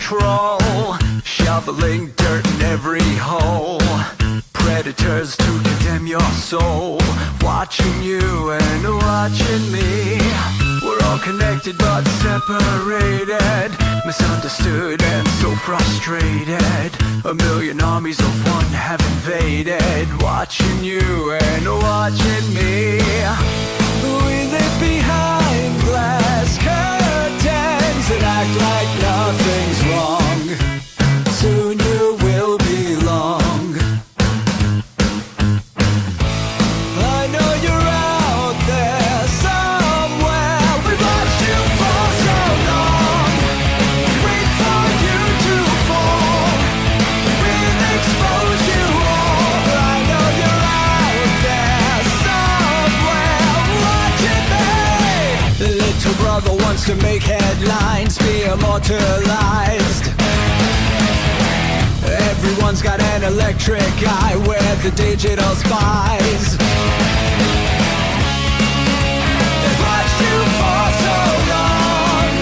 control, shoveling dirt in every hole. Predators to condemn your soul, watching you and watching me. We're all connected but separated, misunderstood and so frustrated. A million armies of one have invaded, watching you and watching me. We live behind glass curtains and act like nothing's wrong. Soon you will belong. I know you're out there somewhere. We've watched you for so long. Wait for you to fall. We'll expose you all. I know you're out there somewhere watching me. The little brother wants to make headlines, be immortalized. Everyone's got an electric eye, we're the digital spies. They've watched you for so long.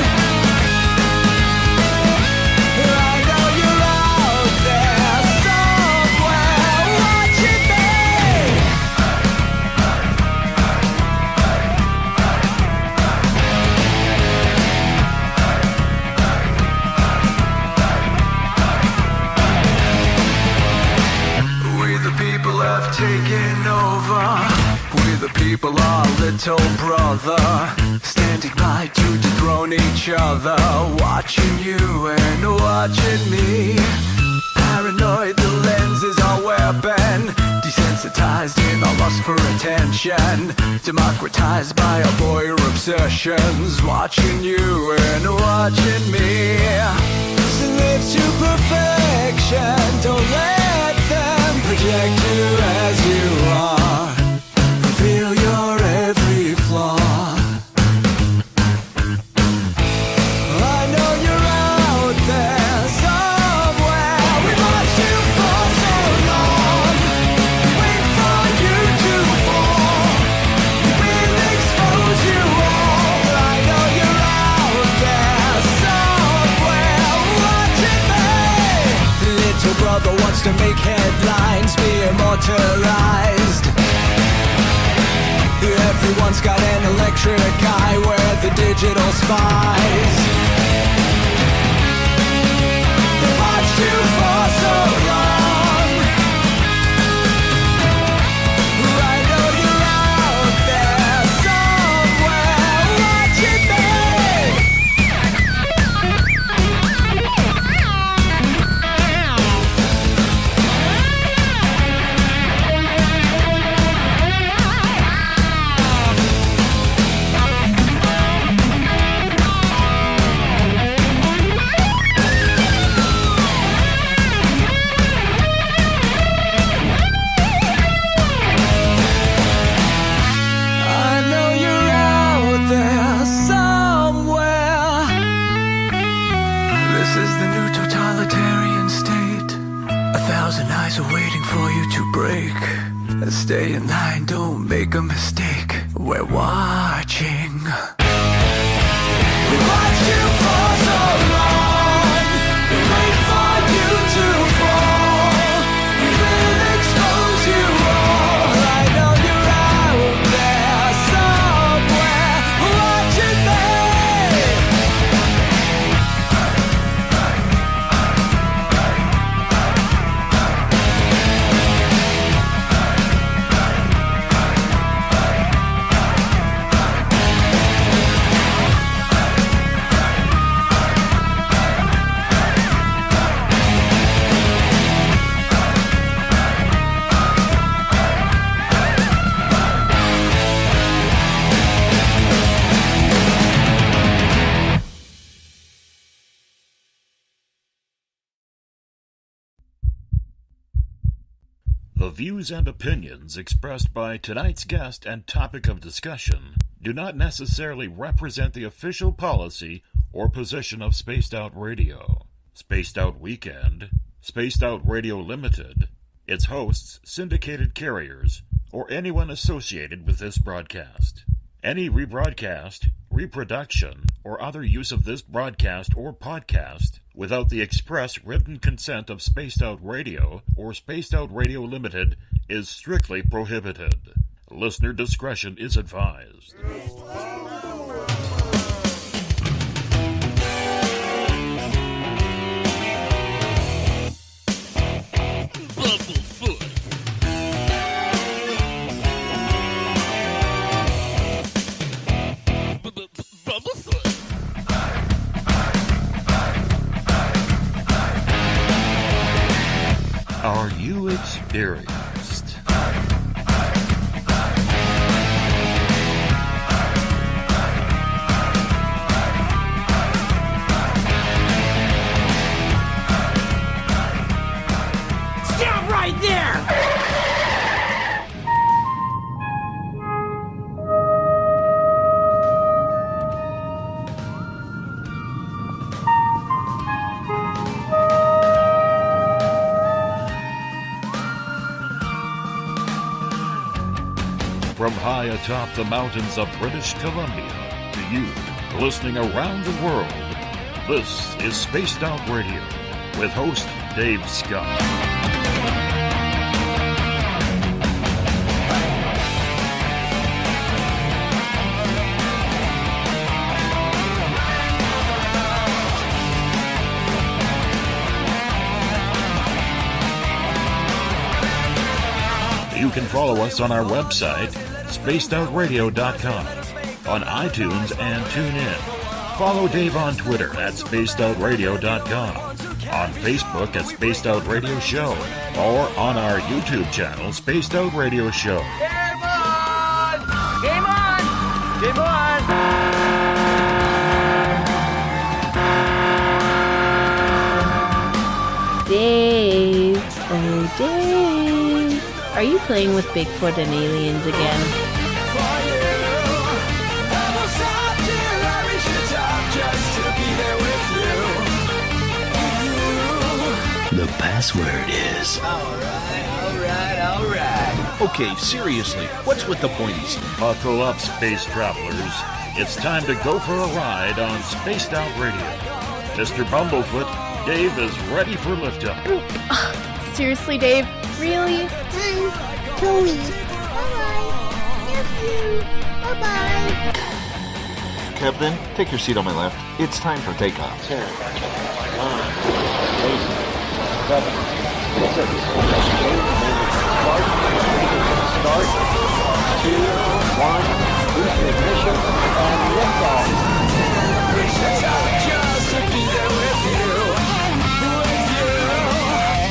I know you're out there somewhere watching me. We the people have taken over. We the people are little brother, standing by to dethrone each other, watching you and watching me. Paranoid, the lens is our weapon, desensitized in our lust for attention, democratized by our voyeur obsessions, watching you and watching me. Slaves to perfection, don't let them project you as you are. Reveal your every flaw. I know you're out there somewhere. We've watched you for so long. Wait for you to fall. We'll expose you all. I know you're out there somewhere watching me. Little brother wants to make headlines, be immortalized. Everyone's got an electric eye, we're the digital spies. They've watched you for so long. I know you're out there somewhere watching me. I know you're out there somewhere. This is the new totalitarian state. 1,000 eyes are waiting for you to break. Stay in line, don't make a mistake. We're watching. We watched you for so long. We wait for you to fall. We will expose you all. I know you're out there somewhere watching me. The views and opinions expressed by tonight's guest and topic of discussion do not necessarily represent the official policy or position of Spaced Out Radio, Spaced Out Weekend, Spaced Out Radio Limited, its hosts, syndicated carriers, or anyone associated with this broadcast. Any rebroadcast, reproduction, or other use of this broadcast or podcast without the express written consent of Spaced Out Radio or Spaced Out Radio Limited is strictly prohibited. Listener discretion is advised. Bumblefoot. Bumblefoot. Are you experienced? Stop right there! From high atop the mountains of British Columbia to you, listening around the world, this is Spaced Out Radio with host Dave Scott. You can follow us on our website, spacedoutradio.com, on iTunes and TuneIn. Follow Dave on Twitter at spacedoutradio.com, on Facebook at Spaced Out Radio Show, or on our YouTube channel, Spaced Out Radio Show. Game on! Game on! Game on! Dave, oh Dave. Are you playing with Bigfoot and aliens again? The password is... Alright. Okay, seriously, what's with the pointies? Buckle up, space travelers. It's time to go for a ride on Spaced Out Radio. Mr. Bumblefoot, Dave is ready for liftoff. Seriously, Dave? Really? Chloe. Bye-bye. Love you. Bye-bye. Captain, take your seat on my left. It's time for takeoff. 10, 9, 8, 7, 6, 5, start, 2, 1, boost ignition, and liftoff. Just to be there with you,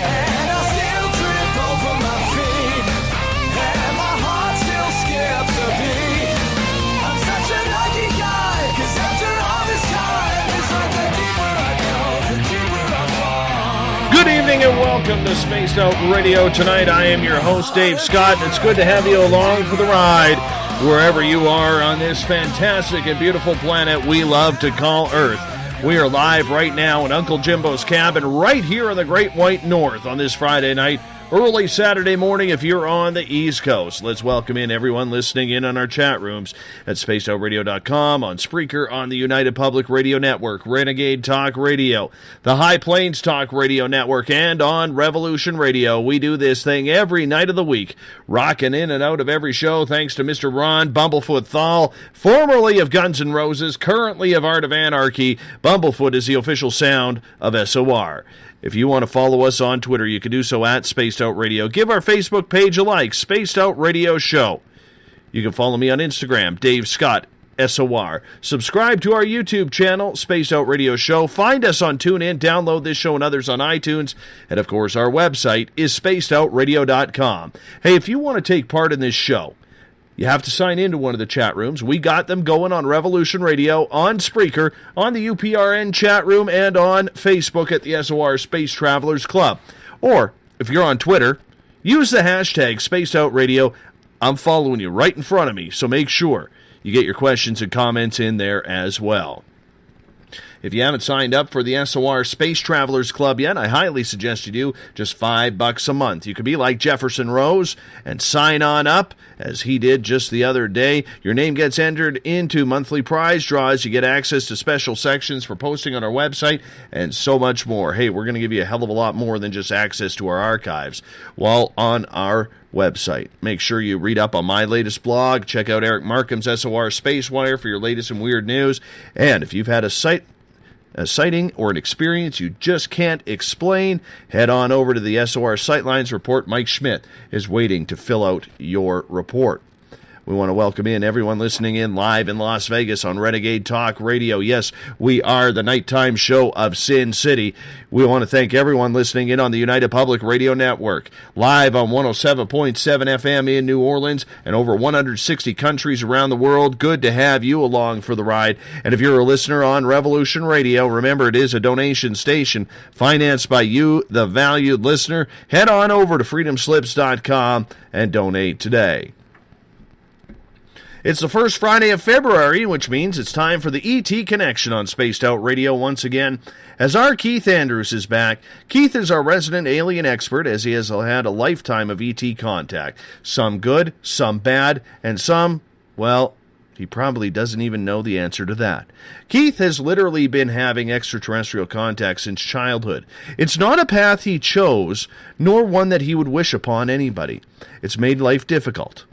and I still trip over my feet, and my heart still skips a beat. I'm such a lucky guy, 'cause after all this time, it's like the deeper I go, the deeper I fall. Good evening and welcome to Spaced Out Radio. Tonight I am your host, Dave Scott, and it's good to have you along for the ride wherever you are on this fantastic and beautiful planet we love to call Earth. We are live right now in Uncle Jimbo's cabin right here in the Great White North on this Friday night, early Saturday morning if you're on the East Coast. Let's welcome in everyone listening in on our chat rooms at spacedoutradio.com, on Spreaker, on the United Public Radio Network, Renegade Talk Radio, the High Plains Talk Radio Network, and on Revolution Radio. We do this thing every night of the week, rocking in and out of every show thanks to Mr. Ron Bumblefoot THAL, formerly of Guns N' Roses, currently of Art of Anarchy. Bumblefoot is the official sound of SOR. If you want to follow us on Twitter, you can do so at Spaced Out Radio. Give our Facebook page a like, Spaced Out Radio Show. You can follow me on Instagram, Dave Scott, SOR. Subscribe to our YouTube channel, Spaced Out Radio Show. Find us on TuneIn, download this show and others on iTunes. And, of course, our website is spacedoutradio.com. Hey, if you want to take part in this show, you have to sign into one of the chat rooms. We got them going on Revolution Radio, on Spreaker, on the UPRN chat room, and on Facebook at the SOR Space Travelers Club. Or, if you're on Twitter, use the hashtag Spaced Out Radio. I'm following you right in front of me, so make sure you get your questions and comments in there as well. If you haven't signed up for the SOR Space Travelers Club yet, I highly suggest you do. Just $5 a month. You could be like Jefferson Rose and sign on up, as he did just the other day. Your name gets entered into monthly prize draws. You get access to special sections for posting on our website and so much more. Hey, we're going to give you a hell of a lot more than just access to our archives while on our website. Make sure you read up on my latest blog. Check out Eric Markham's SOR Spacewire for your latest and weird news. And if you've had a sighting or an experience you just can't explain, head on over to the SOR Sightlines Report. Mike Schmidt is waiting to fill out your report. We want to welcome in everyone listening in live in Las Vegas on Renegade Talk Radio. Yes, we are the nighttime show of Sin City. We want to thank everyone listening in on the United Public Radio Network, live on 107.7 FM in New Orleans and over 160 countries around the world. Good to have you along for the ride. And if you're a listener on Revolution Radio, remember it is a donation station financed by you, the valued listener. Head on over to freedomslips.com and donate today. It's the first Friday of February, which means it's time for the ET Connection on Spaced Out Radio once again. As our Keith Andrews is back, Keith is our resident alien expert, as he has had a lifetime of ET contact. Some good, some bad, and some, well, he probably doesn't even know the answer to that. Keith has literally been having extraterrestrial contact since childhood. It's not a path he chose, nor one that he would wish upon anybody. It's made life difficult.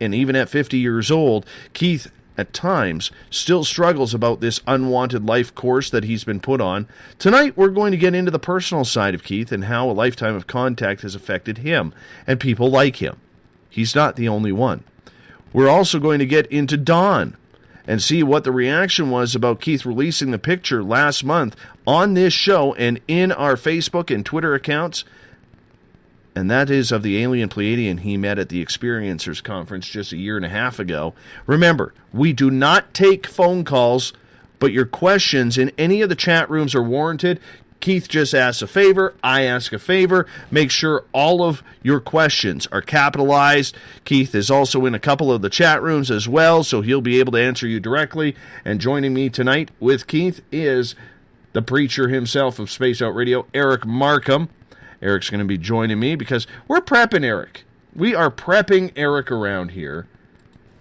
And even at 50 years old, Keith, at times, still struggles about this unwanted life course that he's been put on. Tonight, we're going to get into the personal side of Keith and how a lifetime of contact has affected him and people like him. He's not the only one. We're also going to get into Dawn and see what the reaction was about Keith releasing the picture last month on this show and in our Facebook and Twitter accounts. And that is of the alien Pleiadian he met at the Experiencers Conference just a year and a half ago. Remember, we do not take phone calls, but your questions in any of the chat rooms are warranted. Keith just asks a favor, I ask a favor. Make sure all of your questions are capitalized. Keith is also in a couple of the chat rooms as well, so he'll be able to answer you directly. And joining me tonight with Keith is the preacher himself of Space Out Radio, Eric Markham. Eric's going to be joining me because we're prepping Eric. We are prepping Eric around here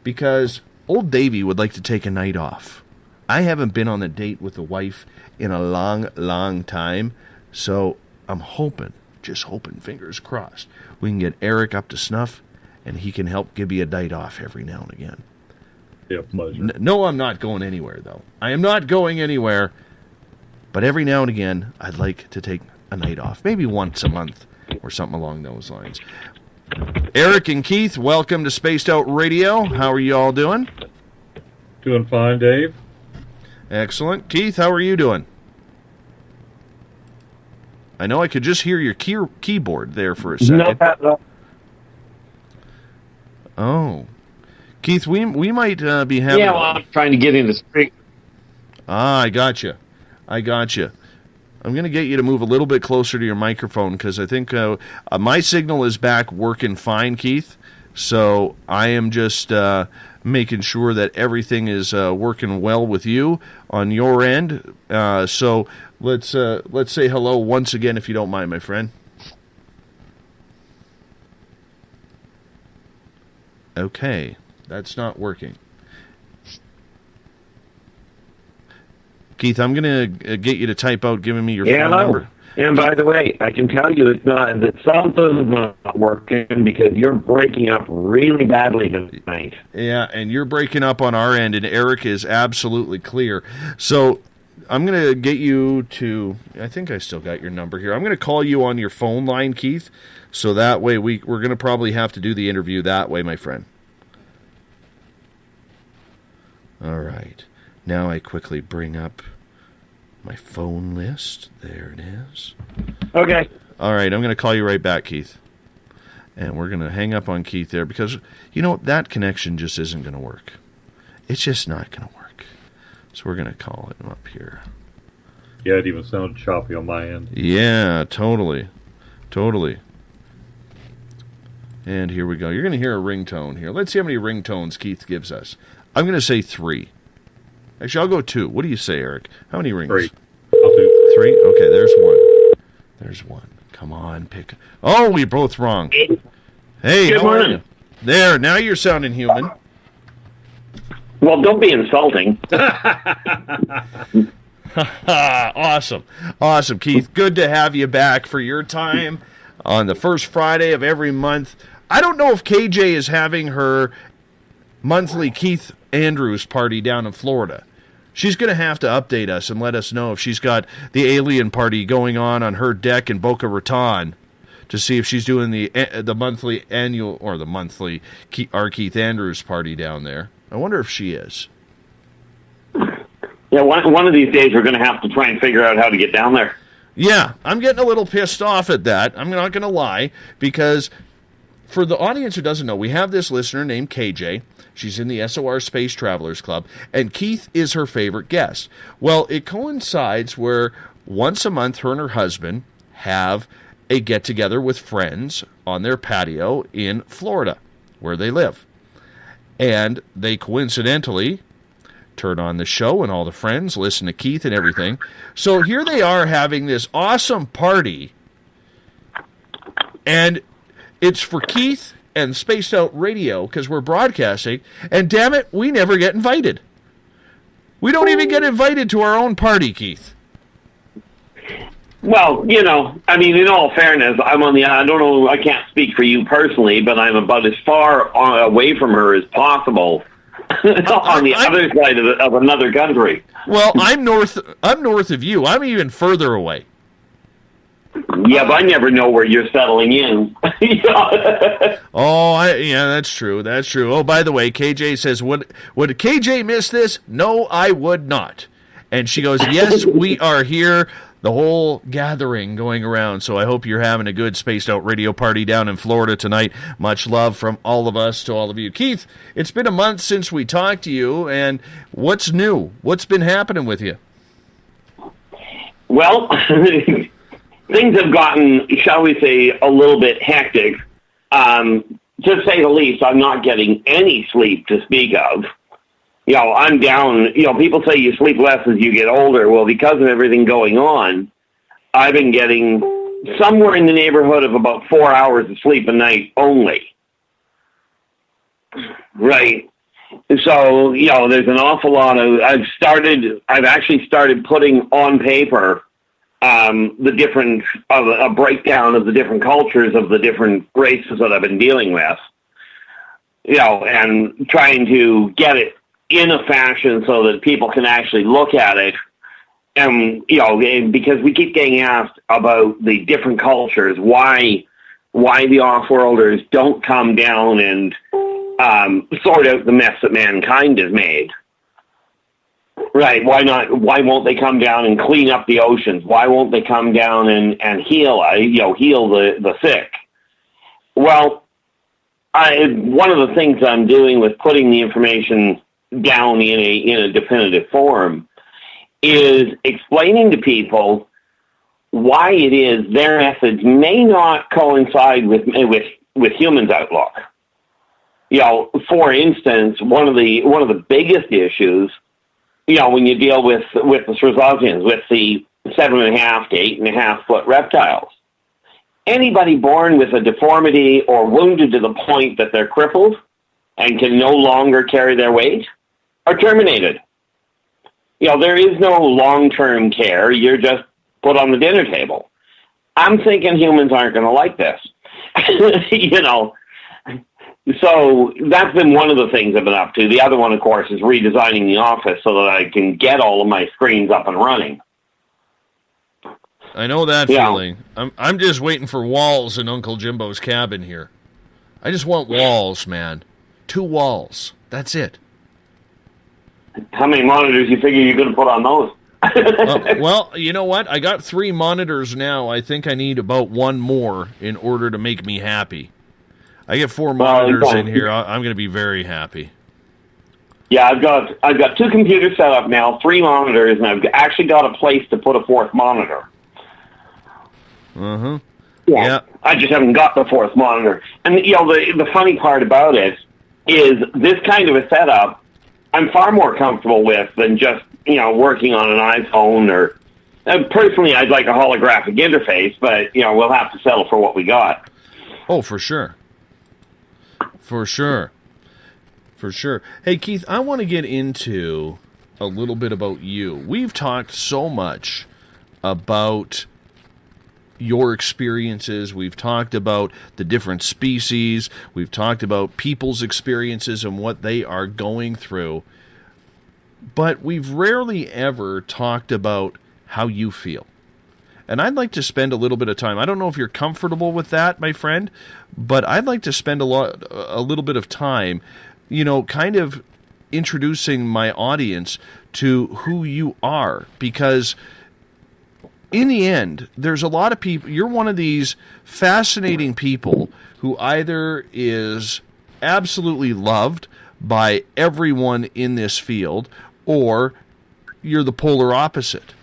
because old Davey would like to take a night off. I haven't been on a date with a wife in a long, long time, so I'm hoping, just hoping, fingers crossed, we can get Eric up to snuff and he can help give me a night off every now and again. Yeah, pleasure. No, I'm not going anywhere, though. I am not going anywhere, but every now and again, I'd like to take a night off, maybe once a month or something along those lines. Eric and Keith, welcome to Spaced Out Radio. How are you all doing? Doing fine, Dave. Excellent. Keith, how are you doing? I know I could just hear your keyboard there for a second. No. Oh. Keith, we might be having... Yeah, well, I'm trying to get into street. I gotcha. I'm going to get you to move a little bit closer to your microphone because I think my signal is back working fine, Keith. So I am just making sure that everything is working well with you on your end. So let's say hello once again, if you don't mind, my friend. Okay, that's not working. Keith, I'm going to get you to type out giving me your phone number. And by the way, I can tell you it's not, that something's not working because you're breaking up really badly tonight. Yeah, and you're breaking up on our end, and Eric is absolutely clear. So I'm going to get you to, I think I still got your number here. I'm going to call you on your phone line, Keith, so that way we're going to probably have to do the interview that way, my friend. All right. Now I quickly bring up my phone list. There it is. Okay. All right, I'm going to call you right back, Keith. And we're going to hang up on Keith there because, you know, that connection just isn't going to work. It's just not going to work. So we're going to call him up here. Yeah, it even sounded choppy on my end. Yeah, totally. And here we go. You're going to hear a ringtone here. Let's see how many ringtones Keith gives us. I'm going to say 3. Actually, I'll go 2. What do you say, Eric? How many rings? 3. I'll do 3? Okay, there's 1. There's 1. Come on, pick. Oh, we're both wrong. Hey, Good morning. There, now you're sounding human. Well, don't be insulting. Awesome. Awesome, Keith. Good to have you back for your time on the first Friday of every month. I don't know if KJ is having her monthly Keith Andrews party down in Florida. She's going to have to update us and let us know if she's got the alien party going on her deck in Boca Raton to see if she's doing the monthly annual or the monthly Keith Andrews party down there. I wonder if she is. Yeah, one of these days we're going to have to try and figure out how to get down there. Yeah, I'm getting a little pissed off at that. I'm not going to lie, because for the audience who doesn't know, we have this listener named KJ. She's in the SOR Space Travelers Club, and Keith is her favorite guest. Well, it coincides where once a month her and her husband have a get-together with friends on their patio in Florida, where they live. And they coincidentally turn on the show, and all the friends listen to Keith and everything. So here they are having this awesome party, and it's for Keith and Spaced Out Radio, because we're broadcasting, and damn it, we never get invited. We don't even get invited to our own party, Keith. Well, you know, I mean, in all fairness, I don't know, I can't speak for you personally, but I'm about as far away from her as possible on the other side of another country. Well, I'm north of you. I'm even further away. Yeah, but I never know where you're settling in. Oh, yeah, that's true. That's true. Oh, by the way, KJ says, would KJ miss this? No, I would not. And she goes, yes, we are here. The whole gathering going around. So I hope you're having a good Spaced Out Radio party down in Florida tonight. Much love from all of us to all of you. Keith, it's been a month since we talked to you, and what's new? What's been happening with you? Well, things have gotten, shall we say, a little bit hectic. To say the least, I'm not getting any sleep to speak of. You know, I'm down, you know, people say you sleep less as you get older. Well, because of everything going on, I've been getting somewhere in the neighborhood of about 4 hours of sleep a night only. Right. So, you know, there's an awful lot of, I've actually started putting on paper the different, a breakdown of the different cultures of the different races that I've been dealing with, you know, and trying to get it in a fashion so that people can actually look at it. And, you know, because we keep getting asked about the different cultures, why the off-worlders don't come down and sort out the mess that mankind has made. Right. Why not? Why won't they come down and clean up the oceans? Why won't they come down and heal the sick? Well, one of the things I'm doing with putting the information down in a definitive form is explaining to people why it is their methods may not coincide with humans' outlook. You know, for instance, one of the biggest issues, you know, when you deal with the Srozosians, with the 7.5 to 8.5 foot reptiles, anybody born with a deformity or wounded to the point that they're crippled and can no longer carry their weight are terminated. You know, there is no long-term care. You're just put on the dinner table. I'm thinking humans aren't going to like this. You know, so that's been one of the things I've been up to. The other one, of course, is redesigning the office so that I can get all of my screens up and running. I know that feeling. I'm just waiting for walls in Uncle Jimbo's cabin here. I just want walls, man. 2 walls. That's it. How many monitors you figure you're going to put on those? Well, you know what? I got 3 monitors now. I think I need about 1 more in order to make me happy. I get 4 monitors in here. I'm going to be very happy. Yeah, I've got 2 computers set up now, 3 monitors, and I've actually got a place to put a 4th monitor. Uh-huh. Yeah. I just haven't got the 4th monitor. And, you know, the funny part about it is this kind of a setup I'm far more comfortable with than just, working on an iPhone or, personally, I'd like a holographic interface, but, we'll have to settle for what we got. Oh, for sure. For sure. For sure. Hey, Keith, I want to get into a little bit about you. We've talked so much about your experiences. We've talked about the different species. We've talked about people's experiences and what they are going through. But we've rarely ever talked about how you feel. And I'd like to spend a little bit of time. I don't know if you're comfortable with that, my friend, but I'd like to spend a little bit of time, kind of introducing my audience to who you are, because in the end, there's a lot of people. You're one of these fascinating people who either is absolutely loved by everyone in this field, or you're the polar opposite.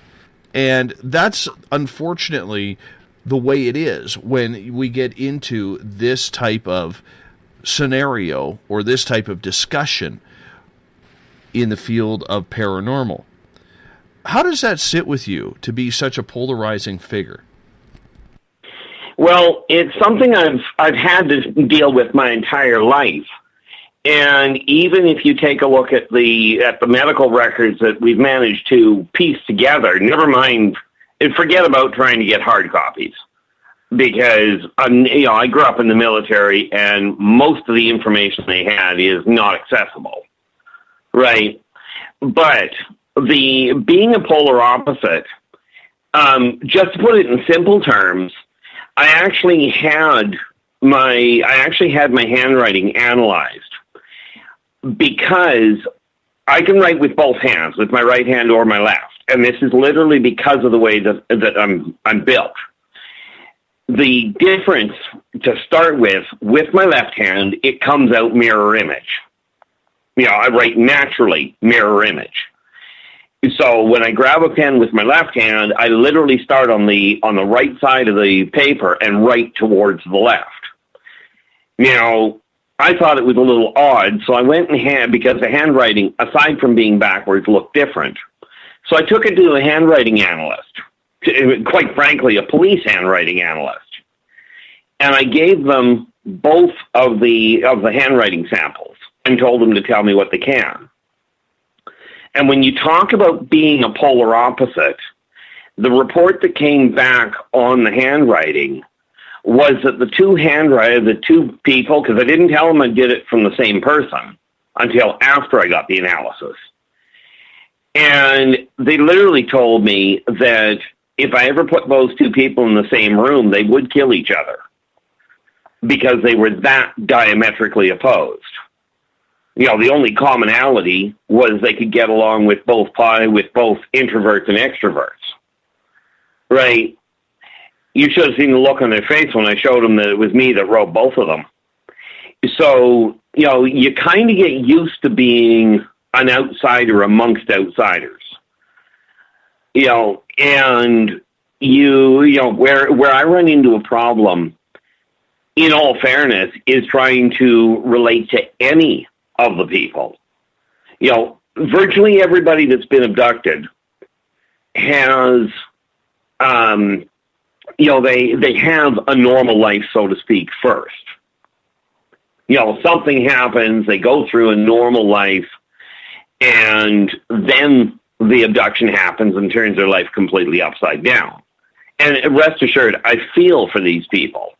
And that's unfortunately the way it is when we get into this type of scenario or this type of discussion in the field of paranormal. How does that sit with you to be such a polarizing figure? Well, it's something I've had to deal with my entire life. And even if you take a look at the medical records that we've managed to piece together, never mind, and forget about trying to get hard copies, because I grew up in the military, and most of the information they had is not accessible, right? But being a polar opposite, just to put it in simple terms, I actually had my handwriting analyzed, because I can write with both hands, with my right hand or my left. And this is literally because of the way that I'm built. The difference, to start with my left hand, it comes out mirror image. I write naturally mirror image. So when I grab a pen with my left hand, I literally start on the right side of the paper and write towards the left. I thought it was a little odd, so I went because the handwriting, aside from being backwards, looked different. So I took it to a handwriting analyst, quite frankly, a police handwriting analyst. And I gave them both of the handwriting samples and told them to tell me what they can. And when you talk about being a polar opposite, the report that came back on the handwriting was that the two people, because I didn't tell them I did it from the same person until after I got the analysis. And they literally told me that if I ever put those two people in the same room, they would kill each other, because they were that diametrically opposed. The only commonality was they could get along with both introverts and extroverts. Right? You should have seen the look on their face when I showed them that it was me that wrote both of them. So, you kind of get used to being an outsider amongst outsiders. And where I run into a problem, in all fairness, is trying to relate to any of the people. Virtually everybody that's been abducted has, they have a normal life, so to speak, first. Something happens, they go through a normal life, and then the abduction happens and turns their life completely upside down. And rest assured, I feel for these people.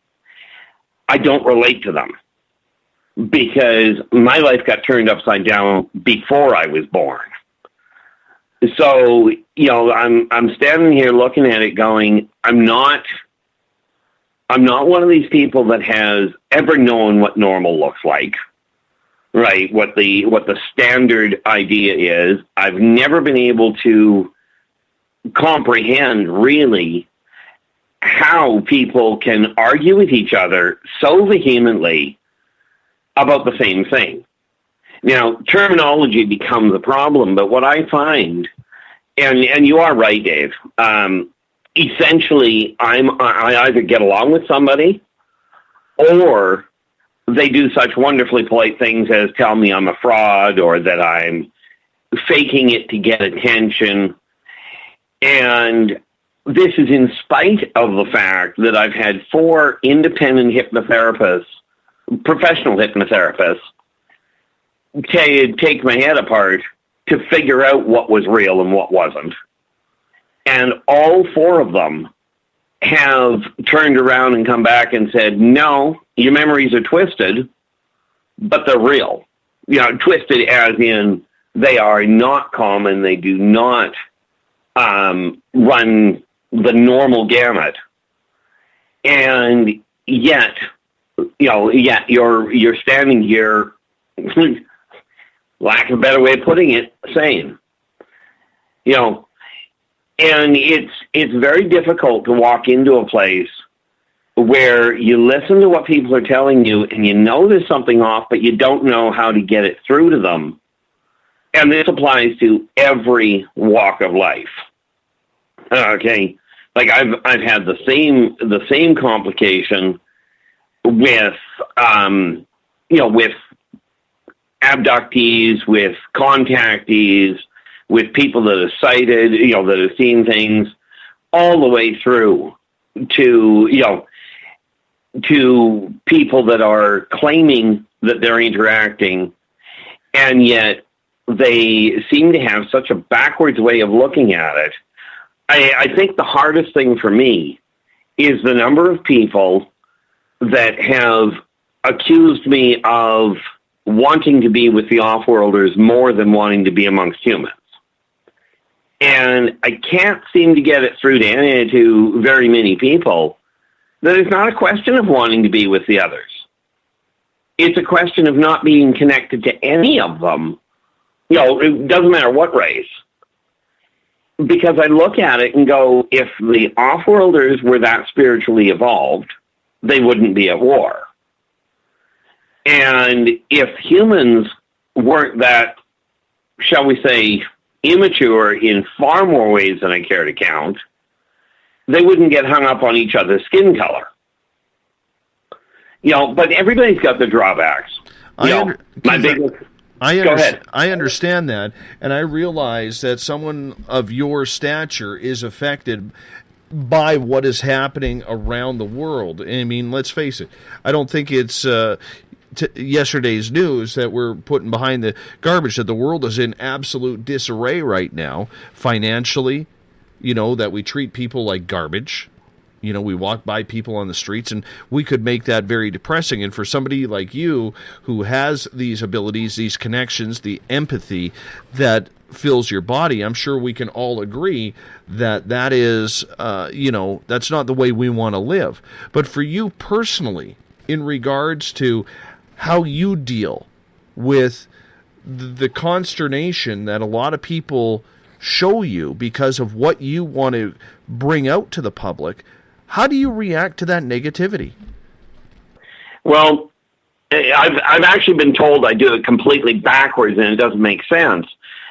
I don't relate to them, because my life got turned upside down before I was born. So, I'm standing here looking at it going, I'm not one of these people that has ever known what normal looks like, right? What the standard idea is. I've never been able to comprehend really how people can argue with each other so vehemently about the same thing. Now, terminology becomes a problem, but what I find, and you are right, Dave, essentially I either get along with somebody, or they do such wonderfully polite things as tell me I'm a fraud, or that I'm faking it to get attention. And this is in spite of the fact that I've had 4 independent hypnotherapists, professional hypnotherapists, take my head apart to figure out what was real and what wasn't. And all 4 of them have turned around and come back and said, no, your memories are twisted, but they're real. You know, twisted as in they are not common. They do not run the normal gamut. And yet, you're standing here, lack of a better way of putting it, sane. And it's very difficult to walk into a place where you listen to what people are telling you and you know there's something off, but you don't know how to get it through to them. And this applies to every walk of life. Okay, like I've had the same complication with with abductees, with contactees, with people that are sighted, that have seen things, all the way through to to people that are claiming that they're interacting, and yet they seem to have such a backwards way of looking at it. I think the hardest thing for me is the number of people that have accused me of wanting to be with the off-worlders more than wanting to be amongst humans. And I can't seem to get it through to very many people that it's not a question of wanting to be with the others. It's a question of not being connected to any of them. It doesn't matter what race. Because I look at it and go, if the off-worlders were that spiritually evolved, they wouldn't be at war. And if humans weren't that, shall we say, immature in far more ways than I care to count, they wouldn't get hung up on each other's skin color. But everybody's got their drawbacks. I understand that, and I realize that someone of your stature is affected by what is happening around the world. I mean, let's face it. I don't think it's yesterday's news that we're putting behind the garbage, that the world is in absolute disarray right now, financially, that we treat people like garbage. We walk by people on the streets, and we could make that very depressing. And for somebody like you who has these abilities, these connections, the empathy that fills your body, I'm sure we can all agree that is, that's not the way we want to live. But for you personally, in regards to how you deal with the consternation that a lot of people show you because of what you want to bring out to the public, how do you react to that negativity? Well, I've actually been told I do it completely backwards and it doesn't make sense.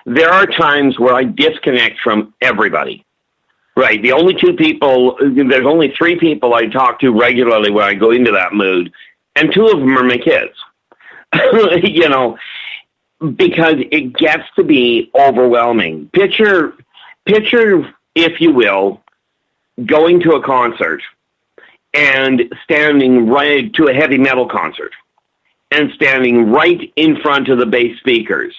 There are times where I disconnect from everybody. Right. There's only 3 people I talk to regularly when I go into that mood, and 2 of them are my kids. Because it gets to be overwhelming. Picture, if you will, going to a concert and standing right to a heavy metal concert and standing right in front of the bass speakers.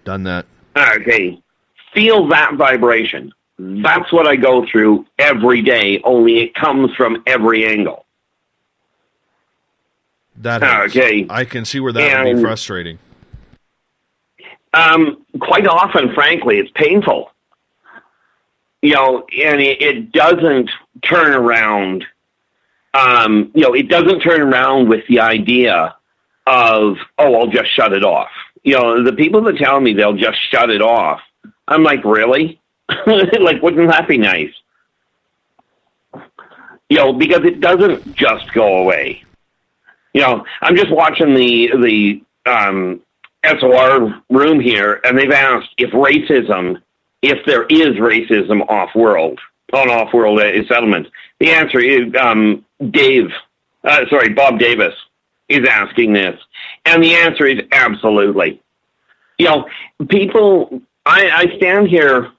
Done that. Okay. Feel that vibration. That's what I go through every day, only it comes from every angle. Okay. I can see where that would be frustrating. Quite often, frankly, it's painful. And it doesn't turn around. It doesn't turn around with the idea of, I'll just shut it off. The people that tell me they'll just shut it off, I'm like, really? Like, wouldn't that be nice? Because it doesn't just go away. I'm just watching the SOR room here, and they've asked if there is racism on off-world settlements. The answer is Bob Davis is asking this, and the answer is absolutely. People I stand here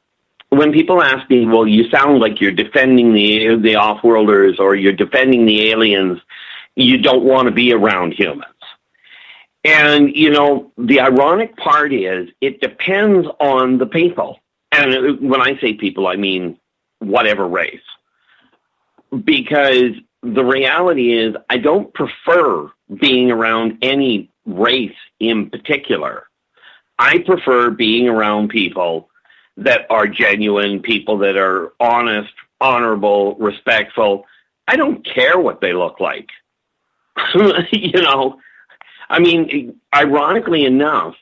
when people ask me, well, you sound like you're defending the off-worlders or you're defending the aliens. You don't want to be around humans. And, you know, the ironic part is it depends on the people. And when I say people, I mean whatever race. Because the reality is I don't prefer being around any race in particular. I prefer being around people that are genuine, people that are honest, honorable, respectful. I don't care what they look like. You know, I mean, ironically enough,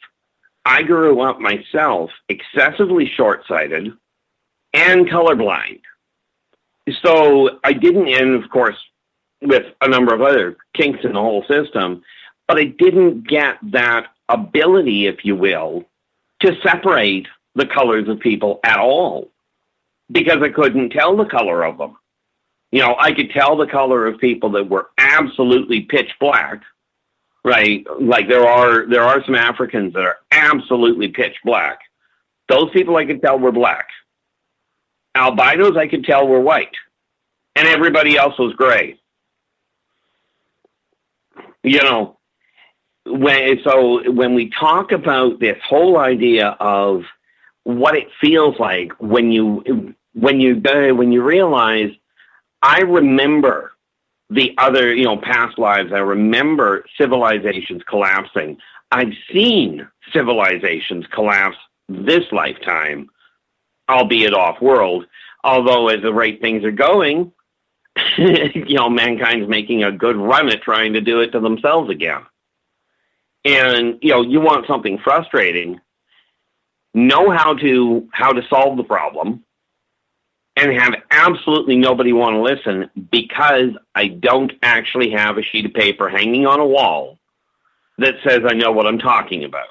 I grew up myself excessively short-sighted and colorblind. So I didn't, and of course, with a number of other kinks in the whole system, but I didn't get that ability, if you will, to separate the colors of people at all because I couldn't tell the color of them. You know, I could tell the color of people that were absolutely pitch black, right? Like there are some Africans that are absolutely pitch black. Those people I could tell were black. Albinos I could tell were white. And everybody else was gray. You know, when we talk about this whole idea of what it feels like when you realize, I remember the other, you know, past lives. I remember civilizations collapsing. I've seen civilizations collapse this lifetime, albeit off-world. Although, at the rate things are going, you know, mankind's making a good run at trying to do it to themselves again. And, you know, you want something frustrating, know how to solve the problem, and have absolutely nobody want to listen because I don't actually have a sheet of paper hanging on a wall that says I know what I'm talking about.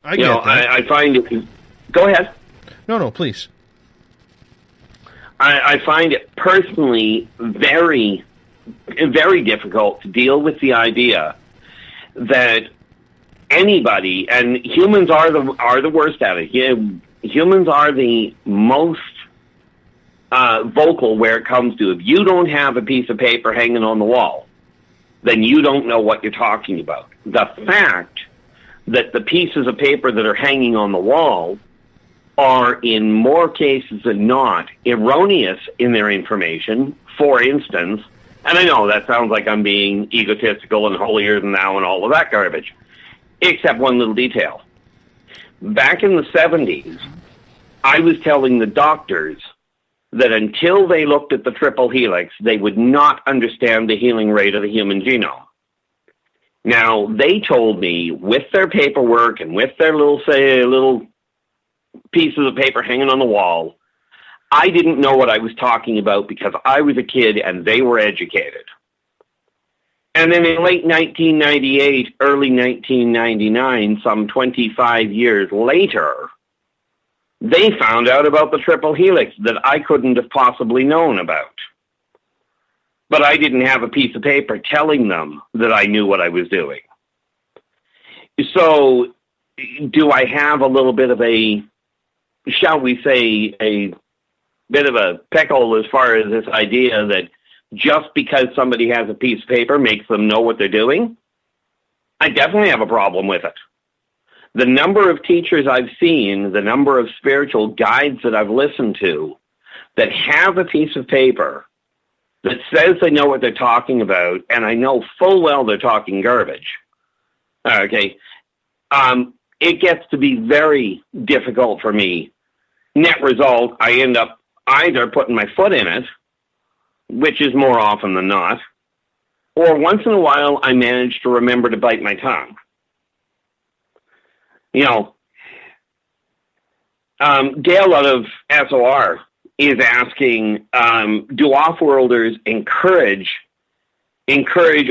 I find it... Go ahead. No, please. I find it personally very, very difficult to deal with the idea that anybody, and humans are the worst at it. Humans are the most vocal where it comes to, if you don't have a piece of paper hanging on the wall, then you don't know what you're talking about. The fact that the pieces of paper that are hanging on the wall are, in more cases than not, erroneous in their information. For instance, and I know that sounds like I'm being egotistical and holier than thou and all of that garbage, except one little detail. Back in the 70s, I was telling the doctors that until they looked at the triple helix, they would not understand the healing rate of the human genome. Now, they told me, with their paperwork and with their little pieces of paper hanging on the wall, I didn't know what I was talking about because I was a kid and they were educated. And then in late 1998, early 1999, some 25 years later, they found out about the triple helix that I couldn't have possibly known about. But I didn't have a piece of paper telling them that I knew what I was doing. So, do I have a little bit of a, shall we say, a bit of a pickle as far as this idea that just because somebody has a piece of paper makes them know what they're doing? I definitely have a problem with it. The number of teachers I've seen, the number of spiritual guides that I've listened to that have a piece of paper that says they know what they're talking about, and I know full well they're talking garbage, okay, it gets to be very difficult for me. Net result, I end up either putting my foot in it, which is more often than not, or once in a while I manage to remember to bite my tongue. You know, Dale out of SOR is asking, do off-worlders encourage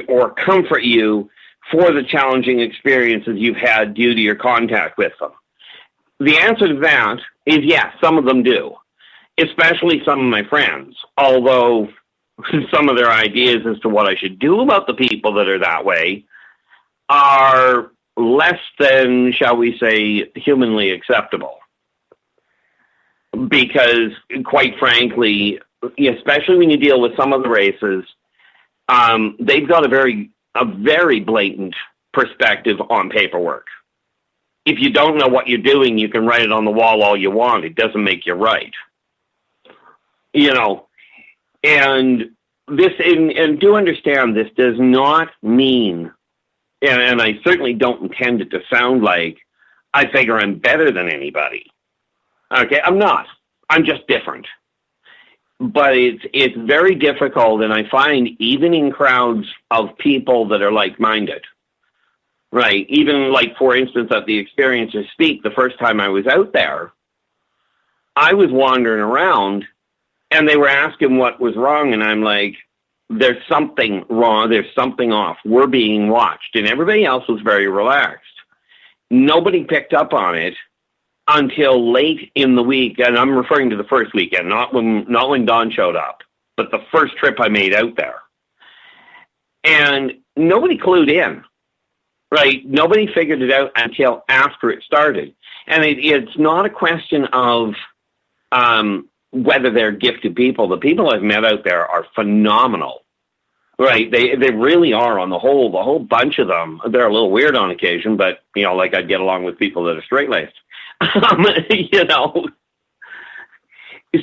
or comfort you for the challenging experiences you've had due to your contact with them? The answer to that is yes, some of them do, especially some of my friends, although some of their ideas as to what I should do about the people that are that way are less than, shall we say, humanly acceptable. Because, quite frankly, especially when you deal with some of the races, they've got a very blatant perspective on paperwork. If you don't know what you're doing, you can write it on the wall all you want. It doesn't make you right. You know, and this, and do understand, this does not mean, and I certainly don't intend it to sound like I figure I'm better than anybody. Okay, I'm not. I'm just different. But it's very difficult, and I find even in crowds of people that are like-minded, right? Even like, for instance, at the Experiencers Speak, the first time I was out there, I was wandering around, and they were asking what was wrong, and I'm like, there's something wrong, there's something off, we're being watched, and everybody else was very relaxed. Nobody picked up on it until late in the week, and I'm referring to the first weekend, not when Don showed up, but the first trip I made out there. And nobody clued in, right? Nobody figured it out until after it started. And it's not a question of whether they're gifted people. The people I've met out there are phenomenal, right? They really are on the whole bunch of them. They're a little weird on occasion, but, you know, like I'd get along with people that are straight-laced. You know,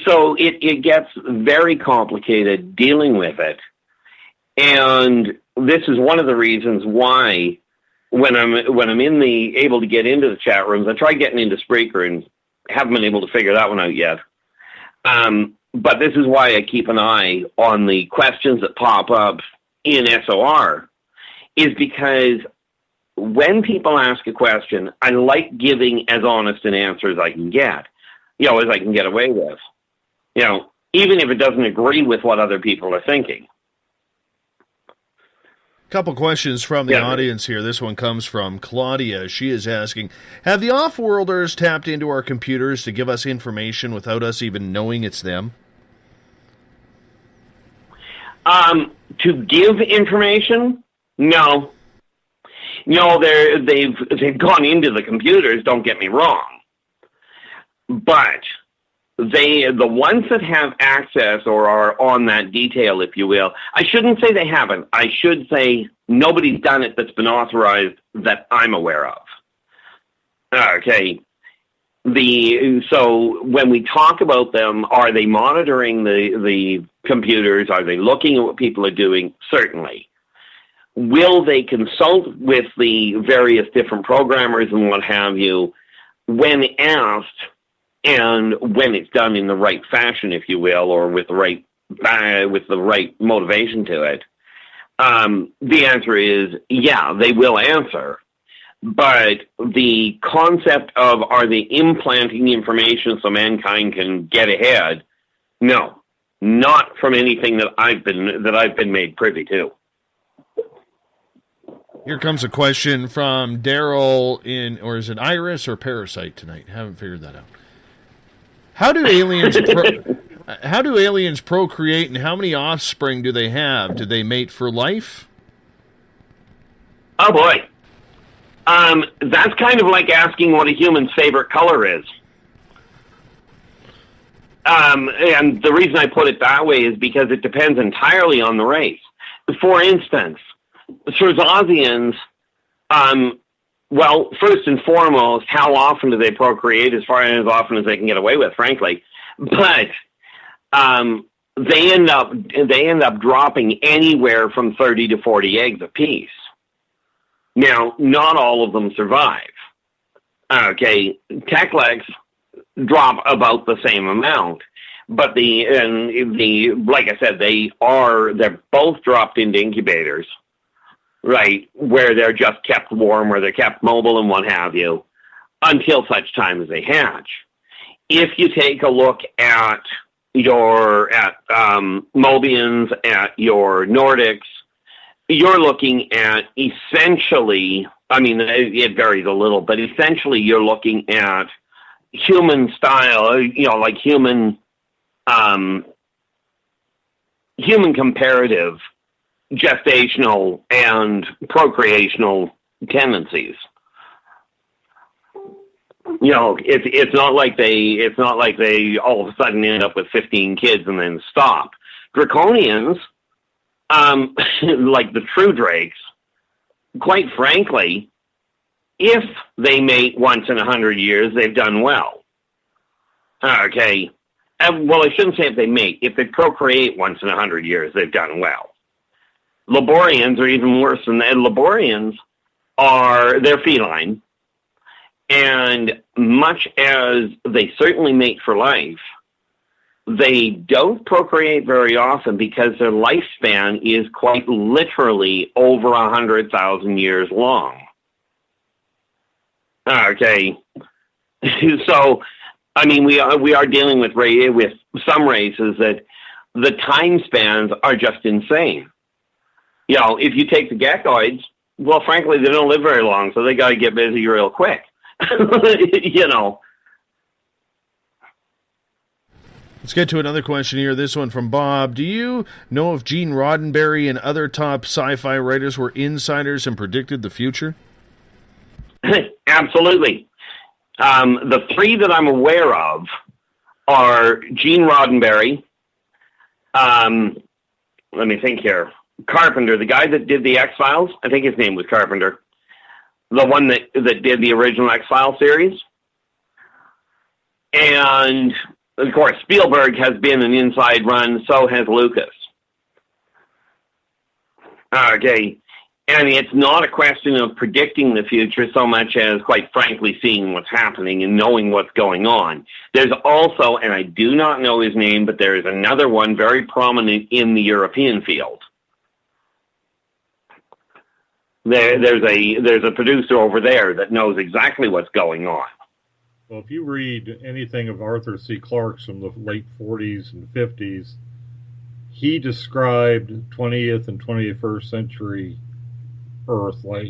so it gets very complicated dealing with it, and this is one of the reasons why when I'm able to get into the chat rooms, I tried getting into Spreaker and haven't been able to figure that one out yet. But this is why I keep an eye on the questions that pop up in SOR, is because when people ask a question, I like giving as honest an answer as I can get, you know, as I can get away with, you know, even if it doesn't agree with what other people are thinking. Couple questions from the audience here. This one comes from Claudia. She is asking, have the off-worlders tapped into our computers to give us information without us even knowing it's them? To give information? No. No, they've gone into the computers, don't get me wrong. But the ones that have access or are on that detail, if you will, I shouldn't say they haven't. I should say nobody's done it that's been authorized that I'm aware of. Okay. So when we talk about them, are they monitoring the computers? Are they looking at what people are doing? Certainly. Will they consult with the various different programmers and what have you when asked, and when it's done in the right fashion, if you will, or with the right motivation to it? The answer is, yeah, they will answer. But the concept of, are they implanting information so mankind can get ahead? No, not from anything that I've been made privy to. Here comes a question from Daryl or is it Iris or Parasite tonight? Haven't figured that out. How do aliens procreate, and how many offspring do they have? Do they mate for life? Oh boy. That's kind of like asking what a human's favorite color is. And the reason I put it that way is because it depends entirely on the race. For instance, Sirzazians, well, first and foremost, how often do they procreate? As often as they can get away with, frankly. But they end up dropping anywhere from 30 to 40 eggs apiece. Now, not all of them survive. Okay, Teklex drop about the same amount, but like I said, they're both dropped into incubators, right, where they're just kept warm, where they're kept mobile and what have you, until such time as they hatch. If you take a look at Mobians, at your Nordics, you're looking at essentially, I mean, it varies a little, but essentially you're looking at human style, like human comparative gestational and procreational tendencies. You know, it's not like they all of a sudden end up with 15 kids and then stop. Draconians, like the true drakes, quite frankly, if they mate once in 100 years, they've done well. Okay. Well, I shouldn't say if they mate. If they procreate once in 100 years, they've done well. Laborians are even worse than that. Laborians they're feline. And much as they certainly mate for life, they don't procreate very often because their lifespan is quite literally over 100,000 years long. Okay. So, I mean, we are dealing with some races that the time spans are just insane. You know, if you take the geckoids, well, frankly, they don't live very long, so they got to get busy real quick. You know. Let's get to another question here. This one from Bob. Do you know if Gene Roddenberry and other top sci-fi writers were insiders and predicted the future? Absolutely. The three that I'm aware of are Gene Roddenberry. Let me think here. Carpenter, the guy that did the X-Files. I think his name was Carpenter. The one that did the original X-Files series. And, of course, Spielberg has been an inside run, so has Lucas. Okay. And it's not a question of predicting the future so much as, quite frankly, seeing what's happening and knowing what's going on. There's also, and I do not know his name, but there is another one very prominent in the European field. There's a producer over there that knows exactly what's going on. Well, if you read anything of Arthur C. Clarke's from the late 40s and 50s, he described 20th and 21st century Earth like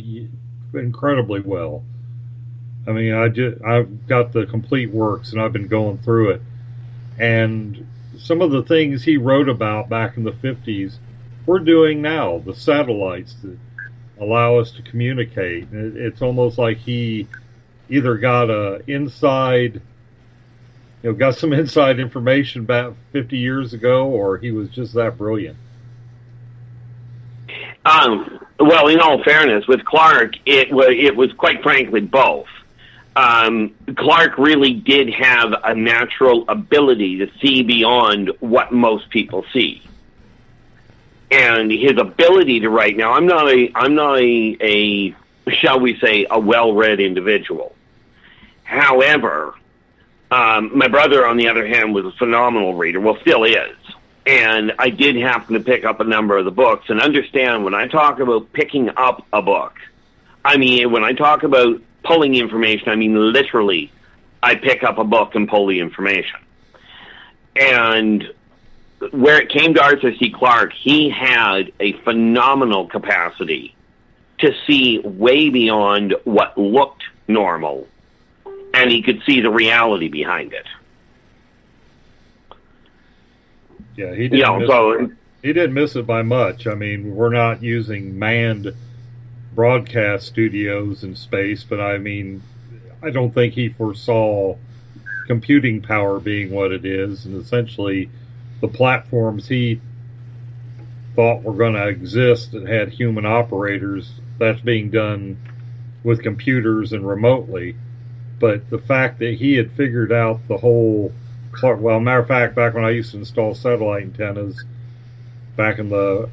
incredibly well. I mean, I've got the complete works and I've been going through it, and some of the things he wrote about back in the 50s we're doing now. The satellites that allow us to communicate. It's almost like he either got got some inside information back 50 years ago, or he was just that brilliant. Well, in all fairness, with Clarke, it was quite frankly both. Clarke really did have a natural ability to see beyond what most people see. And his ability to write, now I'm not a shall we say, a well-read individual. However, my brother, on the other hand, was a phenomenal reader, well, still is. And I did happen to pick up a number of the books, and understand when I talk about picking up a book, I mean, when I talk about pulling information, I mean literally, I pick up a book and pull the information. And where it came to Arthur C. Clarke, he had a phenomenal capacity to see way beyond what looked normal, and he could see the reality behind it. Yeah, he didn't miss it by much. I mean, we're not using manned broadcast studios in space, but I mean, I don't think he foresaw computing power being what it is, and essentially the platforms he thought were going to exist that had human operators, that's being done with computers and remotely. But the fact that he had figured out the whole, well, matter of fact, back when I used to install satellite antennas back in the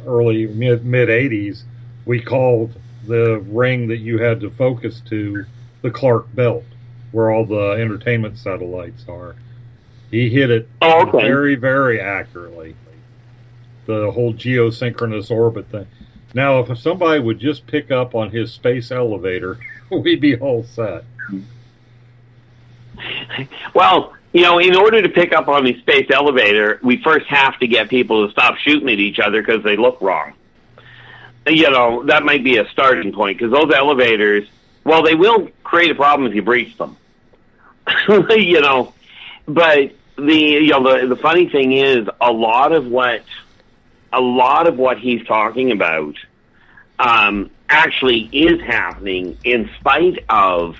early mid 80s, we called the ring that you had to focus to the Clarke Belt, where all the entertainment satellites are. He hit it very, very accurately. The whole geosynchronous orbit thing. Now, if somebody would just pick up on his space elevator, we'd be all set. Well, you know, in order to pick up on the space elevator, we first have to get people to stop shooting at each other because they look wrong. You know, that might be a starting point, because those elevators, well, they will create a problem if you breach them. You know, but the funny thing is, a lot of what he's talking about actually is happening in spite of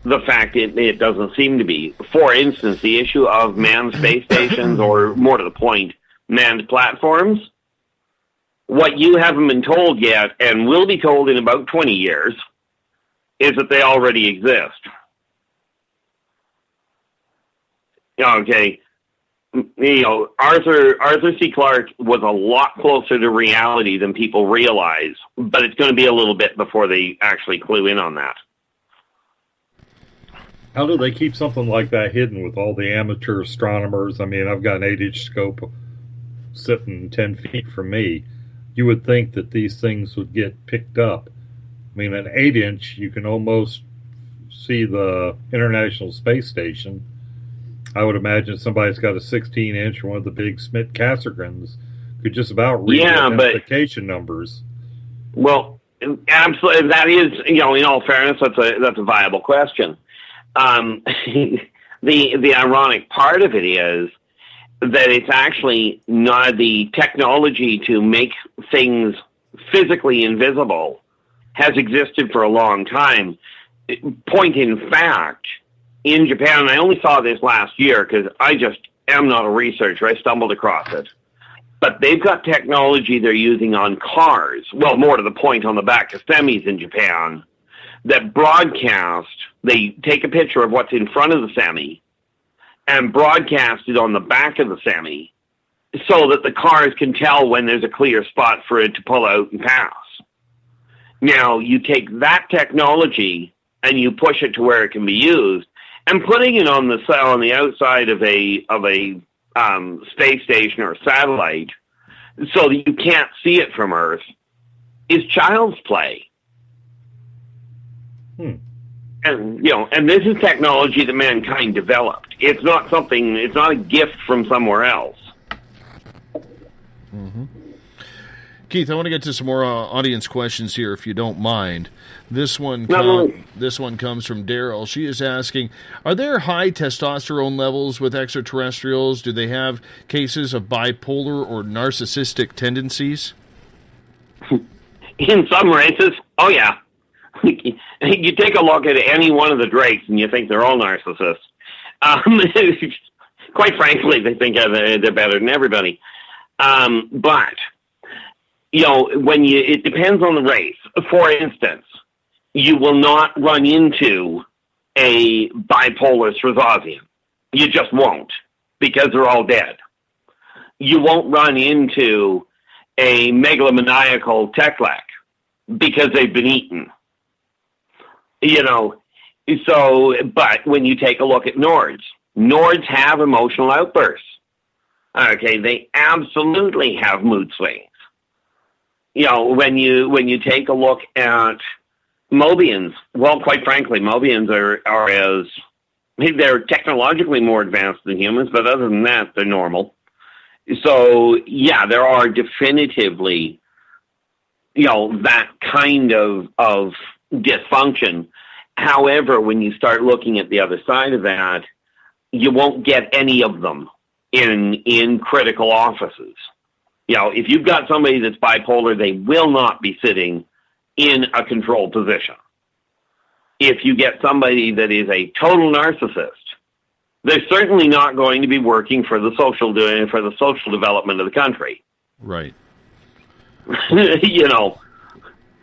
the fact it doesn't seem to be. For instance, the issue of manned space stations, or more to the point, manned platforms. What you haven't been told yet, and will be told in about 20 years, is that they already exist. Okay. Arthur C. Clarke was a lot closer to reality than people realize, but it's going to be a little bit before they actually clue in on that. How do they keep something like that hidden with all the amateur astronomers? I mean, I've got an 8-inch scope sitting 10 feet from me. You would think that these things would get picked up. I mean, an 8-inch, you can almost see the International Space Station. I would imagine somebody's got a 16-inch or one of the big Schmidt-Cassegrains could just about read the identification numbers. Well, absolutely. That is, in all fairness, that's a viable question. The ironic part of it is that it's actually not the technology to make things physically invisible has existed for a long time. Point in fact, in Japan, and I only saw this last year because I just am not a researcher. I stumbled across it. But they've got technology they're using on cars, well, more to the point, on the back of semis in Japan, that broadcast. They take a picture of what's in front of the semi and broadcast it on the back of the semi so that the cars can tell when there's a clear spot for it to pull out and pass. Now, you take that technology and you push it to where it can be used, and putting it on the outside of a space station or satellite so that you can't see it from Earth is child's play. And this is technology that mankind developed. It's not a gift from somewhere else. Mm-hmm. Keith, I want to get to some more audience questions here, if you don't mind. This one comes from Daryl. She is asking, are there high testosterone levels with extraterrestrials? Do they have cases of bipolar or narcissistic tendencies? In some races, oh yeah. You take a look at any one of the Drakes and you think they're all narcissists. Quite frankly, they think they're better than everybody. But it depends on the race. For instance, you will not run into a bipolar Srazazian. You just won't, because they're all dead. You won't run into a megalomaniacal Teklak, because they've been eaten. But when you take a look at Nords have emotional outbursts. Okay, they absolutely have mood swings. When you take a look at Mobians, well, quite frankly, Mobians they're technologically more advanced than humans, but other than that, they're normal. So, yeah, there are definitively, that kind of dysfunction. However, when you start looking at the other side of that, you won't get any of them in critical offices. If you've got somebody that's bipolar, they will not be sitting in a control position. If you get somebody that is a total narcissist, they're certainly not going to be working for the social development of the country. Right.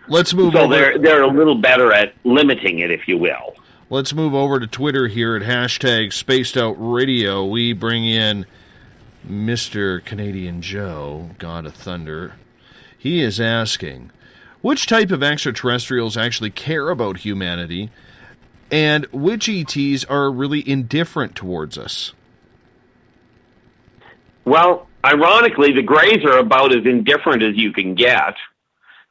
Let's move over. They're a little better at limiting it, if you will. Let's move over to Twitter here at #SpacedOutRadio. We bring in Mr. Canadian Joe, God of Thunder. He is asking, which type of extraterrestrials actually care about humanity, and which ETs are really indifferent towards us? Well, ironically, the Greys are about as indifferent as you can get.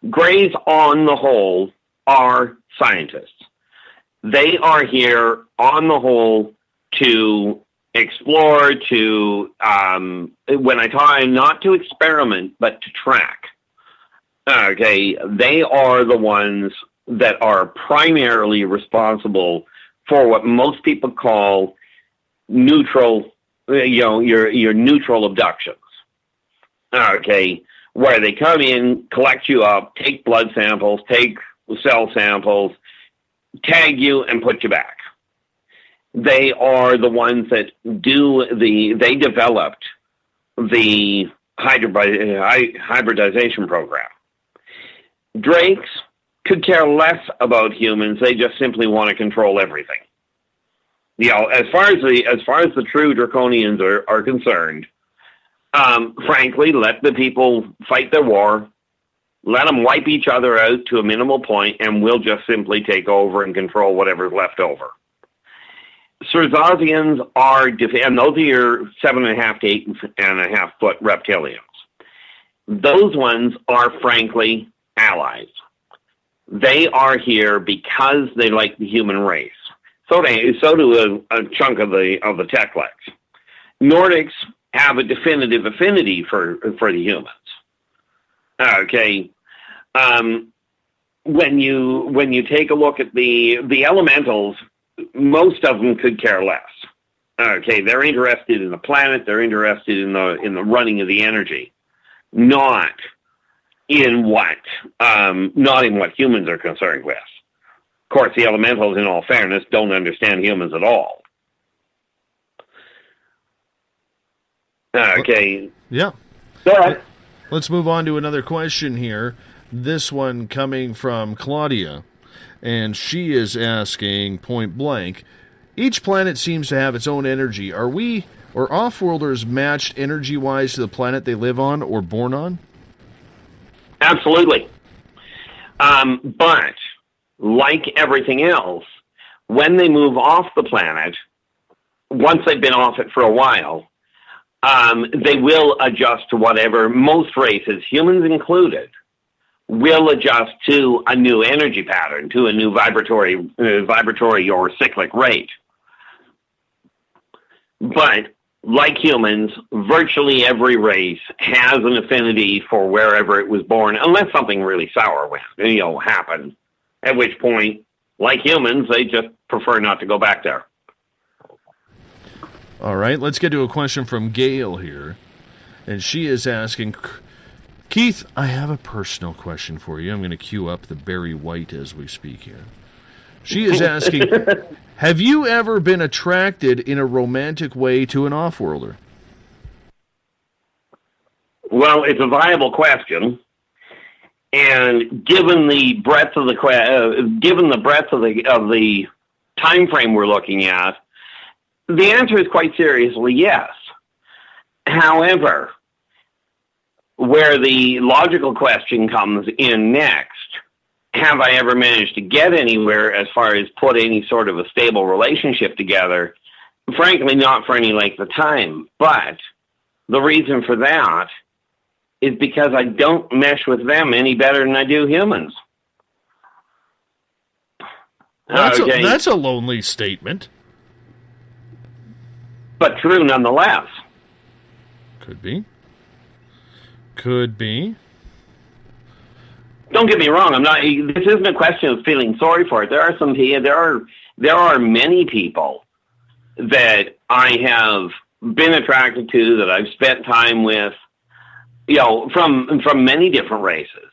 Greys, on the whole, are scientists. They are here, on the whole, to explore, when I talk, not to experiment, but to track. Okay, they are the ones that are primarily responsible for what most people call neutral, your neutral abductions. Okay, where they come in, collect you up, take blood samples, take cell samples, tag you, and put you back. They are the ones that they developed the hybridization program. Drakes could care less about humans. They just simply want to control everything. As far as the true draconians are concerned, frankly, let the people fight their war. Let them wipe each other out to a minimal point, and we'll just simply take over and control whatever's left over. Sirzasians are, and those are your 7.5 to 8.5 foot reptilians. Those ones are, frankly, allies. They are here because they like the human race. So do a chunk of the Teklex. Nordics have a definitive affinity for the humans. Okay. When you take a look at the elementals, most of them could care less. Okay, they're interested in the planet. They're interested in the running of the energy, not in what humans are concerned with. Of course, the elementals, in all fairness, don't understand humans at all. Okay. Yeah. All right. Let's move on to another question here. This one coming from Claudia. And she is asking point blank, each planet seems to have its own energy. Are we or off-worlders matched energy-wise to the planet they live on or born on? Absolutely. But like everything else, when they move off the planet, once they've been off it for a while, they will adjust to whatever. Most races, humans included, will adjust to a new energy pattern, to a new vibratory or cyclic rate. But like humans, virtually every race has an affinity for wherever it was born, unless something really sour happened, at which point, like humans, they just prefer not to go back there. All right, let's get to a question from Gail here. And she is asking, Keith, I have a personal question for you. I'm going to cue up the Barry White as we speak here. She is asking, have you ever been attracted in a romantic way to an off-worlder? Well, it's a viable question, and given the breadth of the time frame we're looking at, the answer is quite seriously yes. However, where the logical question comes in next, have I ever managed to get anywhere as far as put any sort of a stable relationship together? Frankly, not for any length of time. But the reason for that is because I don't mesh with them any better than I do humans. That's a lonely statement. But true nonetheless. Could be. Could be. Don't get me wrong. I'm not. This isn't a question of feeling sorry for it. There are many people that I have been attracted to, that I've spent time with, from many different races.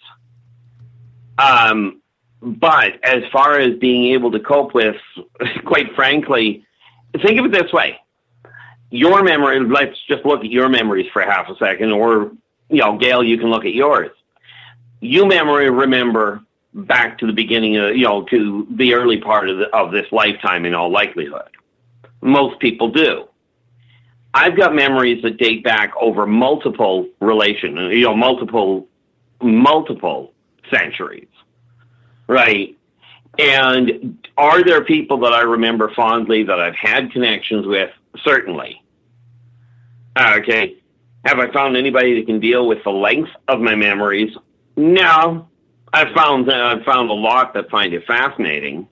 But as far as being able to cope with, quite frankly, think of it this way: your memory. Let's just look at your memories for half a second, or Gail, you can look at yours. You remember back to the beginning of, to the early part of this lifetime in all likelihood. Most people do. I've got memories that date back over multiple centuries, right? And are there people that I remember fondly that I've had connections with? Certainly. Okay. Have I found anybody that can deal with the length of my memories? No. I've found a lot that find it fascinating.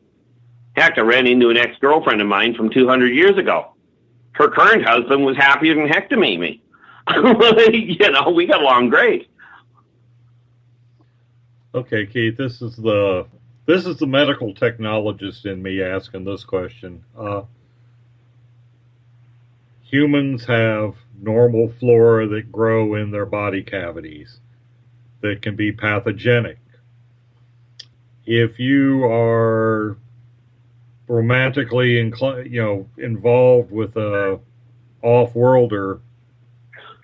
Heck, I ran into an ex-girlfriend of mine from 200 years ago. Her current husband was happier than heck to meet me. We got along great. Okay, Keith, this is the medical technologist in me asking this question. Humans have normal flora that grow in their body cavities that can be pathogenic. If you are romantically involved with a off-worlder,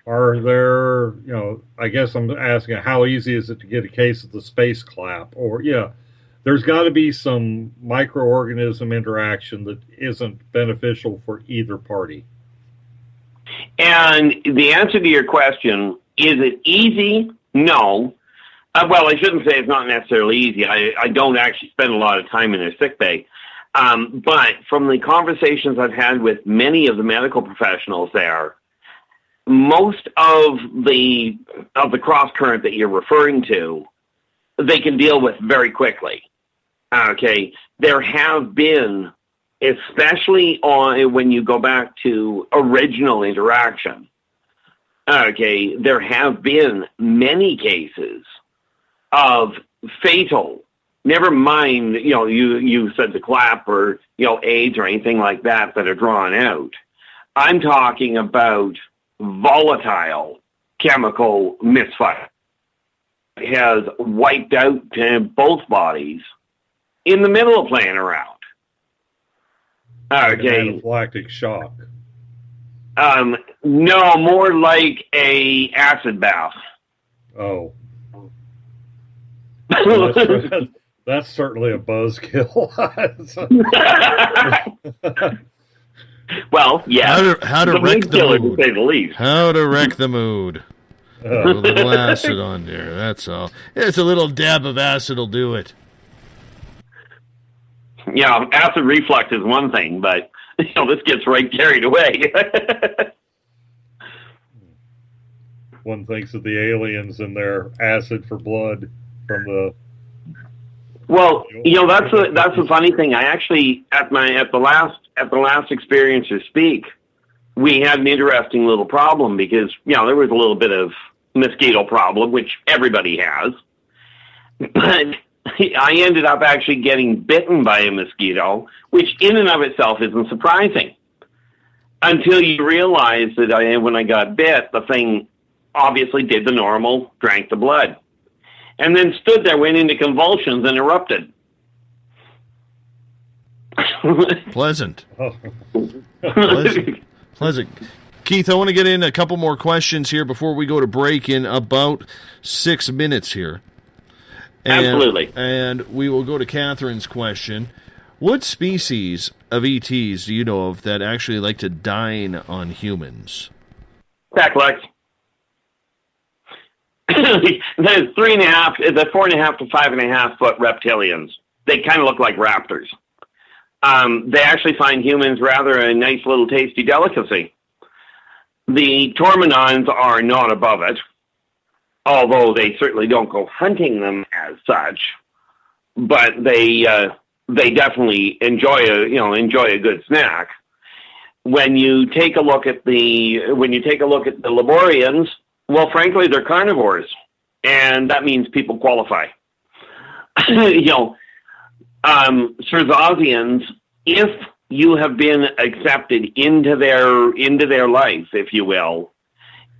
are there, I guess I'm asking, how easy is it to get a case of the space clap? Or, there's got to be some microorganism interaction that isn't beneficial for either party. And the answer to your question, is it easy? No. Well, I shouldn't say it's not necessarily easy. I don't actually spend a lot of time in their sick bay. But from the conversations I've had with many of the medical professionals there, most of the cross current that you're referring to, they can deal with very quickly. Okay, there have been, especially when you go back to original interaction. Okay, there have been many cases of fatal. Never mind, you said the clap or AIDS or anything like that are drawn out. I'm talking about volatile chemical misfire. It has wiped out both bodies in the middle of playing around. Okay. Anaphylactic shock. No, more like a acid bath. Oh. Well, that's certainly a buzzkill. Well, yeah. How to wreck the mood. To say the least. How to wreck the mood. A little acid on there, that's all. It's a little dab of acid will do it. Yeah, acid reflux is one thing, but this gets right carried away. One thinks of the aliens and their acid for blood from the. Well, that's the funny thing. I actually at the last Experience or Speak, we had an interesting little problem because there was a little bit of mosquito problem, which everybody has, but I ended up actually getting bitten by a mosquito, which in and of itself isn't surprising until you realize that when I got bit, the thing obviously did the normal, drank the blood, and then stood there, went into convulsions, and erupted. Pleasant. Pleasant. Keith, I want to get in a couple more questions here before we go to break in about 6 minutes here. Absolutely. And we will go to Catherine's question. What species of ETs do you know of that actually like to dine on humans? Peclex. There's 4.5 to 5.5 foot reptilians. They kind of look like raptors. They actually find humans rather a nice little tasty delicacy. The Tormenons are not above it, although they certainly don't go hunting them as such. But they definitely enjoy a good snack. When you take a look at the Laborians, well, frankly, they're carnivores, and that means people qualify. Cerzozians, if you have been accepted into their life, if you will,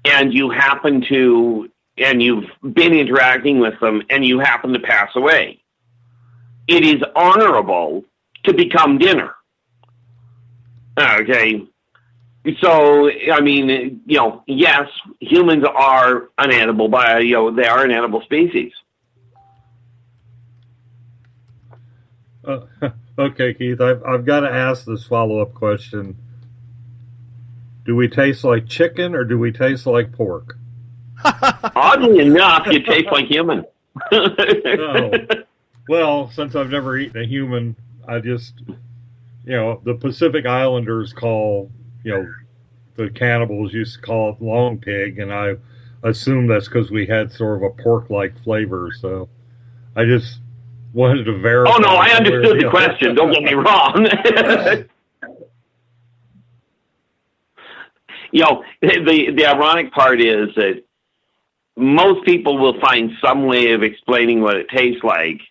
and you've been interacting with them, and you happen to pass away, it is honorable to become dinner. Okay. So, I mean, yes, humans are an edible, they are an edible species. Okay, Keith, I've got to ask this follow-up question. Do we taste like chicken or do we taste like pork? Oddly enough, you taste like human. No. Well, since I've never eaten a human, I just, the Pacific Islanders call, the cannibals used to call it long pig, and I assume that's because we had sort of a pork-like flavor, so I just wanted to verify. Oh, no, I understood the question. Don't get me wrong. The ironic part is that most people will find some way of explaining what it tastes like,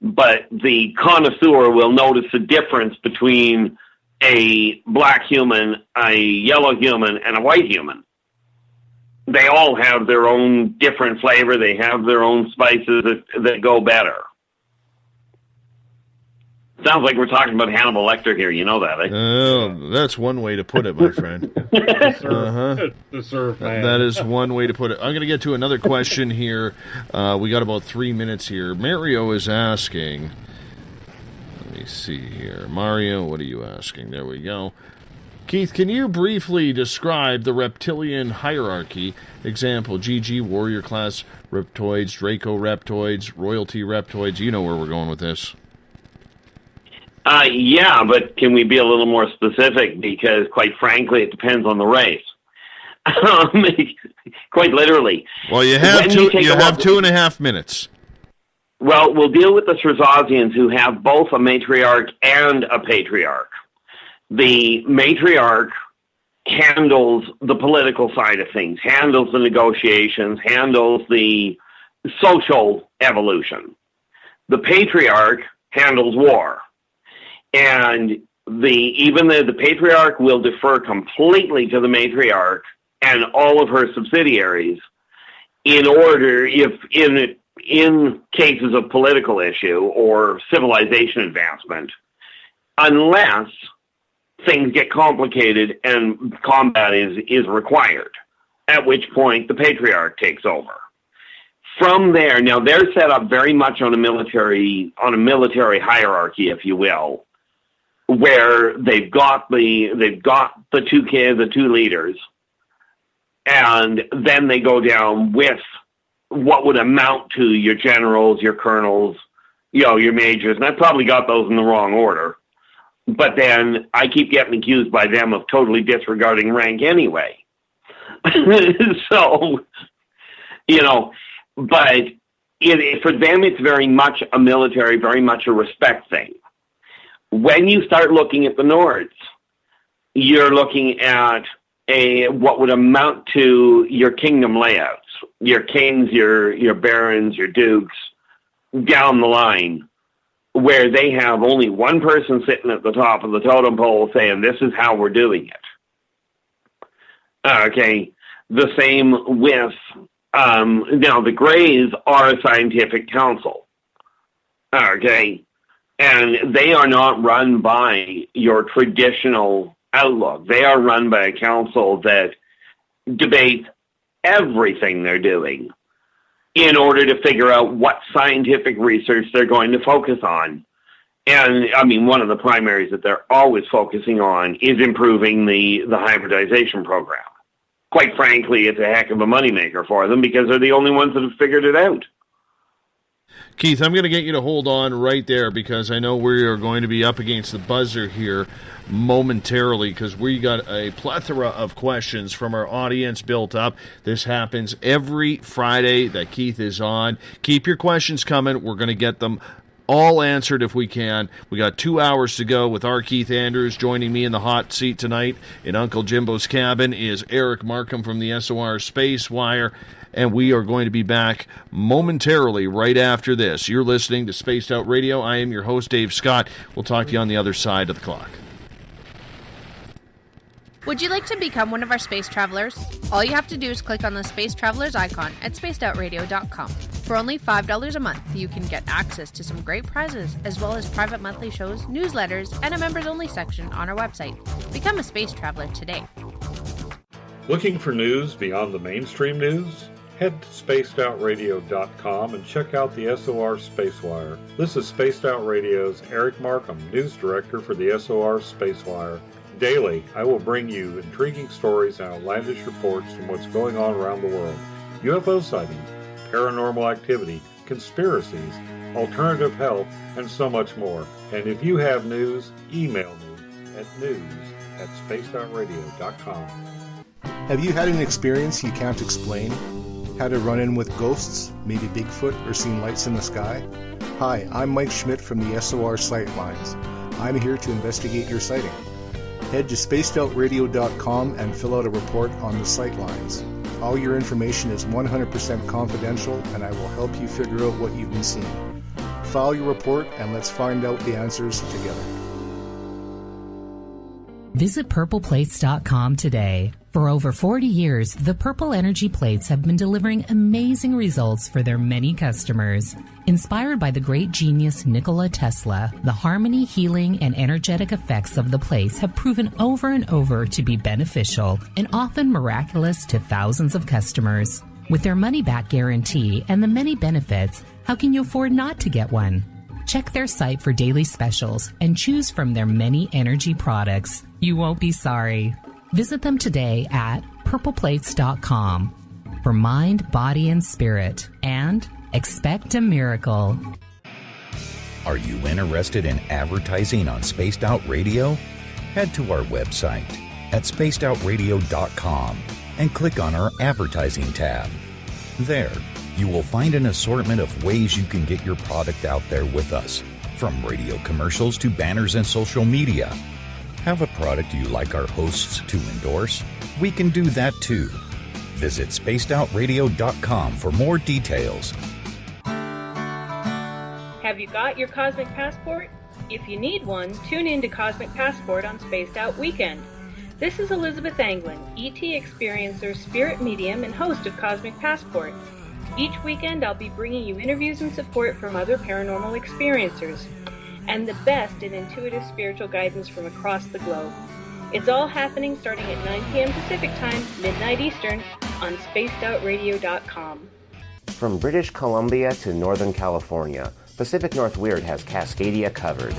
but the connoisseur will notice the difference between a black human, a yellow human, and a white human. They all have their own different flavor. They have their own spices that go better. Sounds like we're talking about Hannibal Lecter here. You know that, eh? Oh, that's one way to put it, my friend. The surf man. That is one way to put it. I'm going to get to another question here. We got about 3 minutes here. Mario is asking. Let me see here. Mario, what are you asking? There we go. Keith, can you briefly describe the reptilian hierarchy? Example, GG, warrior class reptoids, Draco reptoids, royalty reptoids. You know where we're going with this. Yeah, but can we be a little more specific? Because, quite frankly, it depends on the race. Quite literally. Well, you have 2.5 minutes. Well, we'll deal with the Srazazians, who have both a matriarch and a patriarch. The matriarch handles the political side of things, handles the negotiations, handles the social evolution. The patriarch handles war. And the patriarch will defer completely to the matriarch and all of her subsidiaries in order, if in cases of political issue or civilization advancement, unless things get complicated and combat is required, at which point the patriarch takes over. From there, now they're set up very much on a military hierarchy, if you will, where they've got the two leaders, and then they go down with what would amount to your generals, your colonels, your majors, and I've probably got those in the wrong order. But then I keep getting accused by them of totally disregarding rank anyway. So, but for them it's very much a military, very much a respect thing. When you start looking at the Nords, you're looking at what would amount to your kingdom layouts, your kings, your barons, your dukes, down the line, where they have only one person sitting at the top of the totem pole saying, this is how we're doing it. Okay, the same with, now the Greys are a scientific council. Okay, and they are not run by your traditional outlook. They are run by a council that debates everything they're doing in order to figure out what scientific research they're going to focus on. And, I mean, one of the primaries that they're always focusing on is improving the hybridization program. Quite frankly, it's a heck of a moneymaker for them because they're the only ones that have figured it out. Keith, I'm going to get you to hold on right there because I know we are going to be up against the buzzer here momentarily because we got a plethora of questions from our audience built up. This happens every Friday that Keith is on. Keep your questions coming. We're going to get them all answered if we can. We got 2 hours to go with our Keith Andrews. Joining me in the hot seat tonight in Uncle Jimbo's cabin is Eric Markham from the SOR Space Wire. And we are going to be back momentarily right after this. You're listening to Spaced Out Radio. I am your host, Dave Scott. We'll talk to you on the other side of the clock. Would you like to become one of our space travelers? All you have to do is click on the Space Travelers icon at spacedoutradio.com. For only $5 a month, you can get access to some great prizes, as well as private monthly shows, newsletters, and a members-only section on our website. Become a space traveler today. Looking for news beyond the mainstream news? Head to spacedoutradio.com and check out the SOR Spacewire. This is Spaced Out Radio's Eric Markham, News Director for the SOR Spacewire. Daily, I will bring you intriguing stories and outlandish reports from what's going on around the world. UFO sightings, paranormal activity, conspiracies, alternative health, and so much more. And if you have news, email me at news@spacedoutradio.com. Have you had an experience you can't explain? Had a run-in with ghosts, maybe Bigfoot, or seen lights in the sky? Hi, I'm Mike Schmidt from the SOR Sightlines. I'm here to investigate your sighting. Head to spacedoutradio.com and fill out a report on the Sightlines. All your information is 100% confidential, and I will help you figure out what you've been seeing. File your report, and let's find out the answers together. Visit purpleplates.com today. For over 40 years, the Purple Energy Plates have been delivering amazing results for their many customers. Inspired by the great genius Nikola Tesla, the harmony, healing, and energetic effects of the plates have proven over and over to be beneficial and often miraculous to thousands of customers. With their money-back guarantee and the many benefits, how can you afford not to get one? Check their site for daily specials and choose from their many energy products. You won't be sorry. Visit them today at purpleplates.com for mind, body, and spirit, and expect a miracle. Are you interested in advertising on Spaced Out Radio? Head to our website at spacedoutradio.com and click on our advertising tab. There, you will find an assortment of ways you can get your product out there with us, from radio commercials to banners and social media. Have a product you like our hosts to endorse? We can do that too. Visit spacedoutradio.com for more details. Have you got your Cosmic Passport? If you need one, tune in to Cosmic Passport on Spaced Out Weekend. This is Elizabeth Anglin, ET experiencer, spirit medium, and host of Cosmic Passport. Each weekend I'll be bringing you interviews and support from other paranormal experiencers, and the best in intuitive spiritual guidance from across the globe. It's all happening starting at 9 p.m. Pacific Time, midnight Eastern, on spacedoutradio.com. From British Columbia to Northern California, Pacific North Weird has Cascadia covered.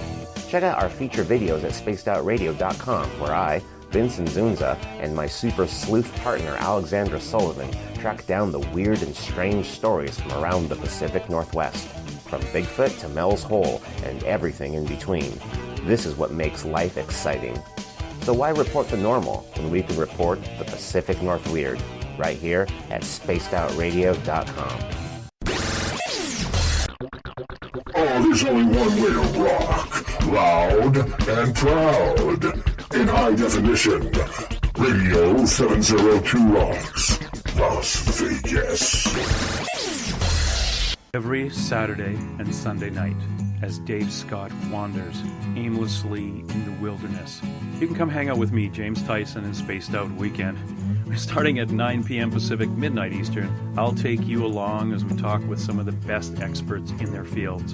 Check out our feature videos at spacedoutradio.com, where I, Vincent Zunza, and my super sleuth partner Alexandra Sullivan track down the weird and strange stories from around the Pacific Northwest. From Bigfoot to Mel's Hole and everything in between. This is what makes life exciting. So why report the normal when we can report the Pacific North Weird right here at spacedoutradio.com. Oh, there's only one way to rock. Loud and proud. In high definition. Radio 702 rocks. Las Vegas. Every Saturday and Sunday night, as Dave Scott wanders aimlessly in the wilderness, you can come hang out with me, James Tyson, in Spaced Out Weekend. Starting at 9 p.m. Pacific, midnight Eastern, I'll take you along as we talk with some of the best experts in their fields.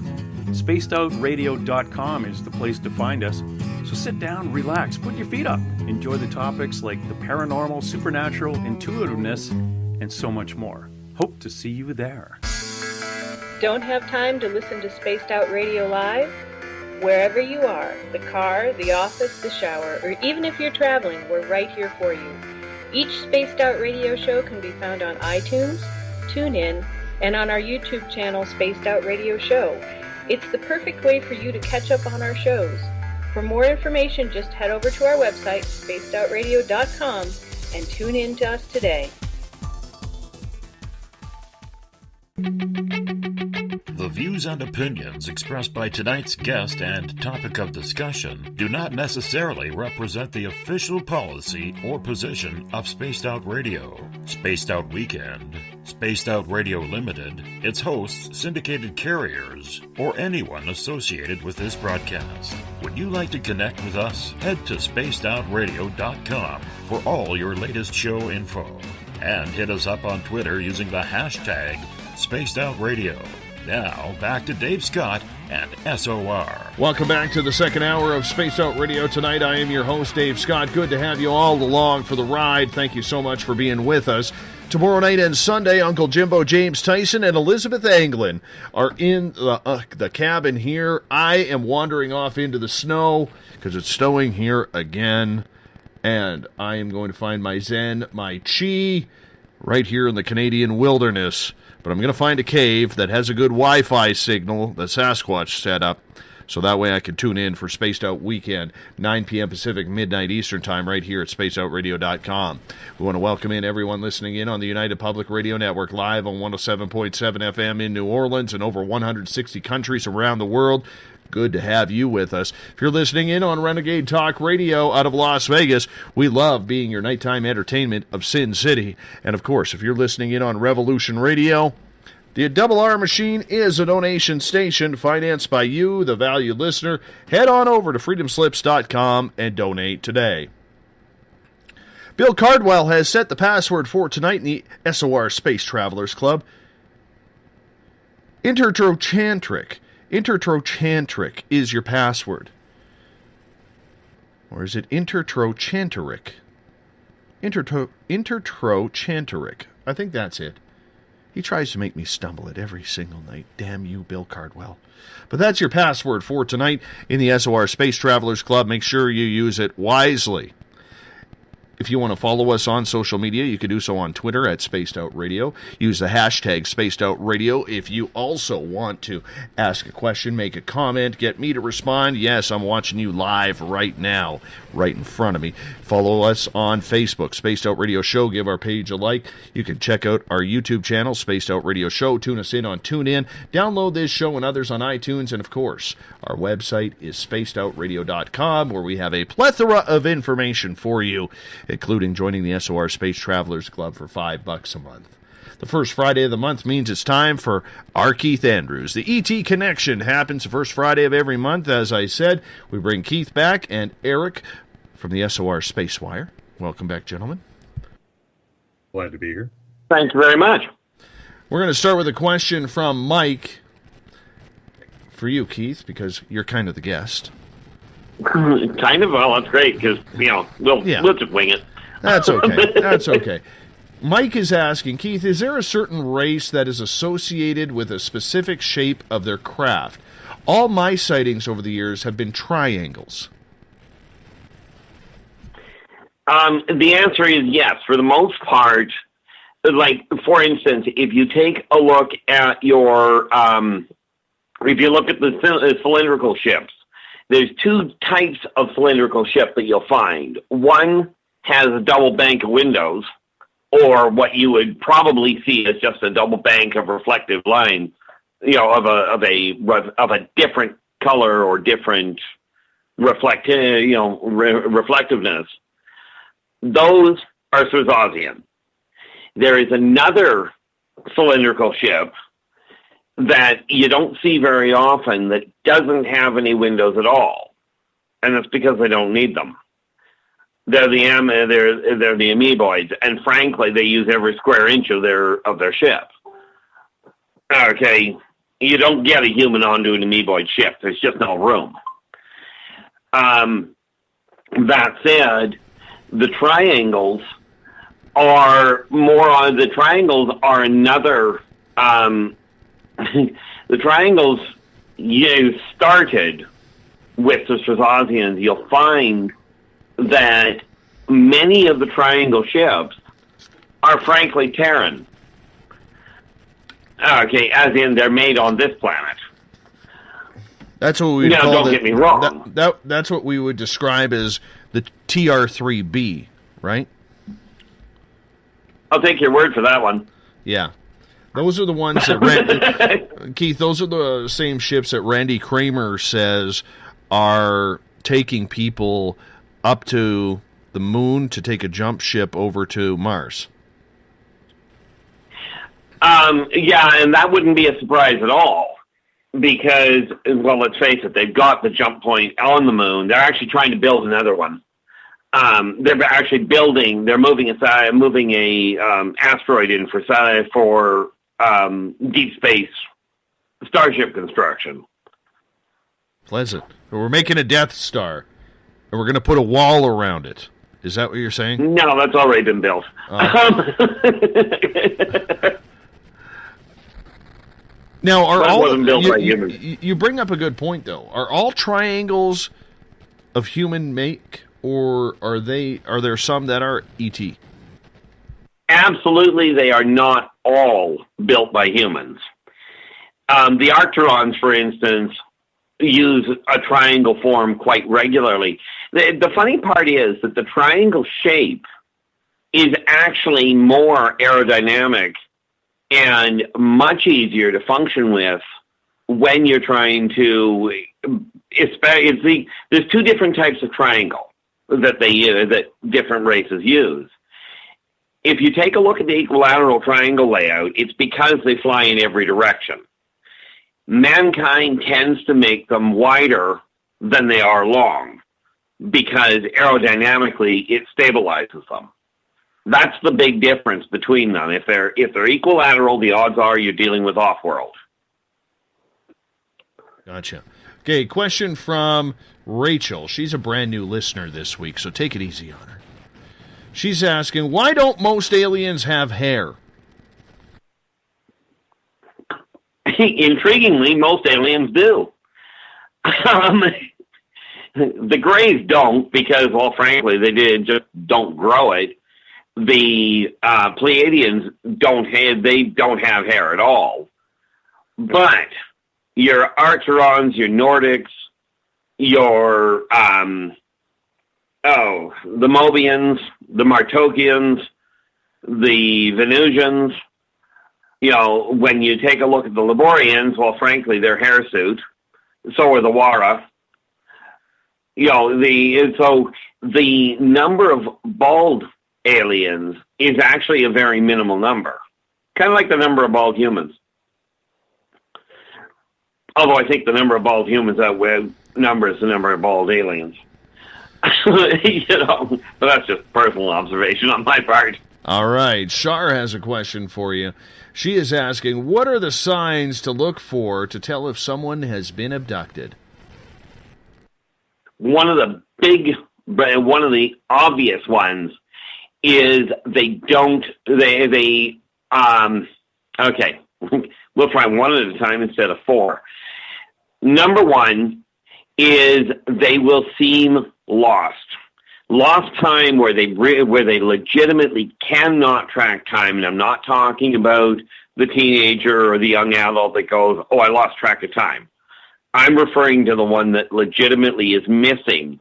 SpacedOutRadio.com is the place to find us. So sit down, relax, put your feet up, enjoy the topics like the paranormal, supernatural, intuitiveness, and so much more. Hope to see you there. Don't have time to listen to Spaced Out Radio live? Wherever you are, the car, the office, the shower, or even if you're traveling, we're right here for you. Each Spaced Out Radio show can be found on iTunes, TuneIn, and on our YouTube channel, Spaced Out Radio Show. It's the perfect way for you to catch up on our shows. For more information, just head over to our website, spacedoutradio.com, and tune in to us today. The views and opinions expressed by tonight's guest and topic of discussion do not necessarily represent the official policy or position of Spaced Out Radio, Spaced Out Weekend, Spaced Out Radio Limited, its hosts, syndicated carriers, or anyone associated with this broadcast. Would you like to connect with us? Head to spacedoutradio.com for all your latest show info. And hit us up on Twitter using the hashtag Spaced Out Radio. Now, back to Dave Scott and SOR. Welcome back to the second hour of Spaced Out Radio tonight. I am your host, Dave Scott. Good to have you all along for the ride. Thank you so much for being with us. Tomorrow night and Sunday, Uncle Jimbo, James Tyson, and Elizabeth Anglin are in the cabin here. I am wandering off into the snow because it's snowing here again. And I am going to find my Zen, my Chi, right here in the Canadian wilderness. But I'm going to find a cave that has a good Wi-Fi signal that Sasquatch set up, so that way I can tune in for Spaced Out Weekend, 9 p.m. Pacific, midnight Eastern Time, right here at spacedoutradio.com. We want to welcome in everyone listening in on the United Public Radio Network, live on 107.7 FM in New Orleans and over 160 countries around the world. Good to have you with us. If you're listening in on Renegade Talk Radio out of Las Vegas, we love being your nighttime entertainment of Sin City. And, of course, if you're listening in on Revolution Radio, the Double R Machine is a donation station financed by you, the valued listener. Head on over to freedomslips.com and donate today. Bill Cardwell has set the password for tonight in the SOR Space Travelers Club. Intertrochantric. Intertrochantric is your password. Or is it intertrochanteric? Intertrochanteric. I think that's it. He tries to make me stumble it every single night. Damn you, Bill Cardwell. But that's your password for tonight in the SOR Space Travelers Club. Make sure you use it wisely. If you want to follow us on social media, you can do so on Twitter at Spaced Out Radio. Use the hashtag Spaced Out Radio. If you also want to ask a question, make a comment, get me to respond, yes, I'm watching you live right now, right in front of me. Follow us on Facebook, Spaced Out Radio Show. Give our page a like. You can check out our YouTube channel, Spaced Out Radio Show. Tune us in on TuneIn. Download this show and others on iTunes. And, of course, our website is spacedoutradio.com, where we have a plethora of information for you, including joining the SOR Space Travelers Club for $5 a month. The first Friday of the month means it's time for our Keith Andrews. The ET Connection happens the first Friday of every month. As I said, we bring Keith back and Eric from the SOR Space Wire. Welcome back, gentlemen. Glad to be here. Thank you very much. We're going to start with a question from Mike for you, Keith, because you're kind of the guest. Kind of? Well, that's great, because, we'll just wing it. That's okay. That's okay. Mike is asking, Keith, is there a certain race that is associated with a specific shape of their craft? All my sightings over the years have been triangles. The answer is yes. For the most part, like, for instance, if you take a look at your, if you look at the cylindrical ships, there's two types of cylindrical ship that you'll find. One has a double bank of windows, or what you would probably see as just a double bank of reflective lines, of a different color or different reflectiveness. Those are Swazian. There is another cylindrical ship that you don't see very often that doesn't have any windows at all, and it's because they don't need them. They're the amoeboids, and frankly, they use every square inch of their ship. Okay, you don't get a human onto an amoeboid ship. There's just no room. That said, the triangles are another. The triangles started with the Swazians. You'll find that many of the triangle ships are frankly Terran. Okay, as in they're made on this planet. That's what we call don't get me wrong. That's what we would describe as the TR-3B, right? I'll take your word for that one. Yeah. Those are the ones that Keith, those are the same ships that Randy Kramer says are taking people up to the moon to take a jump ship over to Mars. Yeah, and that wouldn't be a surprise at all, because, well, let's face it, they've got the jump point on the moon. They're actually trying to build another one. They're actually moving a asteroid in for deep space starship construction. Pleasant. We're making a Death Star, and we're going to put a wall around it. Is that what you're saying? No, that's already been built. Now, wasn't built by humans. You bring up a good point, though. Are all triangles of human make, or are there some that are ET? Absolutely, they are not all built by humans. The Arcturons, for instance, use a triangle form quite regularly. The funny part is that the triangle shape is actually more aerodynamic and much easier to function with when you're trying to. There's two different types of triangle that they use, that different races use. If you take a look at the equilateral triangle layout, it's because they fly in every direction. Mankind tends to make them wider than they are long, because aerodynamically it stabilizes them. That's the big difference between them. If they're equilateral, the odds are you're dealing with off-world. Gotcha. Okay, question from Rachel. She's a brand new listener this week, so take it easy on her. She's asking, why don't most aliens have hair? Intriguingly, most aliens do. The Greys don't because, well, frankly, just don't grow it. The Pleiadians don't have hair at all. But your Archerons, your Nordics, your the Mobians, the Martokians, the Venusians. When you take a look at the Laborians, well, frankly, they're hirsute. So are the Wara. So the number of bald aliens is actually a very minimal number, kind of like the number of bald humans. Although I think the number of bald humans outnumbers the number of bald aliens. But that's just personal observation on my part. All right, Shar has a question for you. She is asking, what are the signs to look for to tell if someone has been abducted? One of the obvious ones is okay, we'll try one at a time instead of four. Number one is they will seem lost. Lost time where they legitimately cannot track time, and I'm not talking about the teenager or the young adult that goes, I lost track of time. I'm referring to the one that legitimately is missing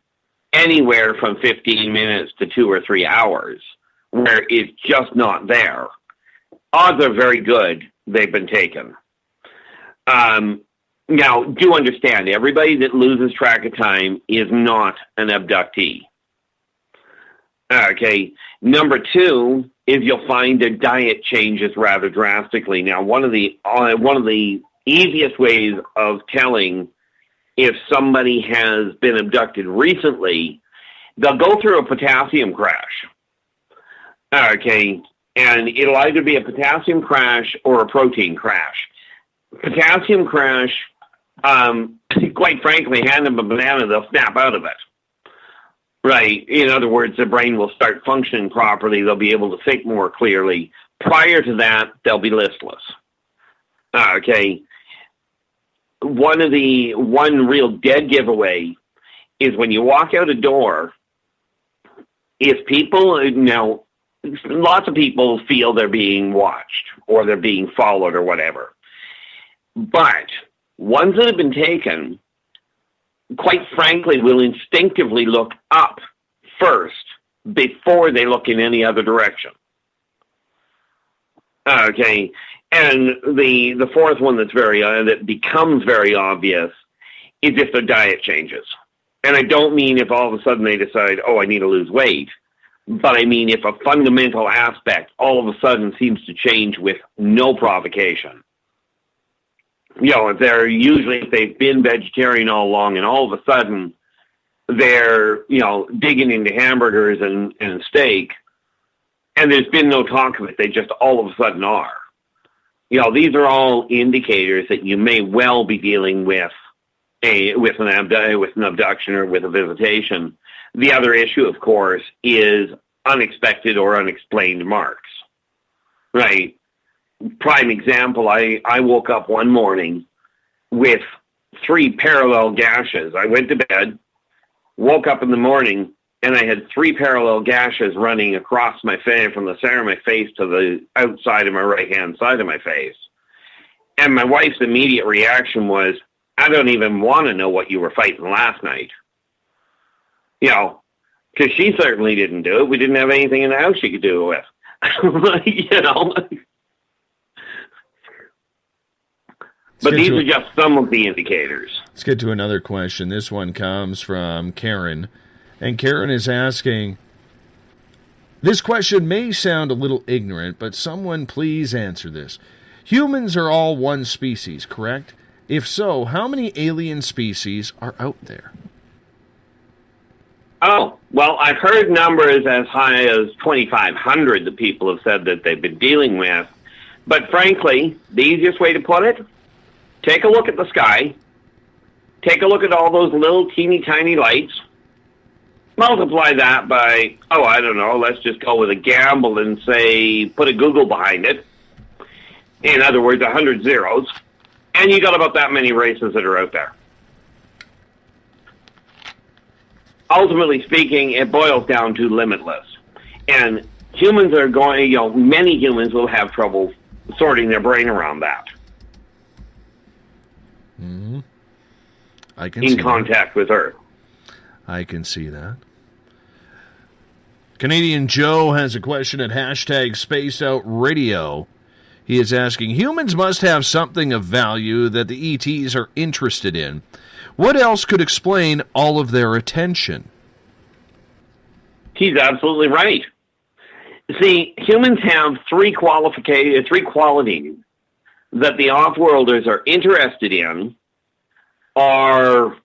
anywhere from 15 minutes to 2 or 3 hours, where it's just not there. Odds are very good they've been taken. Now, do understand, everybody that loses track of time is not an abductee. Okay. Number two is you'll find their diet changes rather drastically. Now, one of the easiest ways of telling if somebody has been abducted recently, they'll go through a potassium crash. Okay. And it'll either be a potassium crash or a protein crash. Potassium crash, quite frankly, hand them a banana, they'll snap out of it. Right. In other words, the brain will start functioning properly. They'll be able to think more clearly. Prior to that, they'll be listless. Okay. One real dead giveaway is when you walk out a door, if people, lots of people feel they're being watched or they're being followed or whatever. But ones that have been taken, quite frankly, will instinctively look up first before they look in any other direction. Okay, and the fourth one that becomes very obvious is if their diet changes. And I don't mean if all of a sudden they decide, I need to lose weight, but I mean if a fundamental aspect all of a sudden seems to change with no provocation. If they've been vegetarian all along and all of a sudden they're, digging into hamburgers and steak and there's been no talk of it, they just all of a sudden are. These are all indicators that you may well be dealing with an abduction or with a visitation. The other issue, of course, is unexpected or unexplained marks. Right? Prime example, I woke up one morning with 3 parallel gashes. I went to bed, woke up in the morning, and I had 3 parallel gashes running across my face, from the center of my face to the outside of my right-hand side of my face. And my wife's immediate reaction was, I don't even want to know what you were fighting last night. Because she certainly didn't do it. We didn't have anything in the house she could do it with. But these are just some of the indicators. Let's get to another question. This one comes from Karen. And Karen is asking, this question may sound a little ignorant, but someone please answer this. Humans are all one species, correct? If so, how many alien species are out there? Well, I've heard numbers as high as 2,500 that people have said that they've been dealing with. But frankly, the easiest way to put it, take a look at the sky, take a look at all those little teeny tiny lights, multiply that by, I don't know, let's just go with a gamble and say, put a Google behind it. In other words, 100 zeros, and you got about that many races that are out there. Ultimately speaking, it boils down to limitless. And humans are going, many humans will have trouble sorting their brain around that. Mm-hmm. I can in contact with Earth. I can see that. Canadian Joe has a question at hashtag SpacedOutRadio. He is asking, humans must have something of value that the ETs are interested in. What else could explain all of their attention? He's absolutely right. See, humans have three qualities that the off-worlders are interested in, are,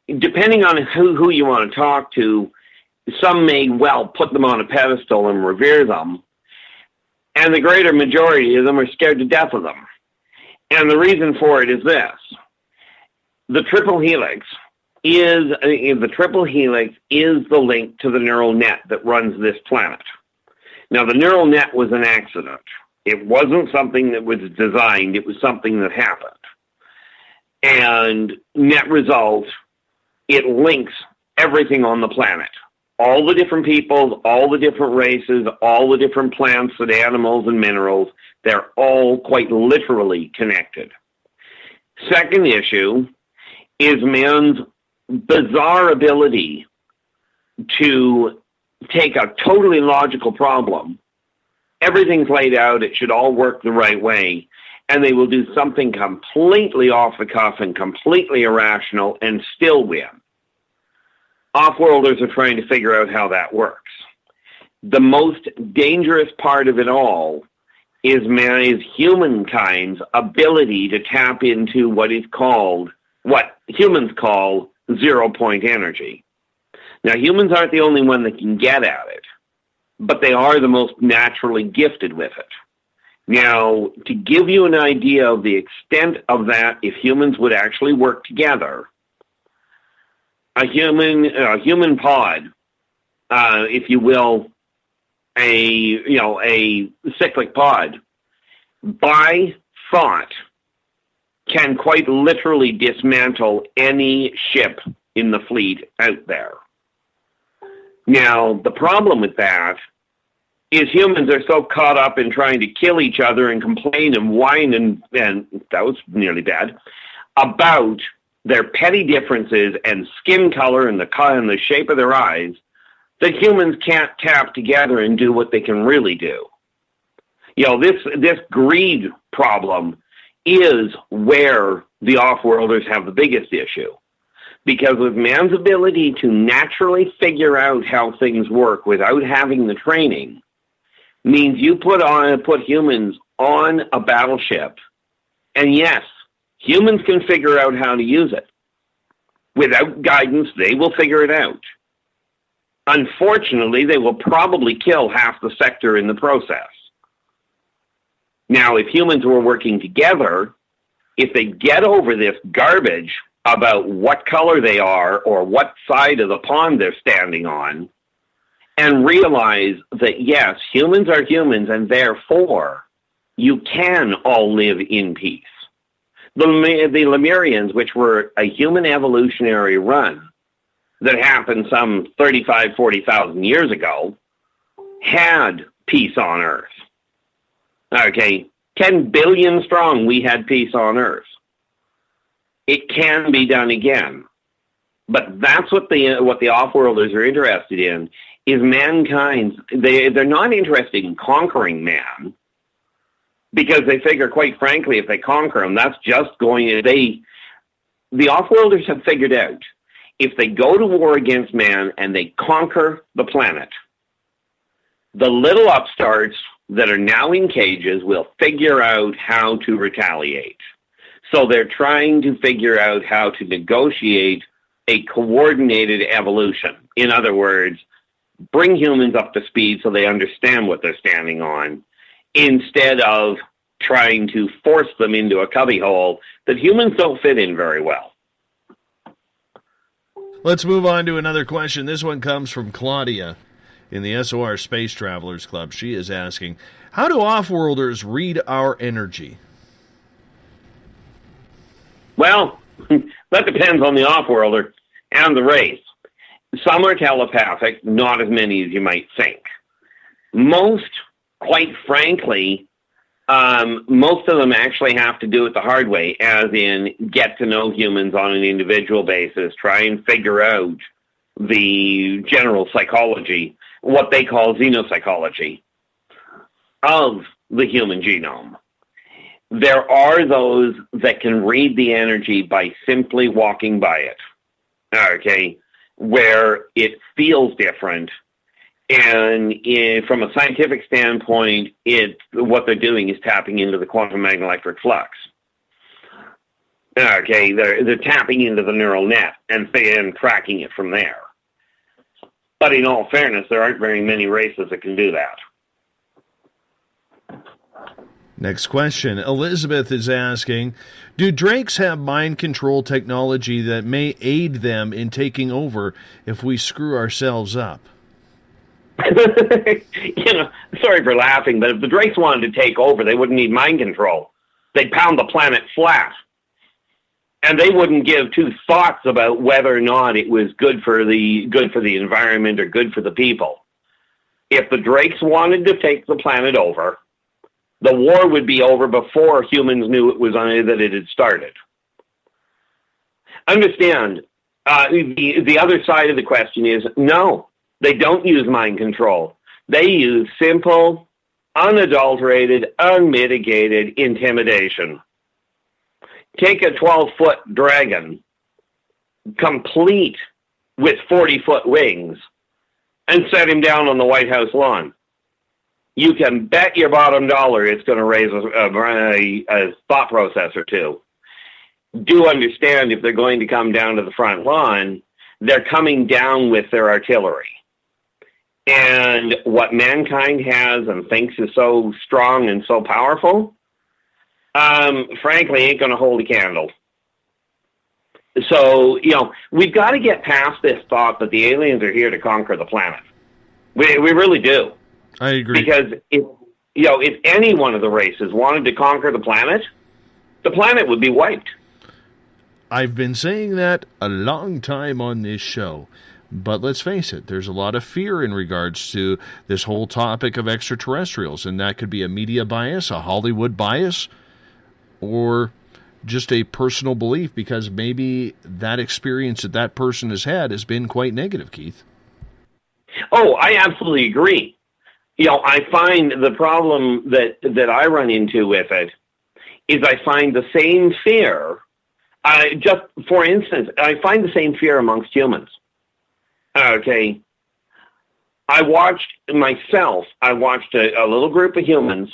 depending on who you want to talk to, some may well put them on a pedestal and revere them, and the greater majority of them are scared to death of them. And the reason for it is this. The triple helix is the link to the neural net that runs this planet. Now, the neural net was an accident. It wasn't something that was designed. It was something that happened. And net result, it links everything on the planet. All the different peoples, all the different races, all the different plants and animals and minerals, they're all quite literally connected. Second issue is man's bizarre ability to take a totally logical problem. Everything's laid out, it should all work the right way, and they will do something completely off the cuff and completely irrational and still win. Off-worlders are trying to figure out how that works. The most dangerous part of it all is humankind's ability to tap into what humans call zero-point energy. Now, humans aren't the only one that can get at it, but they are the most naturally gifted with it. Now, to give you an idea of the extent of that, if humans would actually work together, a human pod, if you will, a cyclic pod, by thought, can quite literally dismantle any ship in the fleet out there. Now, the problem with that is humans are so caught up in trying to kill each other and complain and whine and that was nearly bad, about their petty differences and skin color and the shape of their eyes, that humans can't tap together and do what they can really do. This greed problem is where the off-worlders have the biggest issue. Because with man's ability to naturally figure out how things work without having the training, means you put humans on a battleship, and yes, humans can figure out how to use it. Without guidance, they will figure it out. Unfortunately, they will probably kill half the sector in the process. Now, if humans were working together, if they get over this garbage about what color they are or what side of the pond they're standing on, and realize that, yes, humans are humans, and therefore you can all live in peace. The Lemurians, which were a human evolutionary run that happened some 35,000, 40,000 years ago, had peace on Earth. Okay, 10 billion strong, we had peace on Earth. It can be done again. But that's what the off-worlders are interested in, is mankind. They're not interested in conquering man, because they figure, quite frankly, if they conquer him, that's just the off-worlders have figured out, if they go to war against man and they conquer the planet, the little upstarts that are now in cages will figure out how to retaliate. So they're trying to figure out how to negotiate a coordinated evolution. In other words, bring humans up to speed so they understand what they're standing on, instead of trying to force them into a cubbyhole that humans don't fit in very well. Let's move on to another question. This one comes from Claudia in the SOR Space Travelers Club. She is asking, how do off-worlders read our energy? Well, that depends on the off-worlder and the race. Some are telepathic, not as many as you might think. Most, quite frankly, most of them actually have to do it the hard way, as in get to know humans on an individual basis, try and figure out the general psychology, what they call xenopsychology, of the human genome. There are those that can read the energy by simply walking by it, okay, where it feels different. And from a scientific standpoint, what they're doing is tapping into the quantum magnetic flux. Okay, they're tapping into the neural net and tracking it from there. But in all fairness, there aren't very many races that can do that. Next question. Elizabeth is asking, do drakes have mind control technology that may aid them in taking over if we screw ourselves up? Sorry for laughing, but if the drakes wanted to take over, they wouldn't need mind control. They'd pound the planet flat. And they wouldn't give two thoughts about whether or not it was good for the environment or good for the people. If the drakes wanted to take the planet over, the war would be over before humans knew it was that it had started. Understand, the other side of the question is, no, they don't use mind control. They use simple, unadulterated, unmitigated intimidation. Take a 12-foot dragon, complete with 40-foot wings, and set him down on the White House lawn. You can bet your bottom dollar it's going to raise a thought process or two. Do understand, if they're going to come down to the front lawn, they're coming down with their artillery. And what mankind has and thinks is so strong and so powerful, frankly, ain't going to hold a candle. So, we've got to get past this thought that the aliens are here to conquer the planet. We really do. I agree. Because if any one of the races wanted to conquer the planet would be wiped. I've been saying that a long time on this show. But let's face it, there's a lot of fear in regards to this whole topic of extraterrestrials, and that could be a media bias, a Hollywood bias, or just a personal belief, because maybe that experience that person has had has been quite negative, Keith. Oh, I absolutely agree. I find the problem that I run into with it is I find the same fear. For instance, I find the same fear amongst humans. Okay. I watched a little group of humans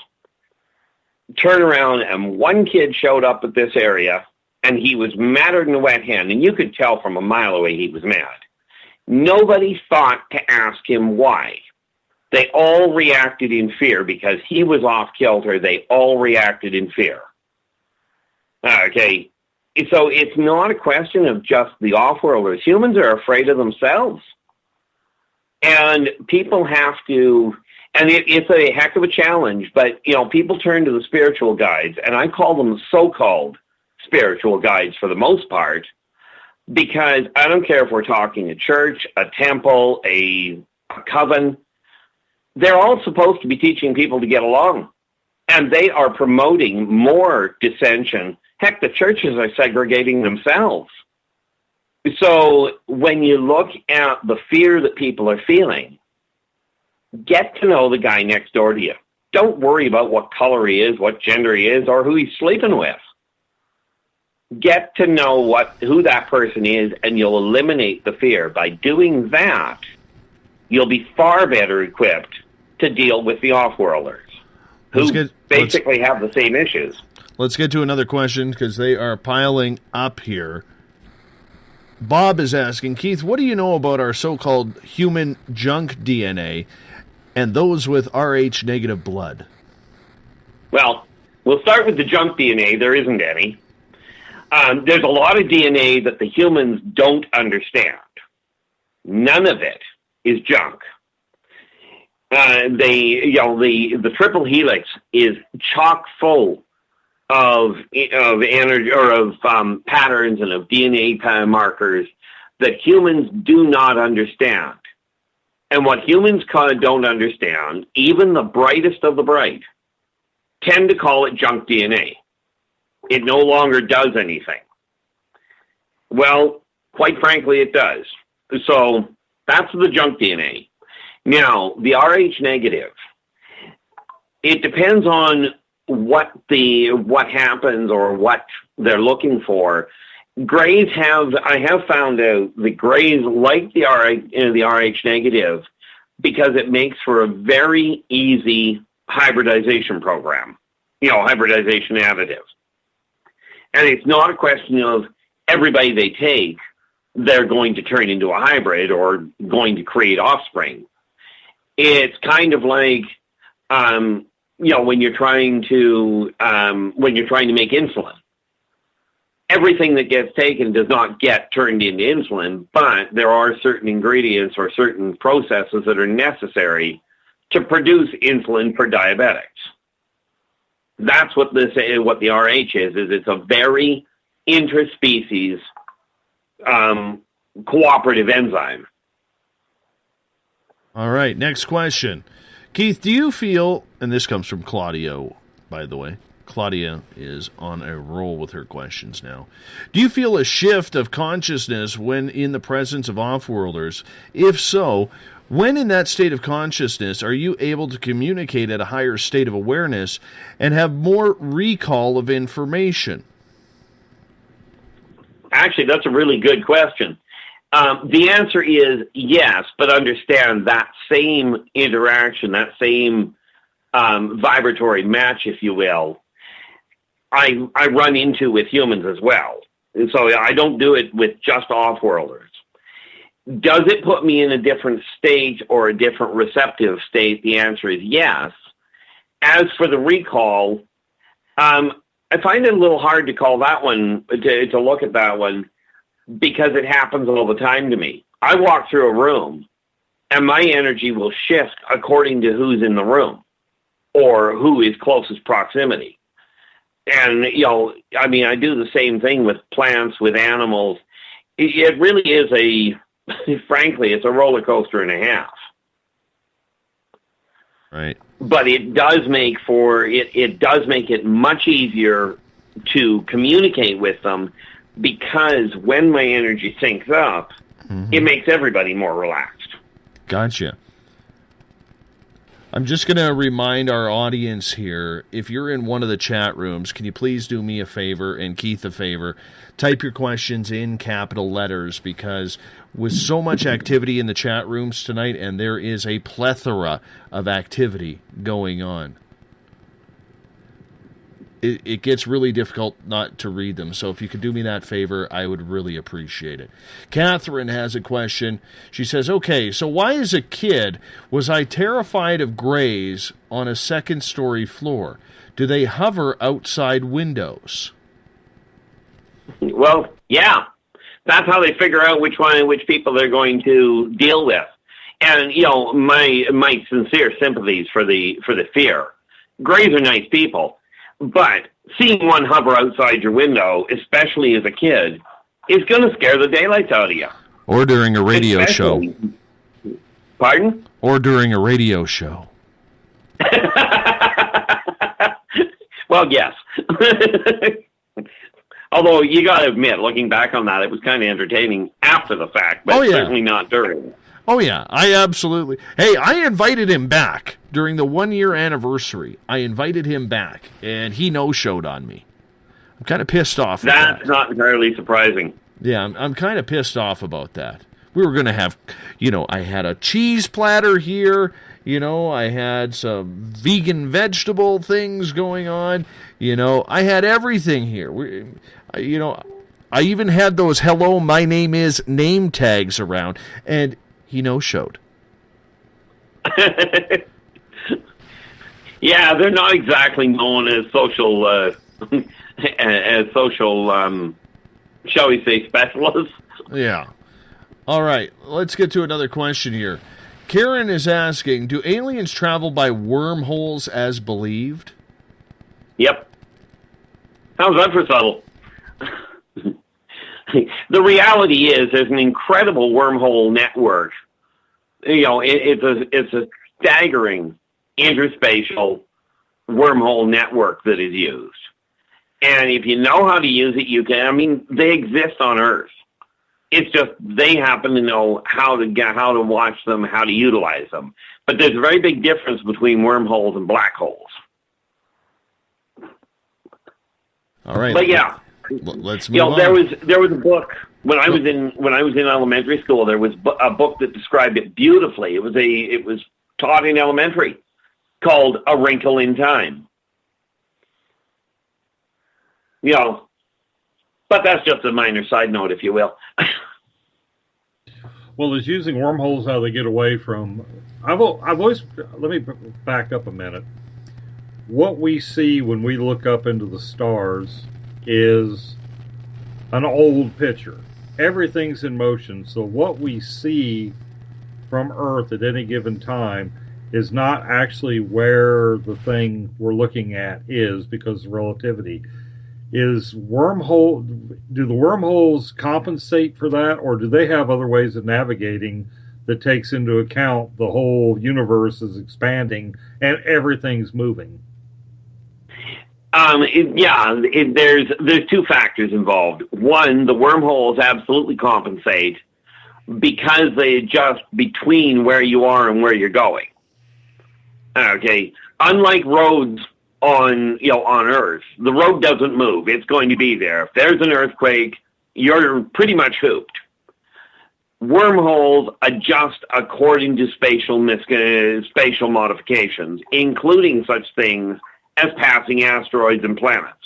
turn around, and one kid showed up at this area, and he was madder than a wet hen, and you could tell from a mile away he was mad. Nobody thought to ask him why. They all reacted in fear because he was off kilter. They all reacted in fear. Okay. So it's not a question of just the off-worlders. Humans are afraid of themselves. And people have to, and it's a heck of a challenge, but, people turn to the spiritual guides, and I call them so-called spiritual guides for the most part, because I don't care if we're talking a church, a temple, a coven, they're all supposed to be teaching people to get along. And they are promoting more dissension. Heck, the churches are segregating themselves. So when you look at the fear that people are feeling, get to know the guy next door to you. Don't worry about what color he is, what gender he is, or who he's sleeping with. Get to know who that person is, and you'll eliminate the fear. By doing that, you'll be far better equipped to deal with the off-worlders, who basically have the same issues. Let's get to another question, because they are piling up here. Bob is asking, Keith, what do you know about our so-called human junk DNA and those with Rh negative blood? Well, we'll start with the junk DNA. There isn't any. There's a lot of DNA that the humans don't understand. None of it is junk. The triple helix is chock full of energy or of patterns and of DNA markers that humans do not understand. And what humans don't understand, even the brightest of the bright, tend to call it junk DNA. It no longer does anything. Well, quite frankly, it does. So that's the junk DNA. Now, the Rh negative, it depends on what happens or what they're looking for. I have found out the Greys like the Rh negative because it makes for a very easy hybridization program, hybridization additive. And it's not a question of everybody they take, they're going to turn into a hybrid or going to create offspring. It's kind of like, when you're trying to make insulin. Everything that gets taken does not get turned into insulin, but there are certain ingredients or certain processes that are necessary to produce insulin for diabetics. That's what the Rh is it's a very interspecies cooperative enzyme. All right, next question. Keith, do you feel, and this comes from Claudia, by the way. Claudia is on a roll with her questions now. Do you feel a shift of consciousness when in the presence of off-worlders? If so, when in that state of consciousness are you able to communicate at a higher state of awareness and have more recall of information? Actually, that's a really good question. The answer is yes, but understand that same interaction, that same vibratory match, if you will, I run into with humans as well. And so I don't do it with just off-worlders. Does it put me in a different state or a different receptive state? The answer is yes. As for the recall, I find it a little hard to call that one, to look at that one, because it happens all the time to me. I walk through a room, and my energy will shift according to who's in the room or who is closest proximity. And, I do the same thing with plants, with animals. It really is frankly, it's a roller coaster and a half. Right. But it does make it much easier to communicate with them, because when my energy syncs up, it makes everybody more relaxed. Gotcha. I'm just going to remind our audience here, if you're in one of the chat rooms, can you please do me a favor and Keith a favor? Type your questions in capital letters, because with so much activity in the chat rooms tonight, and there is a plethora of activity going on, it gets really difficult not to read them. So if you could do me that favor, I would really appreciate it. Catherine has a question. She says, okay, so why as a kid was I terrified of grays on a second-story floor? Do they hover outside windows? Well, yeah. That's how they figure out which people they're going to deal with. And, my sincere sympathies for the fear. Grays are nice people. But seeing one hover outside your window, especially as a kid, is going to scare the daylights out of you. Or during a radio show. Pardon? Or during a radio show. Well, yes. Although, you got to admit, looking back on that, it was kind of entertaining after the fact, but certainly not during. Oh, yeah, I absolutely... Hey, I invited him back during the 1-year anniversary. I invited him back, and he no-showed on me. I'm kind of pissed off. That's not entirely surprising. Yeah, I'm kind of pissed off about that. We were going to have, I had a cheese platter here. I had some vegan vegetable things going on. I had everything here. I even had those "Hello, my name is" name tags around, and he no-showed. Yeah, they're not exactly known as social, shall we say, specialists. Yeah. All right, let's get to another question here. Karen is asking, do aliens travel by wormholes as believed? Yep. How's that for subtle? The reality is there's an incredible wormhole network. It's a staggering interspatial wormhole network that is used. And if you know how to use it, you can. They exist on Earth. It's just they happen to know how to watch them, how to utilize them. But there's a very big difference between wormholes and black holes. All right. But yeah, let's move on. There was a book when I was in elementary school. There was a book that described it beautifully. It was taught in elementary, called A Wrinkle in Time. But that's just a minor side note, if you will. Well, is using wormholes how they get away from... I've always... Let me back up a minute. What we see when we look up into the stars is an old picture. Everything's in motion, so what we see from Earth at any given time is not actually where the thing we're looking at is because of relativity. Do the wormholes compensate for that, or do they have other ways of navigating that takes into account the whole universe is expanding and everything's moving? There's two factors involved. One, the wormholes absolutely compensate because they adjust between where you are and where you're going. Okay, unlike roads on Earth, the road doesn't move. It's going to be there. If there's an earthquake, you're pretty much hooped. Wormholes adjust according to spatial modifications, including such things as passing asteroids and planets.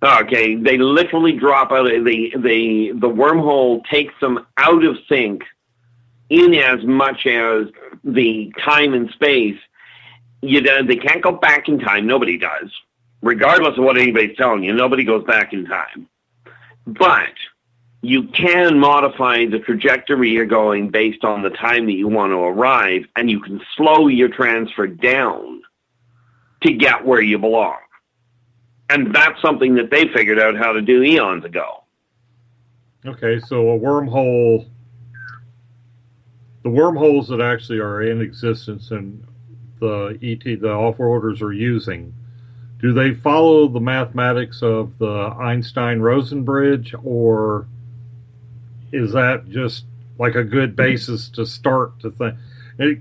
Okay, they literally drop out. The wormhole takes them out of sync in as much as the time and space. They can't go back in time. Nobody does. Regardless of what anybody's telling you, nobody goes back in time. But you can modify the trajectory you're going based on the time that you want to arrive, and you can slow your transfer down to get where you belong. And that's something that they figured out how to do eons ago. Okay, so a wormhole... The wormholes that actually are in existence and the off-worlders are using, do they follow the mathematics of the Einstein-Rosen bridge, or is that just like a good basis to start to think?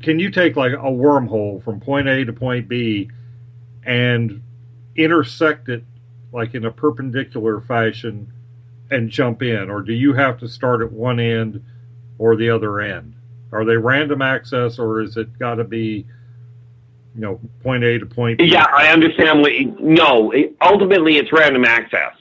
Can you take like a wormhole from point A to point B and intersect it like in a perpendicular fashion and jump in, or do you have to start at one end or the other end? Are they random access, or is it got to be, point A to point B? Yeah, I understand. Ultimately it's random access.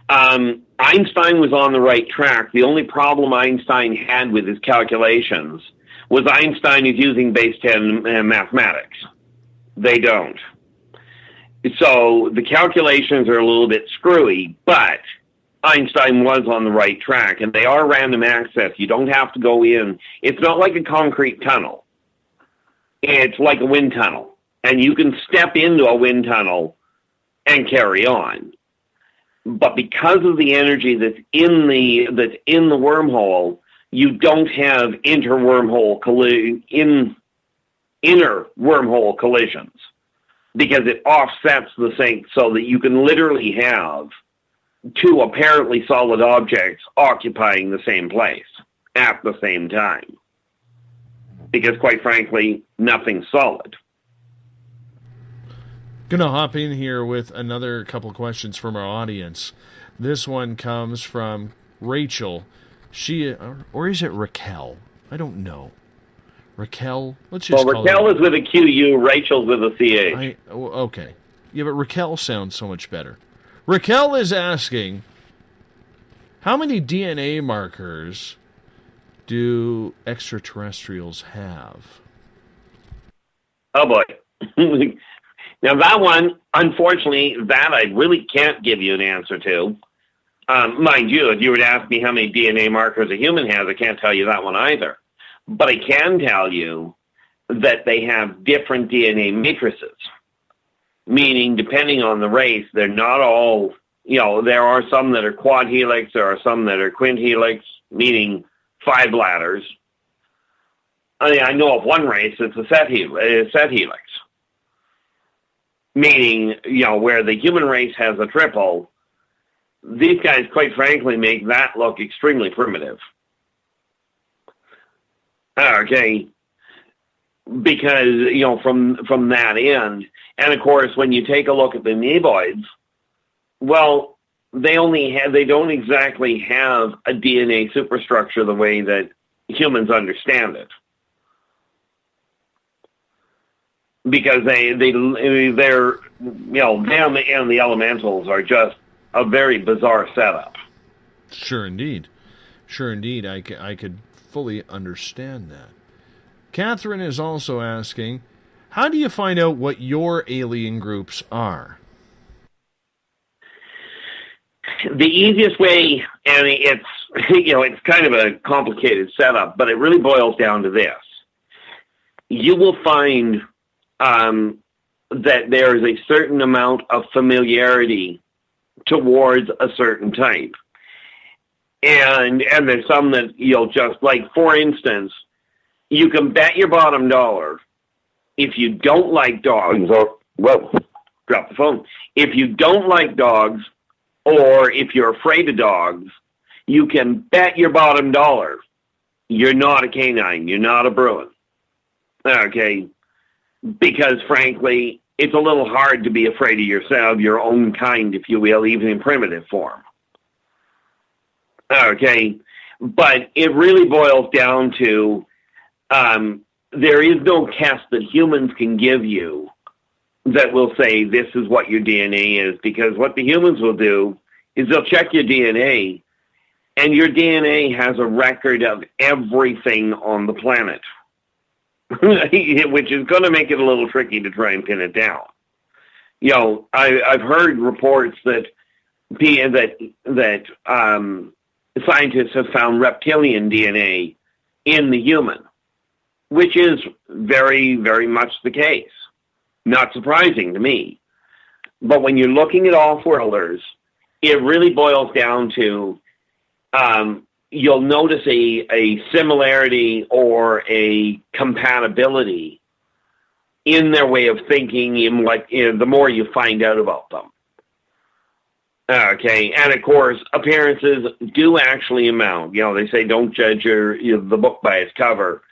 Einstein was on the right track. The only problem Einstein had with his calculations was Einstein is using base 10 mathematics. They don't. So the calculations are a little bit screwy, but Einstein was on the right track, and they are random access. You don't have to go in. It's not like a concrete tunnel. It's like a wind tunnel, and you can step into a wind tunnel and carry on. But because of the energy that's in the wormhole, you don't have inner wormhole collisions, because it offsets the sink so that you can literally have two apparently solid objects occupying the same place at the same time. Because quite frankly, nothing's solid. Gonna hop in here with another couple questions from our audience. This one comes from Rachel. Or is it Raquel? I don't know. Raquel? Let's just call Raquel is with a QU, Rachel's with a CH. Okay. Yeah, but Raquel sounds so much better. Raquel is asking, how many DNA markers do extraterrestrials have? Oh, boy. Now, that one, unfortunately, that I really can't give you an answer to. Mind you, if you were to ask me how many DNA markers a human has, I can't tell you that one either. But I can tell you that they have different DNA matrices, meaning depending on the race, they're not all, there are some that are quad helix, there are some that are quint helix, meaning 5 ladders. I know of one race that's a set helix, meaning, where the human race has a triple. These guys, quite frankly, make that look extremely primitive. Okay. Because, from that end, and of course, when you take a look at the neboids, well, they don't exactly have a DNA superstructure the way that humans understand it. Because they're, them and the elementals are just a very bizarre setup. Sure, indeed. I could fully understand that. Catherine is also asking, how do you find out what your alien groups are? The easiest way, and it's kind of a complicated setup, but it really boils down to this. You will find that there is a certain amount of familiarity towards a certain type. And there's some that you'll just, like, for instance, you can bet your bottom dollar if you don't like dogs, or, well, drop the phone. If you don't like dogs, or if you're afraid of dogs, you can bet your bottom dollar you're not a canine, you're not a Bruin. Okay? Because, frankly, it's a little hard to be afraid of yourself, your own kind, if you will, even in primitive form. Okay? But it really boils down to there is no test that humans can give you that will say this is what your DNA is, because what the humans will do is they'll check your DNA, and your DNA has a record of everything on the planet, which is going to make it a little tricky to try and pin it down. I've heard reports that scientists have found reptilian DNA in the human, which is very, very much the case. Not surprising to me. But when you're looking at off-worlders, it really boils down to you'll notice a similarity or a compatibility in their way of thinking, the more you find out about them. Okay, and of course, appearances do actually amount. They say don't judge the book by its cover.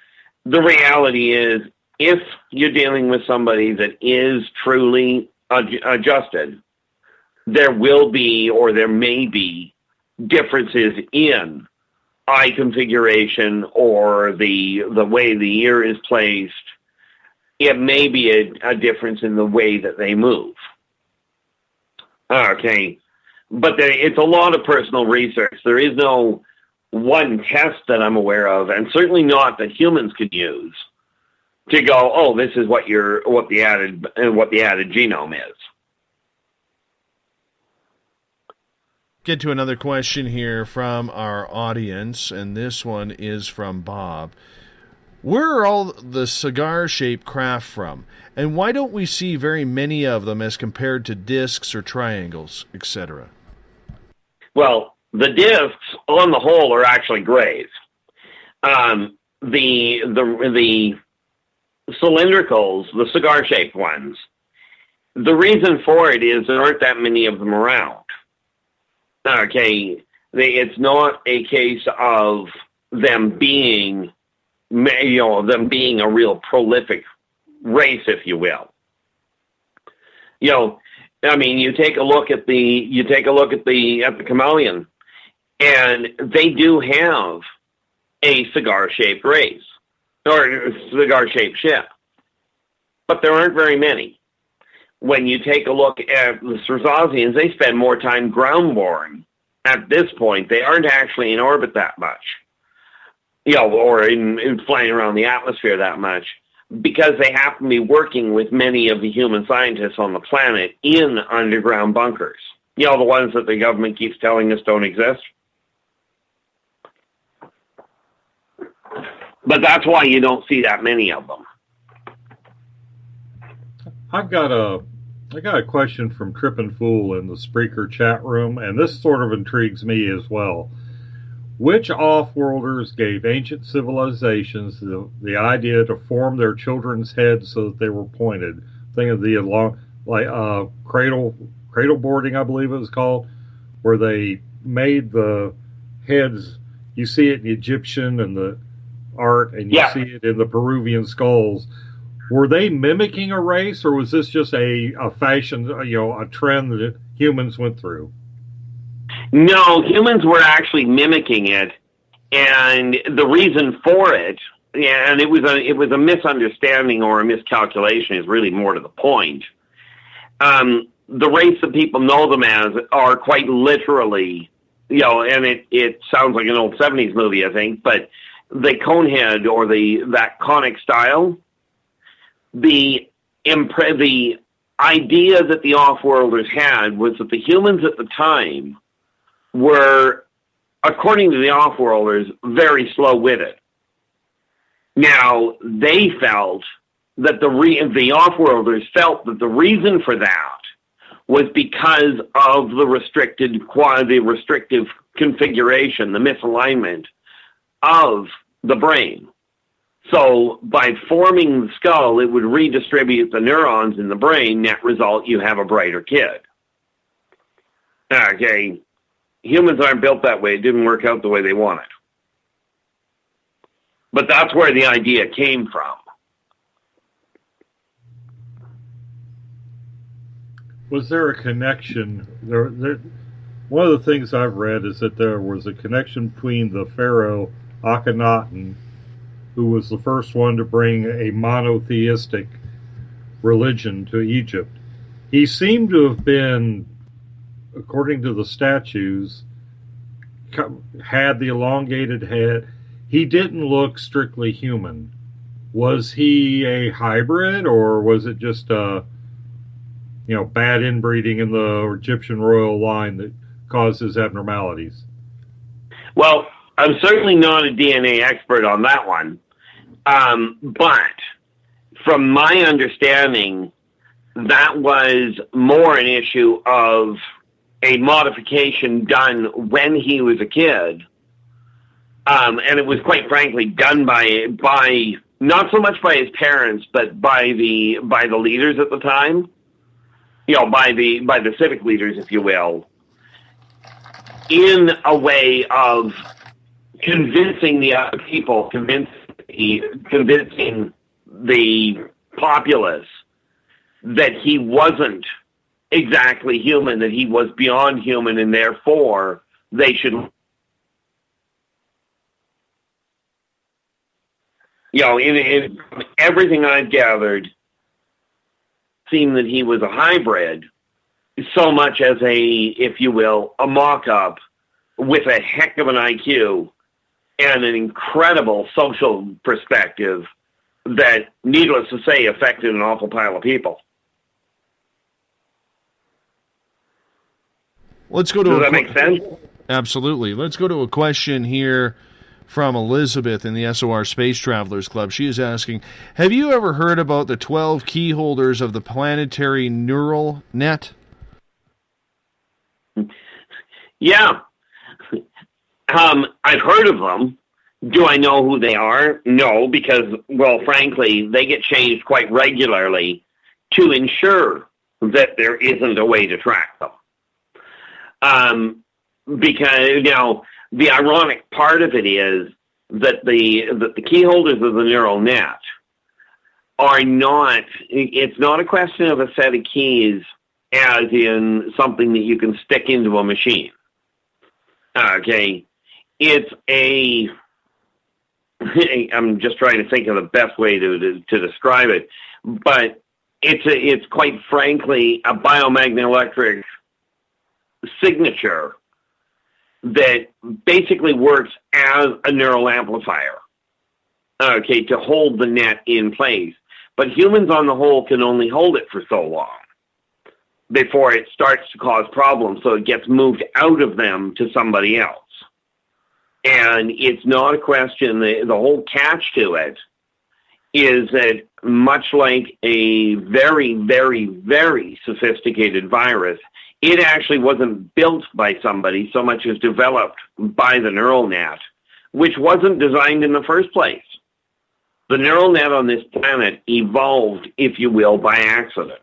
The reality is, if you're dealing with somebody that is truly adjusted, there will be, or there may be, differences in eye configuration or the way the ear is placed. It may be a difference in the way that they move. Okay, but it's a lot of personal research. There is no one test that I'm aware of, and certainly not that humans could use to go, oh, this is what the added genome is. Get to another question here from our audience, and this one is from Bob. Where are all the cigar-shaped craft from, and why don't we see very many of them as compared to discs or triangles, etc.? Well, the discs, on the whole, are actually grays. The cylindricals, the cigar-shaped ones, the reason for it is there aren't that many of them around. Okay, it's not a case of them being, a real prolific race, if you will. You take a look at the chameleon, and they do have a cigar-shaped race, or cigar-shaped ship, but there aren't very many. when you take a look at the Srozosians, they spend more time ground-borne. At this point, they aren't actually in orbit that much, or in flying around the atmosphere that much, because they happen to be working with many of the human scientists on the planet in underground bunkers. The ones that the government keeps telling us don't exist. But that's why you don't see that many of them. I got a question from Trippin' Fool in the Spreaker chat room, and this sort of intrigues me as well. Which off-worlders gave ancient civilizations the idea to form their children's heads so that they were pointed? Think of the cradle boarding, I believe it was called, where they made the heads. You see it in the Egyptian and the art, and you see it in the Peruvian skulls. Were they mimicking a race, or was this just a fashion, a trend that humans went through? No, humans were actually mimicking it, and the reason for it, and it was a misunderstanding or a miscalculation, is really more to the point. The race that people know them as are quite literally, and it sounds like an old 70s movie, I think, but the conehead or that conic style, the idea that the off-worlders had was that the humans at the time were, according to the off-worlders, very slow-witted. Now, they felt that the off-worlders felt that the reason for that was because of the restrictive configuration, the misalignment of the brain. So by forming the skull, it would redistribute the neurons in the brain. Net result, you have a brighter kid. Okay. Humans aren't built that way. It didn't work out the way they wanted. But that's where the idea came from. Was there a connection? One of the things I've read is that there was a connection between the pharaoh Akhenaten, who was the first one to bring a monotheistic religion to Egypt. He seemed to have been, according to the statues, had the elongated head. He didn't look strictly human. Was he a hybrid, or was it just bad inbreeding in the Egyptian royal line that caused his abnormalities? Well, I'm certainly not a DNA expert on that one. But from my understanding, that was more an issue of a modification done when he was a kid. And it was quite frankly done by not so much by his parents, but by the leaders at the time. By the civic leaders, if you will, in a way of convincing the other people, convincing the populace that he wasn't exactly human, that he was beyond human, and therefore they should, in everything I've gathered, seemed that he was a hybrid, so much as if you will, a mock-up with a heck of an IQ and an incredible social perspective that, needless to say, affected an awful pile of people. Let's go to Does that make sense? Absolutely. Let's go to a question here from Elizabeth in the SOR Space Travelers Club. She is asking, have you ever heard about the 12 key holders of the planetary neural net? Yeah. I've heard of them. Do I know who they are? No, because, well, frankly, they get changed quite regularly to ensure that there isn't a way to track them. Because, the ironic part of it is that the key holders of the neural net are not, it's not a question of a set of keys as in something that you can stick into a machine. Okay. It's I'm just trying to think of the best way to describe it, but it's quite frankly a biomagnetic signature that basically works as a neural amplifier, okay, to hold the net in place. But humans on the whole can only hold it for so long before it starts to cause problems, so it gets moved out of them to somebody else. And it's not a question, the whole catch to it is that much like a very, very, very sophisticated virus, it actually wasn't built by somebody so much as developed by the neural net, which wasn't designed in the first place. The neural net on this planet evolved, if you will, by accident.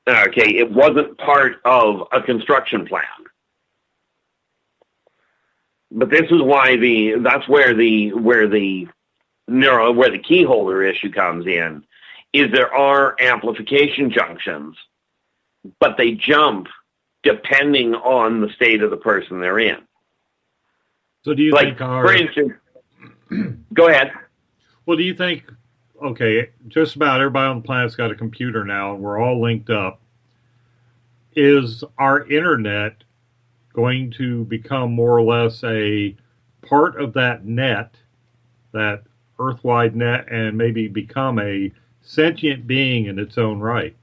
Okay, it wasn't part of a construction plan. But this is why that's where the key holder issue comes in, is there are amplification junctions, but they jump depending on the state of the person they're in. So do you think for instance, go ahead. Well, do you think, okay, just about everybody on the planet's got a computer now, and we're all linked up. Is our internet going to become more or less a part of that net, that earth-wide net, and maybe become a sentient being in its own right?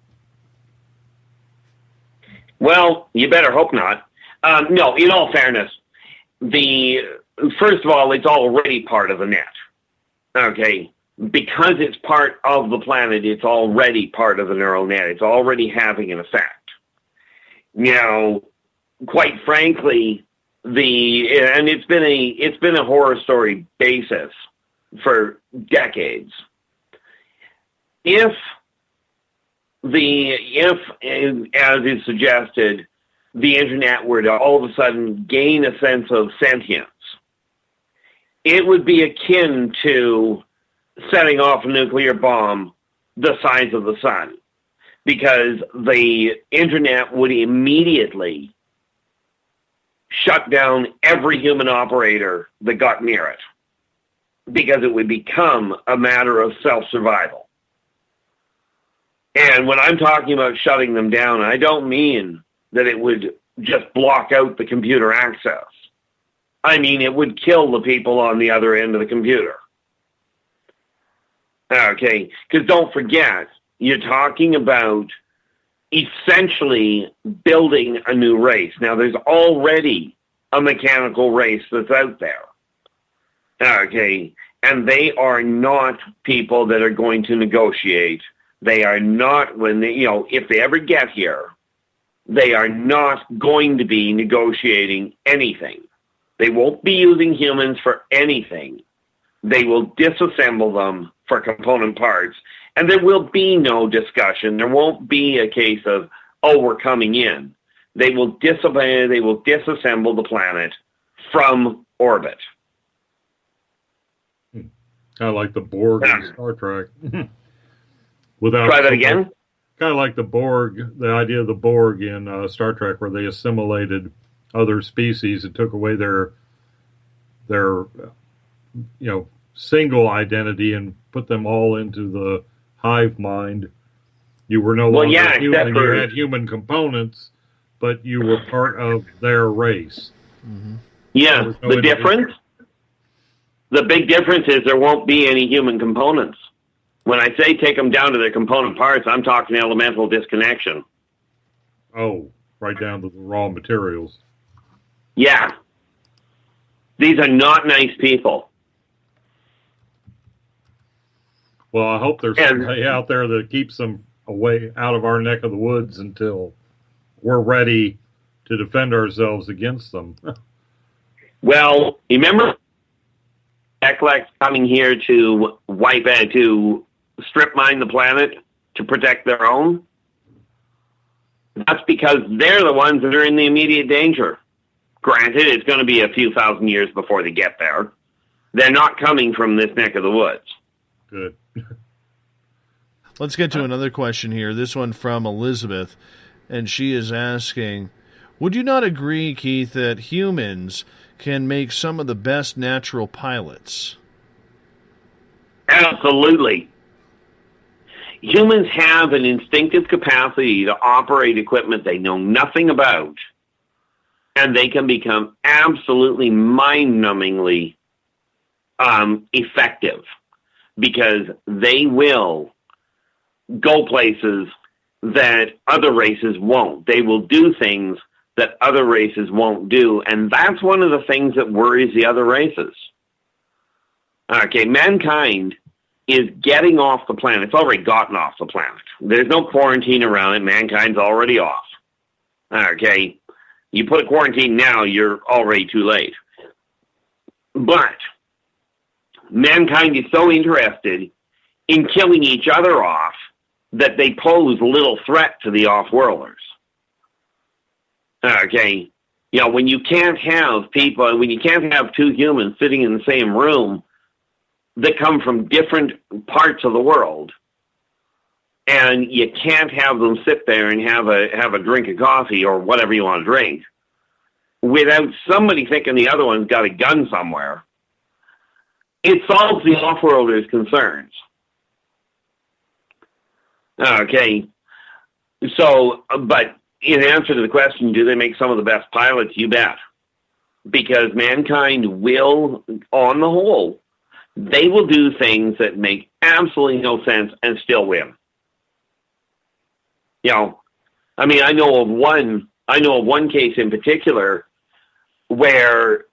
Well, you better hope not. No, in all fairness, first of all, it's already part of the net. Okay, because it's part of the planet, it's already part of the neural net. It's already having an effect. Now, quite frankly, it's been a horror story basis for decades. If, as is suggested, the internet were to all of a sudden gain a sense of sentience, it would be akin to setting off a nuclear bomb the size of the sun, because the internet would immediately shut down every human operator that got near it, because it would become a matter of self-survival. And when I'm talking about shutting them down, I don't mean that it would just block out the computer access. I mean, it would kill the people on the other end of the computer. Okay, because don't forget, you're talking about essentially building a new race. Now, there's already a mechanical race that's out there. Okay, and they are not people that are going to negotiate. They are not, if they ever get here, they are not going to be negotiating anything. They won't be using humans for anything. They will disassemble them for component parts, and there will be no discussion. There won't be a case of, oh, we're coming in. They will disassemble the planet from orbit. Kind of like the Borg in Star Trek. Try that again? Kind of like the Borg, the idea of the Borg in Star Trek, where they assimilated other species and took away their single identity and put them all into the hive mind. You were no longer human. You had human components, but you were part of their race. Mm-hmm. Yeah, the difference? The big difference is there won't be any human components. When I say take them down to their component parts, I'm talking elemental disconnection. Oh, right down to the raw materials. Yeah. These are not nice people. Well, I hope there's somebody out there that keeps them away out of our neck of the woods until we're ready to defend ourselves against them. Well, remember Eklek's coming here to to strip mine the planet to protect their own? That's because they're the ones that are in the immediate danger. Granted, it's going to be a few thousand years before they get there. They're not coming from this neck of the woods. Good. Let's get to another question here. This one from Elizabeth, and she is asking, would you not agree, Keith, that humans can make some of the best natural pilots? Absolutely. Humans have an instinctive capacity to operate equipment they know nothing about, and they can become absolutely mind-numbingly effective because they will go places that other races won't. They will do things that other races won't do, and that's one of the things that worries the other races. Okay, mankind is getting off the planet. It's already gotten off the planet. There's no quarantine around it. Mankind's already off. Okay, you put a quarantine now, you're already too late. But mankind is so interested in killing each other off that they pose little threat to the off-worlders. Okay, you know, when you can't have people, when you can't have two humans sitting in the same room that come from different parts of the world, and you can't have them sit there and have a drink of coffee or whatever you want to drink without somebody thinking the other one's got a gun somewhere, it solves the off-worlders' concerns. Okay, so, but in answer to the question, do they make some of the best pilots? You bet. Because mankind will, on the whole, they will do things that make absolutely no sense and still win. You know, I mean, I know of one case in particular where,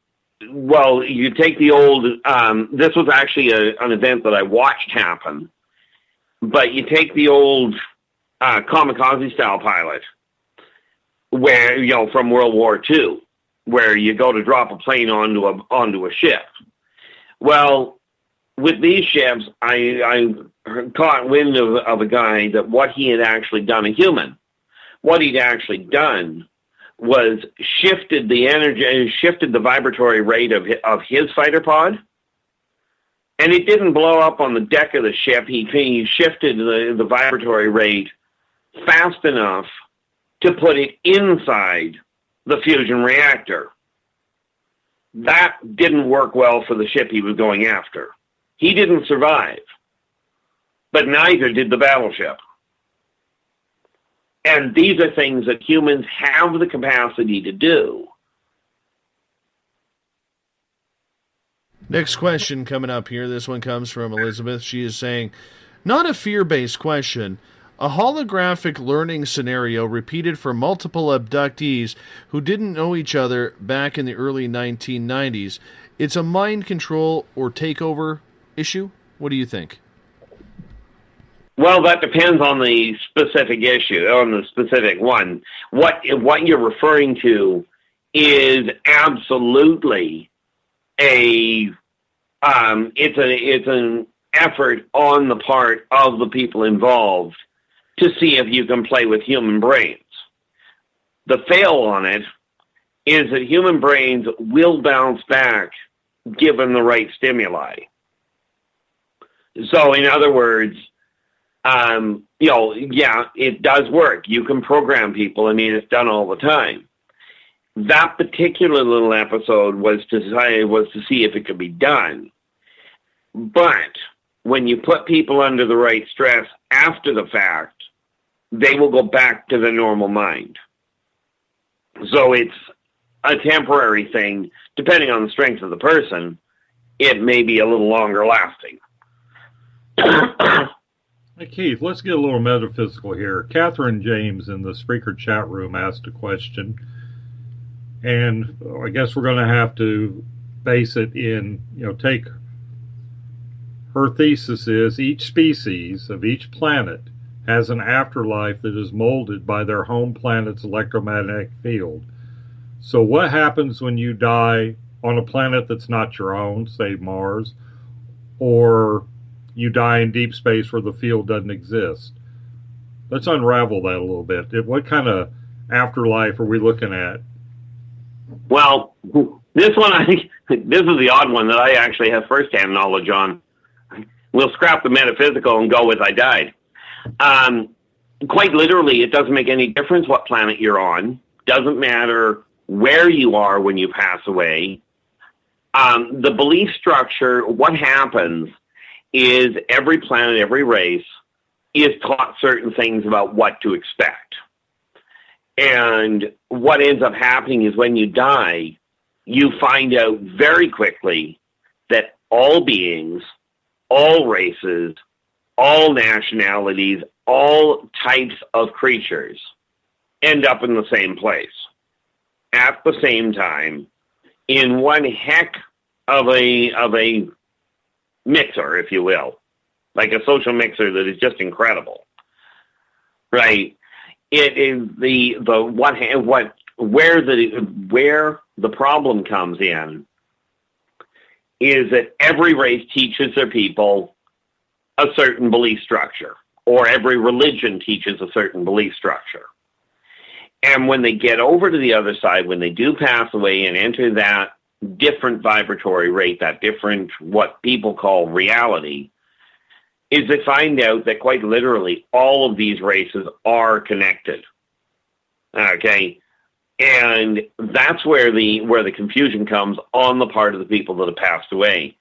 well, you take the old, this was actually an event that I watched happen, but you take the old kamikaze-style pilot, where, you know, from World War II, where you go to drop a plane onto a ship. Well, with these ships, I caught wind of a guy that what he had actually done, a human, what he'd actually done was shifted the energy, shifted the vibratory rate of his fighter pod, and it didn't blow up on the deck of the ship. He shifted the vibratory rate fast enough to put it inside the fusion reactor. That didn't work well for the ship he was going after. He didn't survive, but neither did the battleship. And these are things that humans have the capacity to do. Next question coming up here. This one comes from Elizabeth. She is saying, not a fear-based question, a holographic learning scenario repeated for multiple abductees who didn't know each other back in the early 1990s. It's a mind control or takeover issue? What do you think? Well, that depends on the specific issue, on the specific one. What you're referring to is absolutely it's an effort on the part of the people involved to see if you can play with human brains. The fail on it is that human brains will bounce back given the right stimuli. So, in other words, yeah, it does work. You can program people. I mean, it's done all the time. That particular little episode was to see if it could be done. But when you put people under the right stress after the fact, they will go back to the normal mind. So it's a temporary thing. Depending on the strength of the person, it may be a little longer lasting. Hey, Keith, let's get a little metaphysical here. Catherine James in the Spreaker chat room asked a question, and I guess we're going to have to base it in, take her thesis is each species of each planet has an afterlife that is molded by their home planet's electromagnetic field. So what happens when you die on a planet that's not your own, say Mars, or you die in deep space where the field doesn't exist? Let's unravel that a little bit. What kind of afterlife are we looking at? Well, this one, I think, this is the odd one that I actually have firsthand knowledge on. We'll scrap the metaphysical and go with I died. Quite literally, it doesn't make any difference what planet you're on. Doesn't matter where you are when you pass away. The belief structure, what happens is every planet, every race is taught certain things about what to expect. And what ends up happening is when you die, you find out very quickly that all beings, all races, all nationalities, all types of creatures end up in the same place at the same time in one heck of a mixer, if you will, like a social mixer that is just incredible, right? It is where the problem comes in is that every race teaches their people a certain belief structure, or every religion teaches a certain belief structure. And when they get over to the other side, when they do pass away and enter that different vibratory rate, that different, what people call reality, is they find out that quite literally all of these races are connected. Okay? And that's where the confusion comes on the part of the people that have passed away.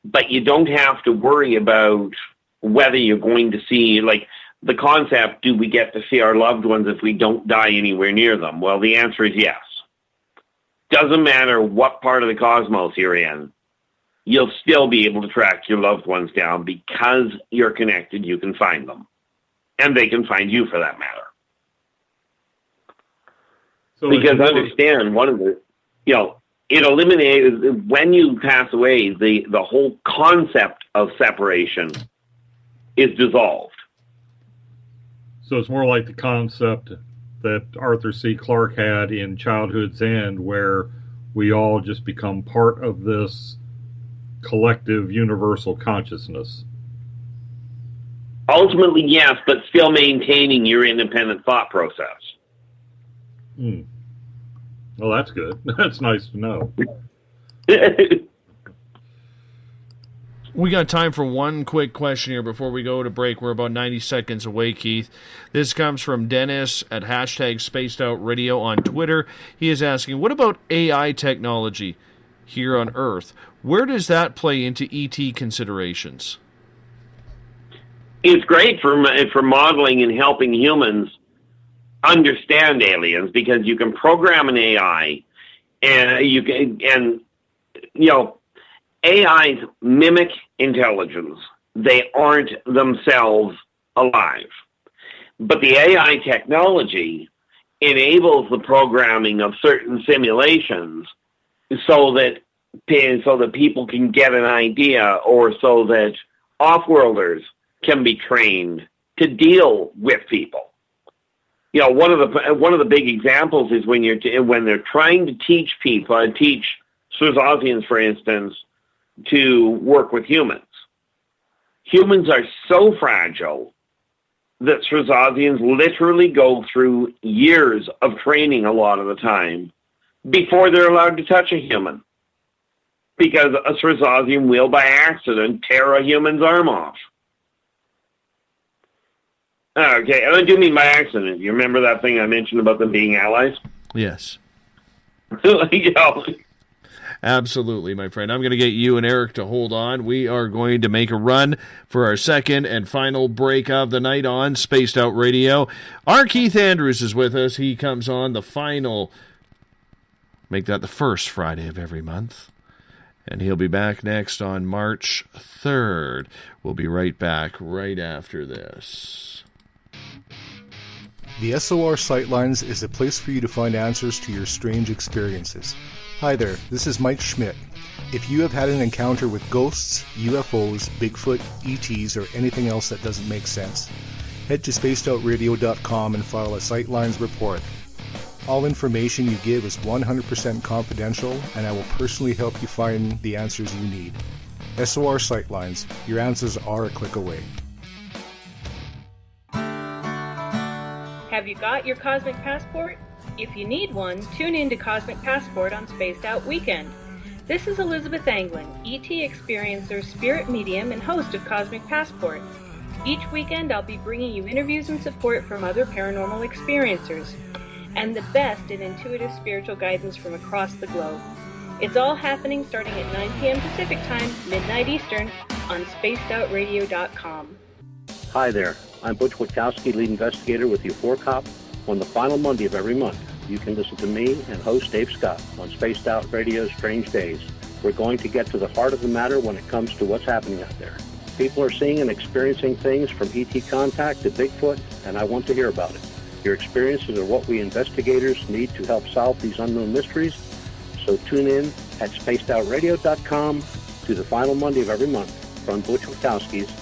But you don't have to worry about whether you're going to see, like, the concept, do we get to see our loved ones if we don't die anywhere near them? Well, the answer is yes. Doesn't matter what part of the cosmos you're in, you'll still be able to track your loved ones down because you're connected, you can find them. And they can find you for that matter. So because understand, one of the, it eliminates, when you pass away, the whole concept of separation is dissolved. So it's more like the concept that Arthur C. Clarke had in Childhood's End, where we all just become part of this collective universal consciousness. Ultimately, yes, but still maintaining your independent thought process. Well, that's good. That's nice to know. We got time for one quick question here before we go to break. We're about 90 seconds away, Keith. This comes from Dennis at #SpacedOutRadio on Twitter. He is asking, what about AI technology here on Earth? Where does that play into ET considerations? It's great for modeling and helping humans understand aliens, because you can program an AI and AIs mimic intelligence. They aren't themselves alive. But the AI technology enables the programming of certain simulations so that people can get an idea, or so that off-worlders can be trained to deal with people. One of the big examples is when they're trying to teach people, teach Swazians, for instance, to work with humans. Humans are so fragile that Swazians literally go through years of training a lot of the time before they're allowed to touch a human, because a Swazian will, by accident, tear a human's arm off. Okay, and I do mean by accident. You remember that thing I mentioned about them being allies? Yes. Absolutely, my friend. I'm going to get you and Eric to hold on. We are going to make a run for our second and final break of the night on Spaced Out Radio. Our Keith Andrews is with us. He comes on the final, make that the first Friday of every month. And he'll be back next on March 3rd. We'll be right back right after this. The SOR Sightlines is a place for you to find answers to your strange experiences. Hi there, this is Mike Schmidt. If you have had an encounter with ghosts, UFOs, Bigfoot, ETs, or anything else that doesn't make sense, head to spacedoutradio.com and file a Sightlines report. All information you give is 100% confidential, and I will personally help you find the answers you need. SOR Sightlines, your answers are a click away. Have you got your Cosmic Passport? If you need one, tune in to Cosmic Passport on Spaced Out Weekend. This is Elizabeth Anglin, ET experiencer, spirit medium, and host of Cosmic Passport. Each weekend I'll be bringing you interviews and support from other paranormal experiencers, and the best in intuitive spiritual guidance from across the globe. It's all happening starting at 9 p.m. Pacific Time, midnight Eastern, on spacedoutradio.com. Hi there, I'm Butch Witkowski, lead investigator with U4 Cop. On the final Monday of every month, you can listen to me and host Dave Scott on Spaced Out Radio's Strange Days. We're going to get to the heart of the matter when it comes to what's happening out there. People are seeing and experiencing things from ET contact to Bigfoot, and I want to hear about it. Your experiences are what we investigators need to help solve these unknown mysteries, so tune in at spacedoutradio.com to the final Monday of every month from Butch Witkowski's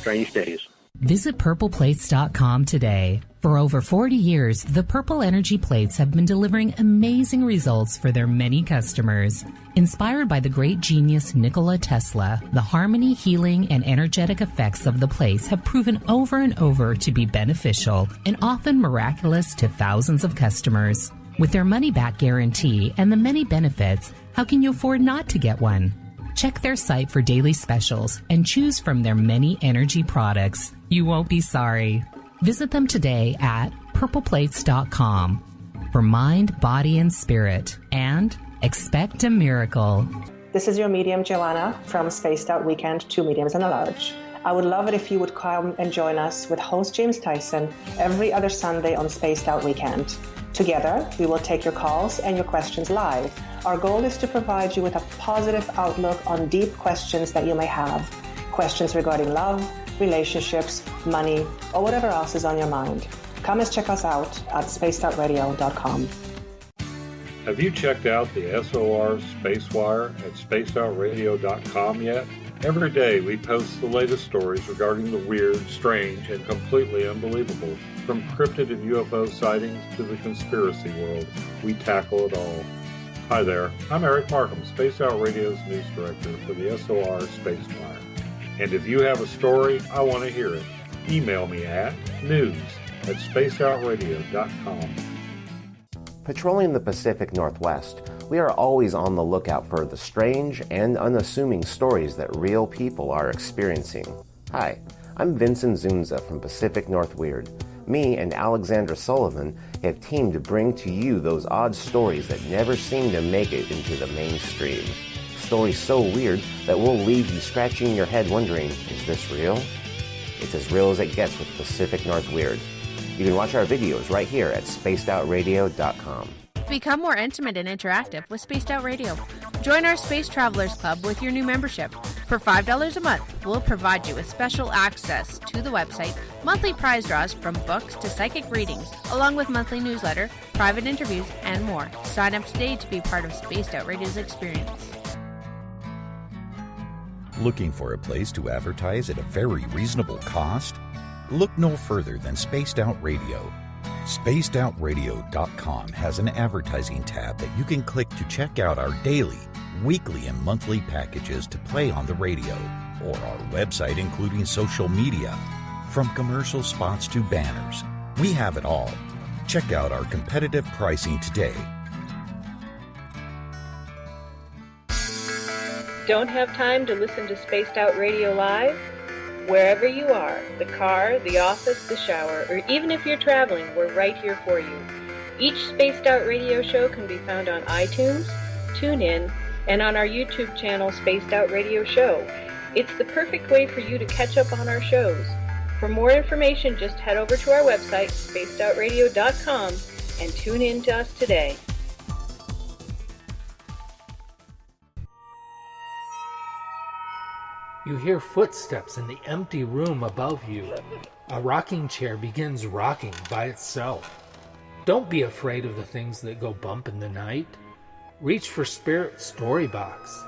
Strange Days. Visit purpleplates.com today. For over 40 years, the Purple Energy Plates have been delivering amazing results for their many customers. Inspired by the great genius Nikola Tesla, the harmony, healing, and energetic effects of the plates have proven over and over to be beneficial and often miraculous to thousands of customers. With their money-back guarantee and the many benefits, how can you afford not to get one? Check their site for daily specials and choose from their many energy products. You won't be sorry. Visit them today at purpleplates.com for mind, body, and spirit. And expect a miracle. This is your medium, Joanna, from Spaced Out Weekend, 2 mediums and a large. I would love it if you would come and join us with host James Tyson every other Sunday on Spaced Out Weekend. Together, we will take your calls and your questions live. Our goal is to provide you with a positive outlook on deep questions that you may have. Questions regarding love, relationships, money, or whatever else is on your mind. Come and check us out at spacedoutradio.com. Have you checked out the SOR Spacewire at spacedoutradio.com yet? Every day we post the latest stories regarding the weird, strange, and completely unbelievable. From cryptid and UFO sightings to the conspiracy world, we tackle it all. Hi there, I'm Eric Markham, Space Out Radio's news director for the SOR Spacewire. And if you have a story, I want to hear it. Email me at news@spacedoutradio.com. Patrolling the Pacific Northwest, we are always on the lookout for the strange and unassuming stories that real people are experiencing. Hi, I'm Vincent Zunza from Pacific North Weird. Me and Alexandra Sullivan have teamed to bring to you those odd stories that never seem to make it into the mainstream. Stories so weird that will leave you scratching your head wondering, is this real? It's as real as it gets with Pacific North Weird. You can watch our videos right here at spacedoutradio.com. Become more intimate and interactive with Spaced Out Radio. Join our Space Travelers Club with your new membership. For $5 a month, we'll provide you with special access to the website, monthly prize draws from books to psychic readings, along with monthly newsletter, private interviews, and more. Sign up today to be part of Spaced Out Radio's experience. Looking for a place to advertise at a very reasonable cost? Look no further than Spaced Out Radio. SpacedOutRadio.com has an advertising tab that you can click to check out our daily, weekly, and monthly packages to play on the radio, or our website including social media. From commercial spots to banners, we have it all. Check out our competitive pricing today. Don't have time to listen to Spaced Out Radio live? Wherever you are, the car, the office, the shower, or even if you're traveling, we're right here for you. Each Spaced Out Radio show can be found on iTunes, TuneIn, and on our YouTube channel, Spaced Out Radio Show. It's the perfect way for you to catch up on our shows. For more information, just head over to our website, spacedoutradio.com, and tune in to us today. You hear footsteps in the empty room above you. A rocking chair begins rocking by itself. Don't be afraid of the things that go bump in the night. Reach for Spirit Storybox,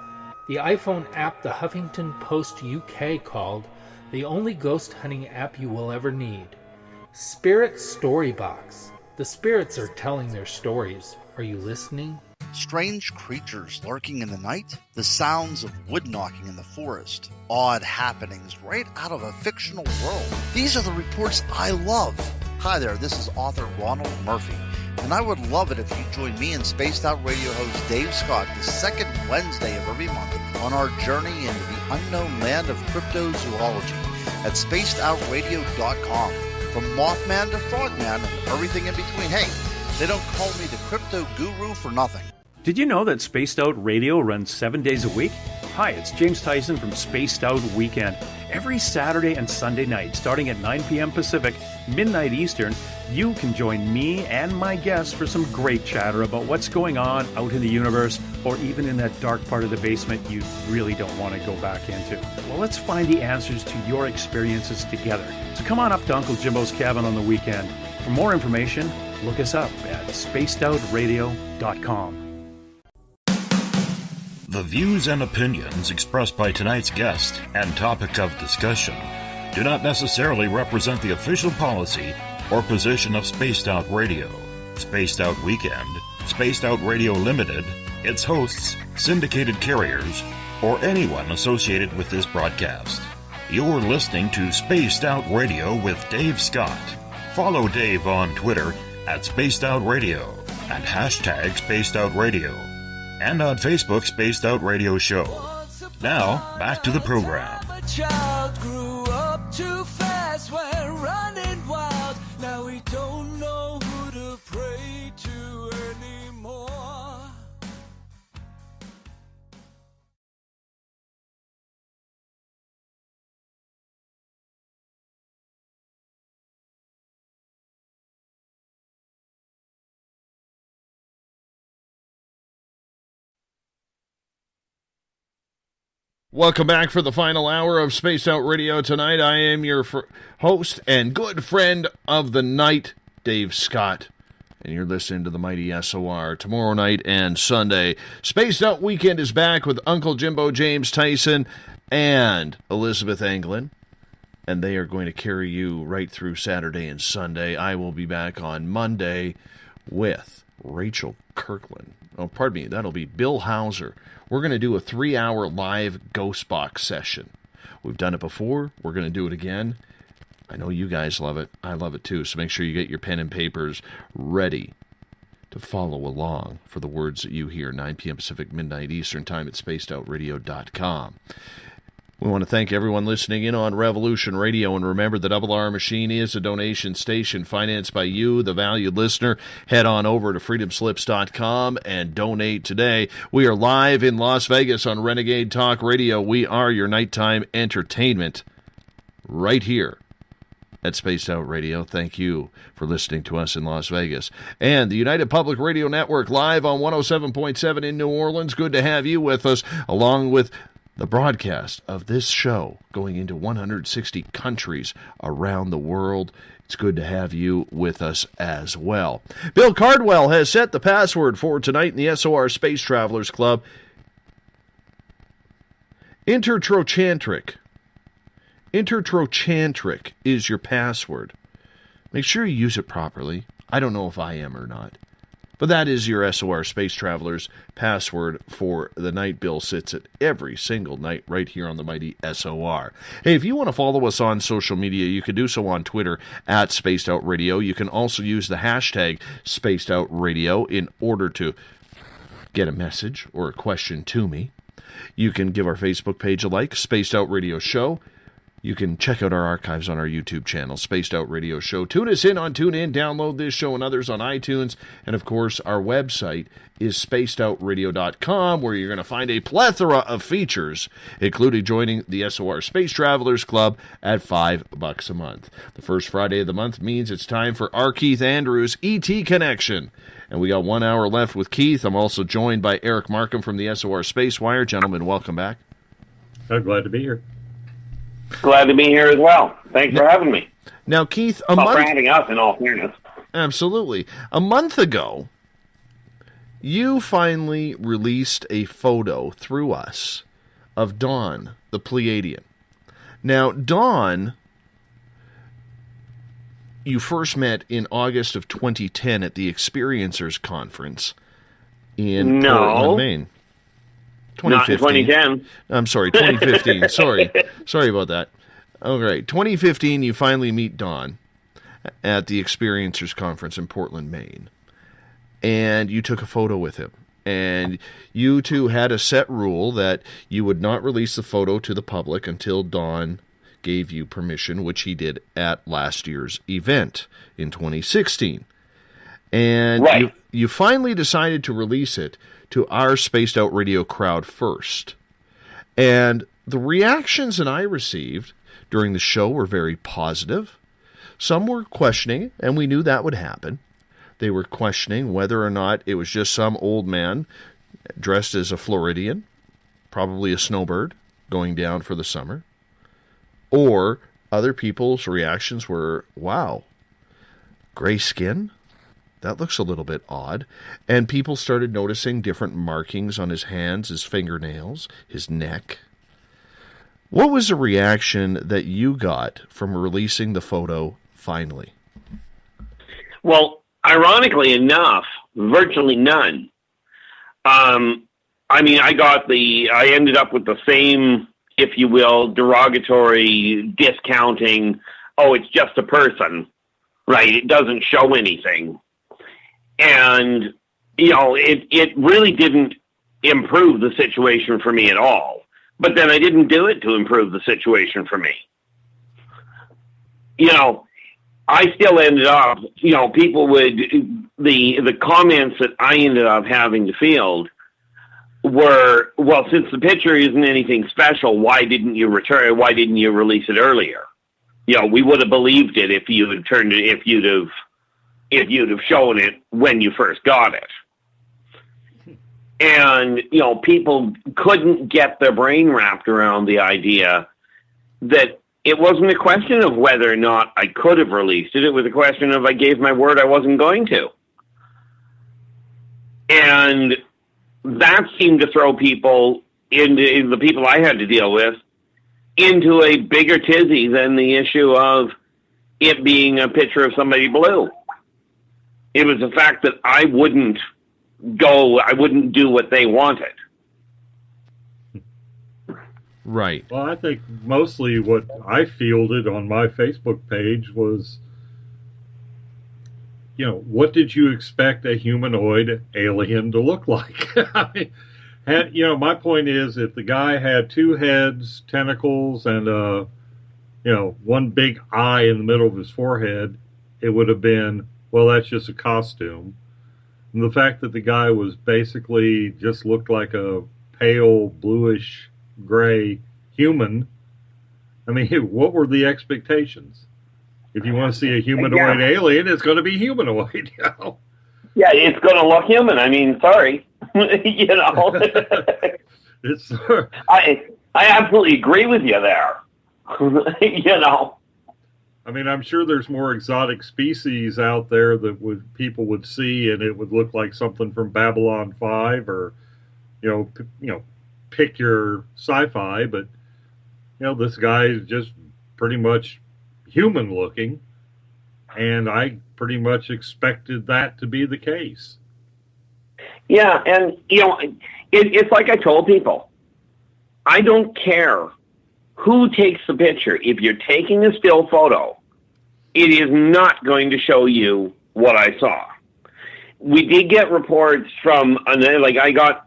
the iPhone app the Huffington Post UK called the only ghost hunting app you will ever need. Spirit Storybox. The spirits are telling their stories. Are you listening? Strange creatures lurking in the night, the sounds of wood knocking in the forest, odd happenings right out of a fictional world. These are the reports I love. Hi there, this is author Ronald Murphy, and I would love it if you join me and Spaced Out Radio host Dave Scott the second Wednesday of every month on our journey into the unknown land of cryptozoology at spacedoutradio.com. From Mothman to Frogman and everything in between. Hey, they don't call me the crypto guru for nothing. Did you know that Spaced Out Radio runs 7 days a week? Hi, it's James Tyson from Spaced Out Weekend. Every Saturday and Sunday night, starting at 9 p.m. Pacific, midnight Eastern, you can join me and my guests for some great chatter about what's going on out in the universe, or even in that dark part of the basement you really don't want to go back into. Well, let's find the answers to your experiences together. So come on up to Uncle Jimbo's cabin on the weekend. For more information, look us up at spacedoutradio.com. The views and opinions expressed by tonight's guest and topic of discussion do not necessarily represent the official policy or position of Spaced Out Radio, Spaced Out Weekend, Spaced Out Radio Limited, its hosts, syndicated carriers, or anyone associated with this broadcast. You're listening to Spaced Out Radio with Dave Scott. Follow Dave on Twitter at Spaced Out Radio and hashtag Spaced Out Radio, and on Facebook, Spaced Out Radio Show. Now, back to the program. A child grew up too fast, went running wild. Now we don't know who to pray to anymore. Welcome back for the final hour of Space Out Radio tonight. I am your host and good friend of the night, Dave Scott. And you're listening to the mighty SOR tomorrow night and Sunday. Spaced Out Weekend is back with Uncle Jimbo, James Tyson, and Elizabeth Anglin. And they are going to carry you right through Saturday and Sunday. I will be back on Monday with Rachel Kirkland. Oh, pardon me, that'll be Bill Hauser. We're going to do a 3-hour live ghost box session. We've done it before. We're going to do it again. I know you guys love it. I love it too. So make sure you get your pen and papers ready to follow along for the words that you hear. 9 p.m. Pacific, midnight Eastern time at spacedoutradio.com. We want to thank everyone listening in on Revolution Radio, and remember the Double R Machine is a donation station financed by you, the valued listener. Head on over to freedomslips.com and donate today. We are live in Las Vegas on Renegade Talk Radio. We are your nighttime entertainment right here at Spaced Out Radio. Thank you for listening to us in Las Vegas. And the United Public Radio Network live on 107.7 in New Orleans. Good to have you with us, along with the broadcast of this show going into 160 countries around the world. It's good to have you with us as well. Bill Cardwell has set the password for tonight in the SOR Space Travelers Club. Intertrochantric. Intertrochantric is your password. Make sure you use it properly. I don't know if I am or not. But that is your SOR Space Travelers password for the night Bill sits at every single night right here on the mighty SOR. Hey, if you want to follow us on social media, you can do so on Twitter at Spaced Out Radio. You can also use the hashtag Spaced Out Radio in order to get a message or a question to me. You can give our Facebook page a like, Spaced Out Radio Show. You can check out our archives on our YouTube channel, Spaced Out Radio Show. Tune us in on TuneIn, download this show and others on iTunes. And, of course, our website is spacedoutradio.com, where you're going to find a plethora of features, including joining the SOR Space Travelers Club at $5 a month. The first Friday of the month means it's time for our Keith Andrews' ET Connection. And we got 1 hour left with Keith. I'm also joined by Eric Markham from the SOR Space Wire. Gentlemen, welcome back. I'm glad to be here. Glad to be here as well. Thanks for having me. Now, Keith, for having us, in all fairness. Absolutely. A month ago, you finally released a photo through us of Dawn, the Pleiadian. Now, Dawn, you first met in August of 2010 at the Experiencers Conference in Portland, Maine. 2015. Not 2010. I'm sorry, 2015. Sorry about that. All right, 2015, you finally meet Don at the Experiencers Conference in Portland, Maine. And you took a photo with him. And you two had a set rule that you would not release the photo to the public until Don gave you permission, which he did at last year's event in 2016. And you finally decided to release it to our Spaced Out Radio crowd first. And the reactions that I received during the show were very positive. Some were questioning, and we knew that would happen. They were questioning whether or not it was just some old man dressed as a Floridian, probably a snowbird, going down for the summer. Or other people's reactions were, wow, gray skin? That looks a little bit odd. And people started noticing different markings on his hands, his fingernails, his neck. What was the reaction that you got from releasing the photo finally? Well, ironically enough, virtually none. I mean, I ended up with the same, if you will, derogatory, discounting, oh, it's just a person, right? It doesn't show anything. And, you know, it really didn't improve the situation for me at all. But then I didn't do it to improve the situation for me. You know, I still ended up, you know, people would, the comments that I ended up having to field were, well, since the picture isn't anything special, why didn't you release it earlier? You know, we would have believed it if you had turned it, if you'd have shown it when you first got it. And, you know, people couldn't get their brain wrapped around the idea that it wasn't a question of whether or not I could have released it. It was a question of I gave my word I wasn't going to. And that seemed to throw people, into the people I had to deal with, into a bigger tizzy than the issue of it being a picture of somebody blue. It was the fact that I wouldn't do what they wanted. Right. Well, I think mostly what I fielded on my Facebook page was, you know, what did you expect a humanoid alien to look like? I mean, you know, my point is, if the guy had two heads, tentacles, and you know, one big eye in the middle of his forehead, it would have been, well, that's just a costume. And the fact that the guy was basically just looked like a pale, bluish, gray human, I mean, what were the expectations? If you want to see a humanoid alien, it's going to be humanoid. You know? Yeah, it's going to look human. I mean, sorry. You know? It's I absolutely agree with you there. You know? I mean, I'm sure there's more exotic species out there that people would see, and it would look like something from Babylon 5, or, you know, pick your sci-fi. But, you know, this guy is just pretty much human looking, and I pretty much expected that to be the case. Yeah, and, you know, it's like I told people, I don't care who takes the picture. If you're taking a still photo, it is not going to show you what I saw. We did get reports from, like, I got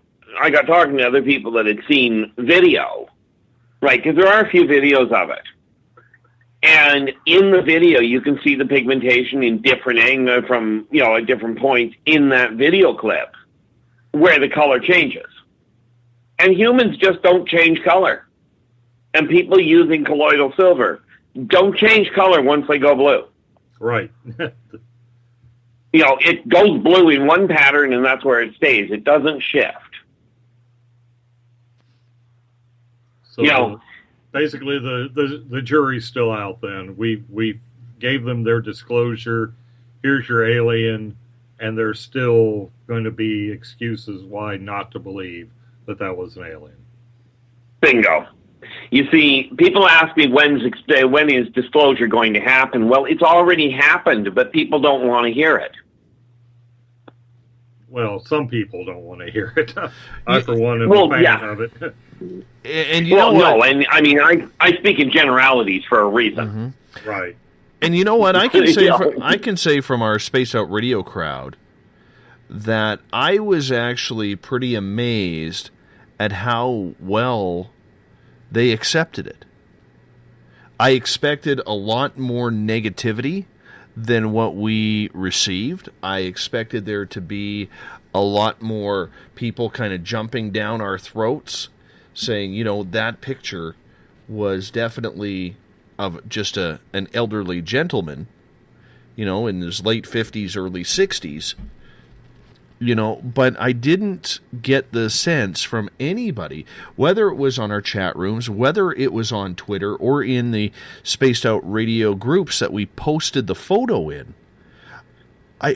talking to other people that had seen video, right? Because there are a few videos of it. And in the video, you can see the pigmentation in different angles from, you know, at different points in that video clip where the color changes. And humans just don't change color. And people using colloidal silver don't change color once they go blue. Right. You know, it goes blue in one pattern and that's where it stays. It doesn't shift. So, you know, basically the jury's still out then. We gave them their disclosure. Here's your alien, and there's still going to be excuses why not to believe that was an alien. Bingo. You see, people ask me when is disclosure going to happen? Well, it's already happened, but people don't want to hear it. Well, some people don't want to hear it. I, for one, am a fan of it. And you know what? No, and I mean, I speak in generalities for a reason. Mm-hmm. Right. And you know what? I can say from our Space Out Radio crowd that I was actually pretty amazed at how well they accepted it. I expected a lot more negativity than what we received. I expected there to be a lot more people kind of jumping down our throats, saying, you know, that picture was definitely of just an elderly gentleman, you know, in his late 50s, early 60s, you know, but I didn't get the sense from anybody, whether it was on our chat rooms, whether it was on Twitter or in the Spaced Out Radio groups that we posted the photo in,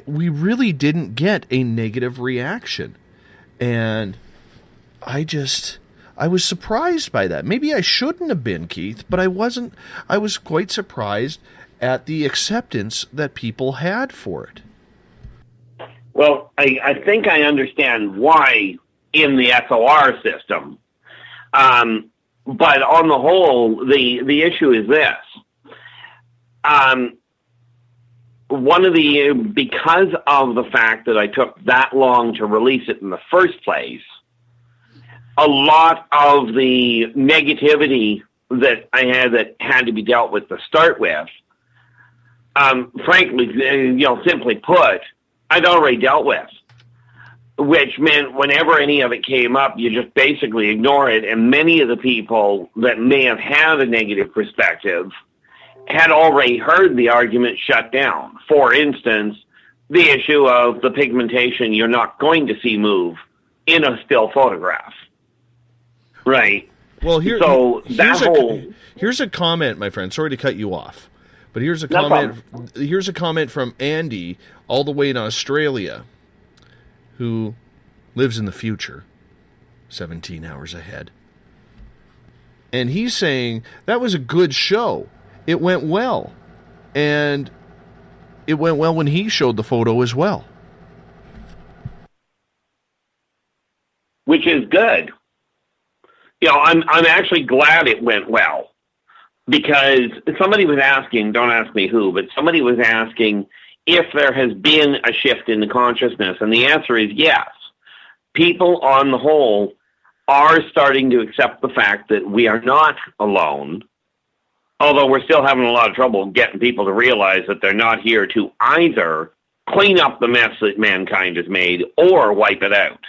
we really didn't get a negative reaction. And I was surprised by that. Maybe I shouldn't have been, Keith, but I wasn't. I was quite surprised at the acceptance that people had for it. Well, I think I understand why in the SOR system. But on the whole, the issue is this. Because of the fact that I took that long to release it in the first place, a lot of the negativity that I had that had to be dealt with to start with, frankly, simply put, I'd already dealt with, which meant whenever any of it came up, you just basically ignore it. And many of the people that may have had a negative perspective had already heard the argument shut down. For instance, the issue of the pigmentation you're not going to see move in a still photograph. Right. Well, here's a comment, my friend. Sorry to cut you off, but here's a comment. Here's a comment from Andy, all the way in Australia, who lives in the future, 17 hours ahead, and he's saying that was a good show. It went well, and it went well when he showed the photo as well, which is good. You know, I'm actually glad it went well, because somebody was asking, don't ask me who, but somebody was asking if there has been a shift in the consciousness, and the answer is yes. People on the whole are starting to accept the fact that we are not alone, although we're still having a lot of trouble getting people to realize that they're not here to either clean up the mess that mankind has made or wipe it out.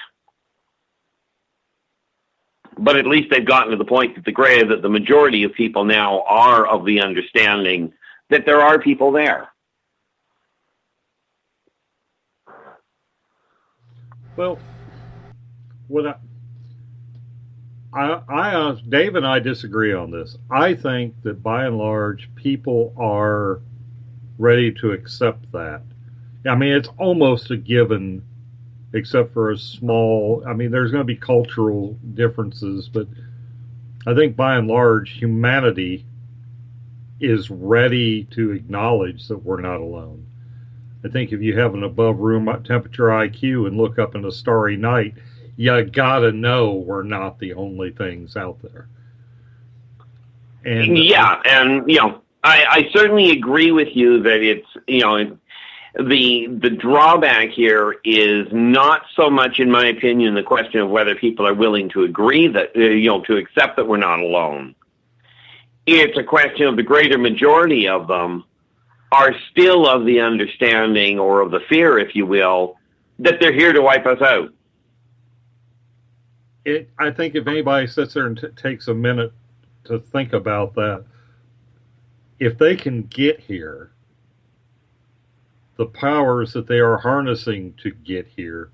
But at least they've gotten to the point that the majority of people now are of the understanding that there are people there. Well, what Dave and I disagree on this. I think that by and large, people are ready to accept that. I mean, it's almost a given, except for a small, there's going to be cultural differences, but I think by and large, humanity is ready to acknowledge that we're not alone. I think if you have an above room temperature IQ and look up in a starry night, you gotta know we're not the only things out there. And I certainly agree with you that it's, the drawback here is not so much, in my opinion, the question of whether people are willing to agree that, to accept that we're not alone. It's a question of the greater majority of them are still of the understanding, or of the fear, if you will, that they're here to wipe us out. I think if anybody sits there and takes a minute to think about that, if they can get here, the powers that they are harnessing to get here,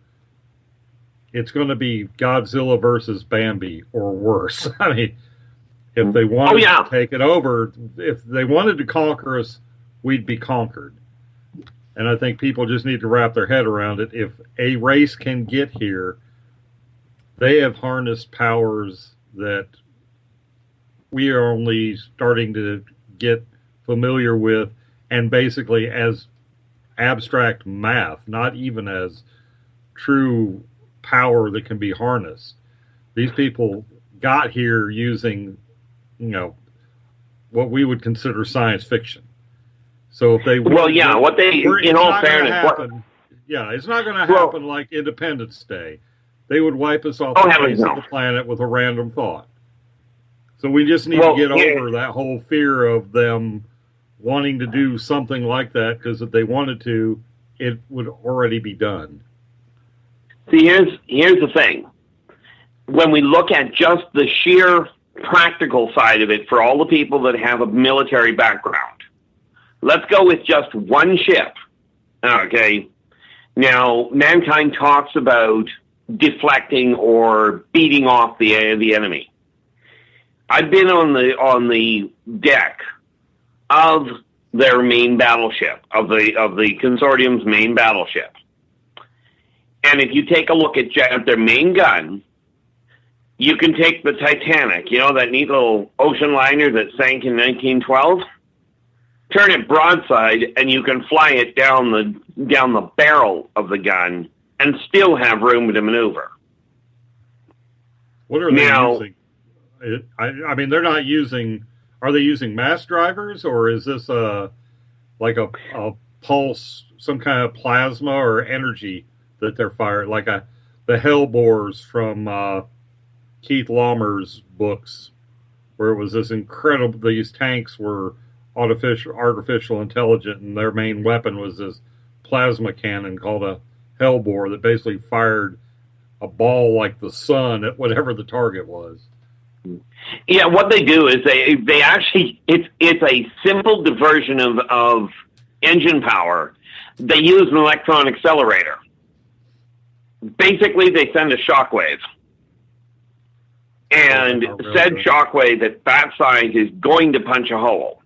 it's going to be Godzilla versus Bambi or worse. I mean, if they wanted to take it over, if they wanted to conquer us, we'd be conquered. And I think people just need to wrap their head around it. If a race can get here, they have harnessed powers that we are only starting to get familiar with, and basically as abstract math, not even as true power that can be harnessed. These people got here using, what we would consider science fiction. So if they it's not going to happen like Independence Day. They would wipe us off the face of the planet with a random thought. So we just need to get over that whole fear of them wanting to do something like that, because if they wanted to, it would already be done. See, here's the thing. when we look at just the sheer practical side of it for all the people that have a military background, let's go with just one ship. Okay. Now, mankind talks about deflecting or beating off the enemy. I've been on the deck of their main battleship, of the consortium's main battleship. And if you take a look at their main gun, you can take the Titanic, you know, that neat little ocean liner that sank in 1912, turn it broadside, and you can fly it down the barrel of the gun and still have room to maneuver. What are they using? I mean, they're not using. Are they using mass drivers, or is this like a pulse, some kind of plasma or energy that they're firing, like the hellbores from Keith Laumer's books, where it was this incredible. These tanks were artificial intelligent, and their main weapon was this plasma cannon called a hellbore that basically fired a ball like the sun at whatever the target was. Yeah, what they do is they actually, it's a simple diversion of engine power. They use an electron accelerator. Basically, they send a shockwave. And said shockwave at that size is going to punch a hole.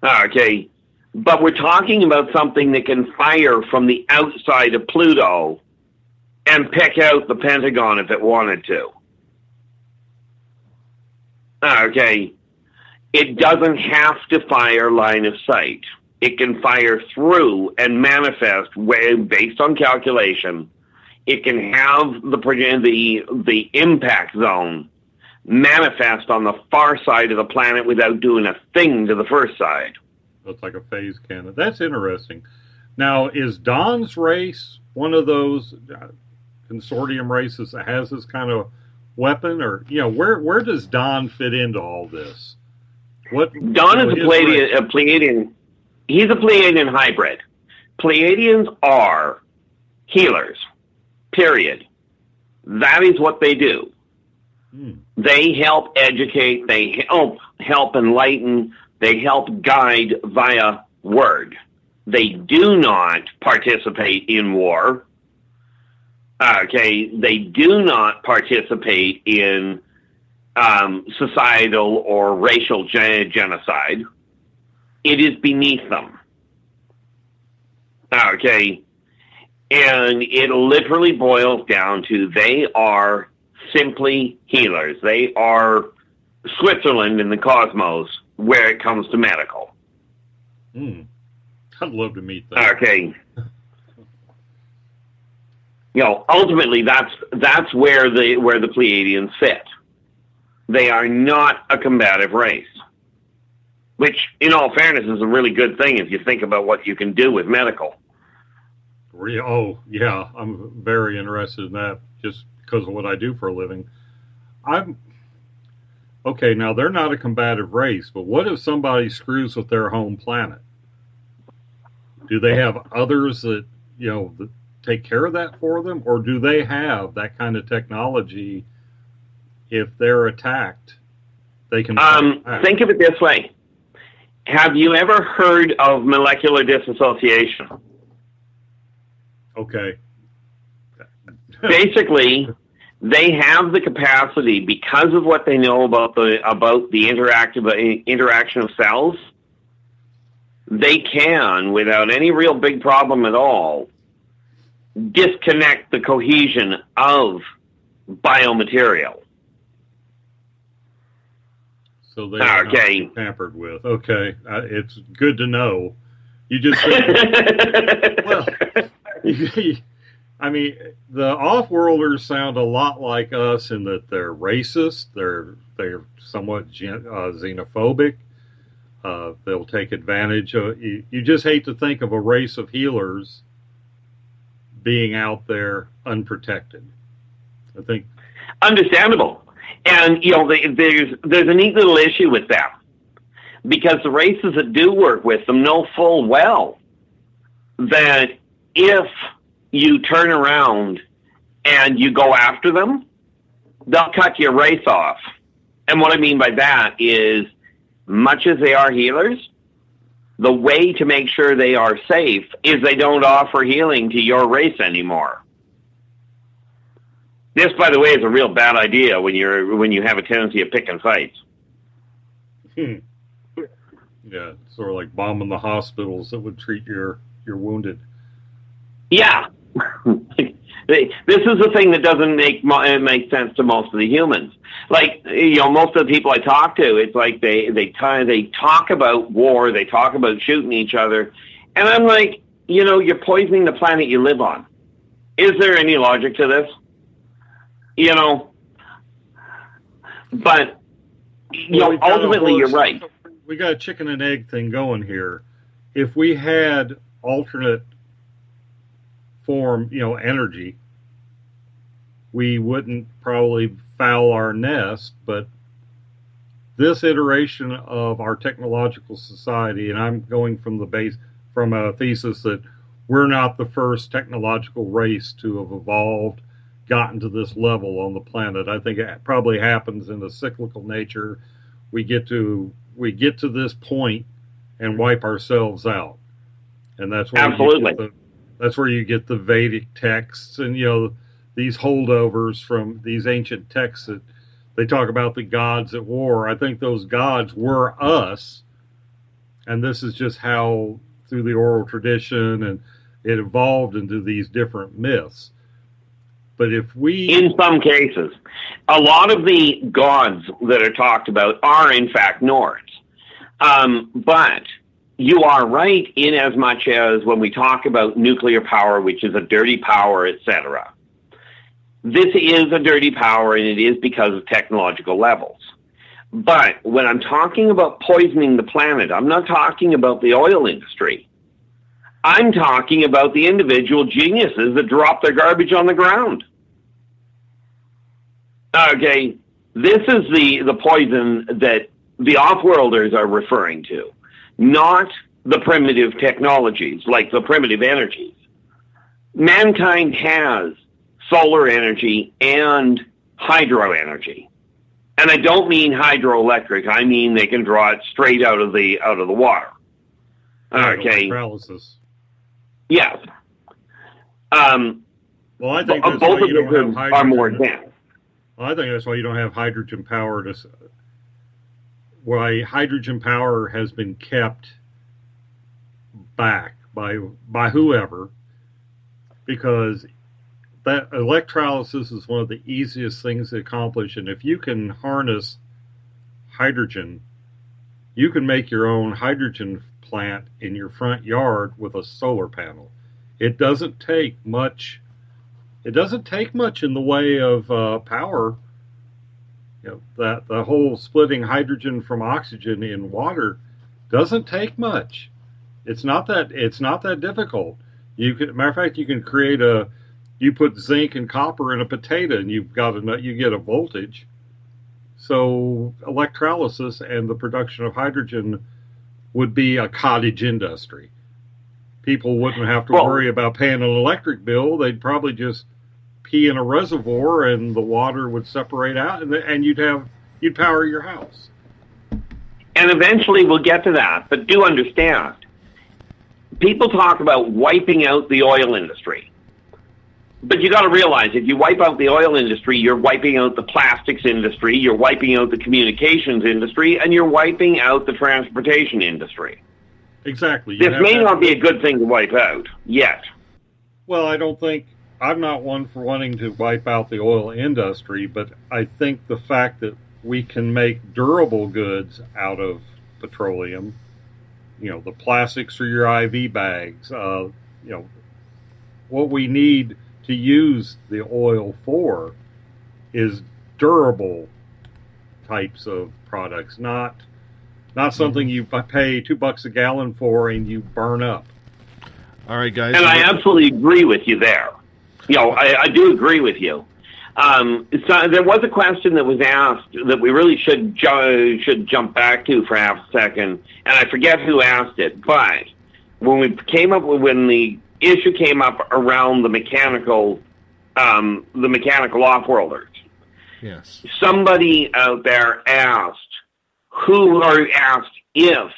Okay, but we're talking about something that can fire from the outside of Pluto and pick out the Pentagon if it wanted to. Okay, it doesn't have to fire line of sight. It can fire through and manifest based on calculation. It can have the impact zone manifest on the far side of the planet without doing a thing to the first side. It's like a phase cannon. That's interesting. Now, is Don's race one of those consortium races that has this kind of weapon, or where does Don fit into all this? Don is a Pleiadian. He's a Pleiadian hybrid. Pleiadians are healers. Period. That is what they do. They help educate. They help enlighten. They help guide via word. They do not participate in war. Okay, they do not participate in societal or racial genocide. It is beneath them. Okay, and it literally boils down to they are simply healers. They are Switzerland in the cosmos where it comes to medical. I'd love to meet them. Okay. Ultimately, that's where the Pleiadians fit. They are not a combative race, which, in all fairness, is a really good thing if you think about what you can do with medical. Oh, yeah, I'm very interested in that just because of what I do for a living. Okay, now they're not a combative race, but what if somebody screws with their home planet? Do they have others that, that take care of that for them? Or do they have that kind of technology? If they're attacked, they can... Think of it this way. Have you ever heard of molecular disassociation? Okay. Basically, they have the capacity, because of what they know about the interaction of cells, they can, without any real big problem at all, disconnect the cohesion of biomaterial. So they are not tampered with. Okay, it's good to know. You just said, well, I mean, the off-worlders sound a lot like us in that they're racist, they're somewhat xenophobic. They'll take advantage of you. You just hate to think of a race of healers being out there unprotected. I think understandable. And, there's a neat little issue with that, because the races that do work with them know full well that if you turn around and you go after them, they'll cut your race off. And what I mean by that is, much as they are healers, the way to make sure they are safe is they don't offer healing to your race anymore. This, by the way, is a real bad idea when you have a tendency of picking fights. Yeah, sort of like bombing the hospitals that would treat your wounded. Yeah. This is the thing that doesn't make sense to most of the humans. Like, most of the people I talk to, it's like they talk about war, they talk about shooting each other, and I'm like, you're poisoning the planet you live on. Is there any logic to this? But ultimately, you're right. We got a chicken and egg thing going here. If we had alternate form, energy, we wouldn't probably foul our nest. But this iteration of our technological society, and I'm going from a thesis that we're not the first technological race to have evolved, gotten to this level on the planet. I think it probably happens in a cyclical nature. We get to this point and wipe ourselves out, and that's where that's where you get the Vedic texts and these holdovers from these ancient texts that they talk about the gods at war. I think those gods were us, and this is just how through the oral tradition and it evolved into these different myths. But in some cases, a lot of the gods that are talked about are in fact Nords. But you are right in as much as when we talk about nuclear power, which is a dirty power, etc. This is a dirty power, and it is because of technological levels. But when I'm talking about poisoning the planet, I'm not talking about the oil industry. I'm talking about the individual geniuses that drop their garbage on the ground. Okay, this is the poison that the off-worlders are referring to, not the primitive technologies, like the primitive energies. Mankind has solar energy and hydro energy. And I don't mean hydroelectric, I mean they can draw it straight out of the water. Okay. Paralysis. Yes. Well, I think that's both why of you don't have hydrogen. Are more advanced. Well, I think that's why you don't have hydrogen power. Why hydrogen power has been kept back by whoever, because that electrolysis is one of the easiest things to accomplish. And if you can harness hydrogen, you can make your own hydrogen plant in your front yard with a solar panel. It doesn't take much. It doesn't take much in the way of power. That the whole splitting hydrogen from oxygen in water doesn't take much. It's not that difficult. Matter of fact, you can create you put zinc and copper in a potato, and you get a voltage. So electrolysis and the production of hydrogen would be a cottage industry. People wouldn't have to worry about paying an electric bill. They'd probably just pee in a reservoir, and the water would separate out, and you'd power your house. And eventually we'll get to that. But do understand, people talk about wiping out the oil industry. But you got to realize, if you wipe out the oil industry, you're wiping out the plastics industry, you're wiping out the communications industry, and you're wiping out the transportation industry. Exactly. This may not be a good thing to wipe out yet. Well, I'm not one for wanting to wipe out the oil industry, but I think the fact that we can make durable goods out of petroleum, the plastics for your IV bags, what we need to use the oil for is durable types of products, not something you pay $2 a gallon for and you burn up. All right, guys. And I absolutely agree with you there. I do agree with you. So there was a question that was asked that we really should jump back to for half a second, and I forget who asked it. But when the issue came up around the mechanical the mechanical off-worlders. Yes. Somebody out there asked if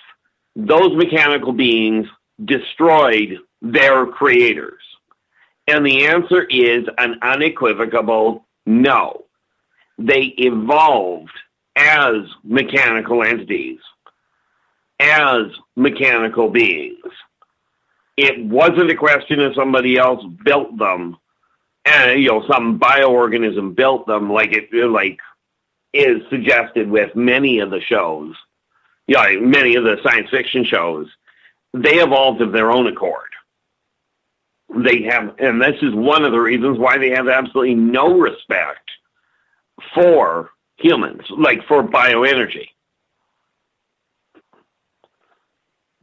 those mechanical beings destroyed their creators. And the answer is an unequivocal no. They evolved as mechanical entities, as mechanical beings. It wasn't a question of somebody else built them, and some bioorganism built them, like is suggested with many of the shows. Many of the science fiction shows, they evolved of their own accord. They have, and this is one of the reasons why they have absolutely no respect for humans, like for bioenergy.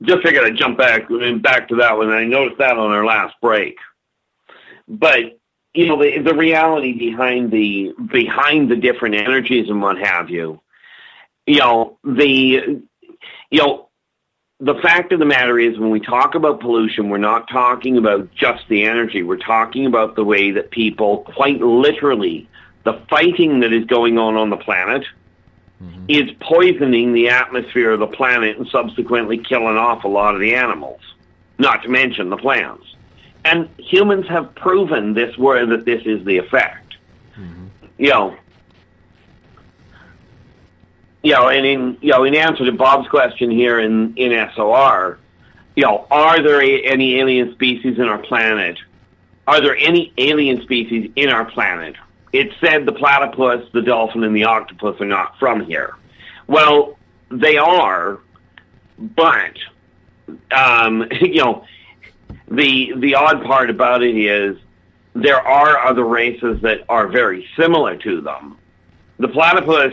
Just figured I'd jump back to that one. I noticed that on our last break. But the reality behind the different energies and what have you, the fact of the matter is, when we talk about pollution, we're not talking about just the energy. We're talking about the way that people, quite literally, the fighting that is going on the planet is poisoning the atmosphere of the planet and subsequently killing off a lot of the animals, not to mention the plants. And humans have proven that this is the effect. And in answer to Bob's question here in SOR, are there any alien species in our planet? Are there any alien species in our planet? It said the platypus, the dolphin, and the octopus are not from here. Well, they are, but the odd part about it is there are other races that are very similar to them. The platypus,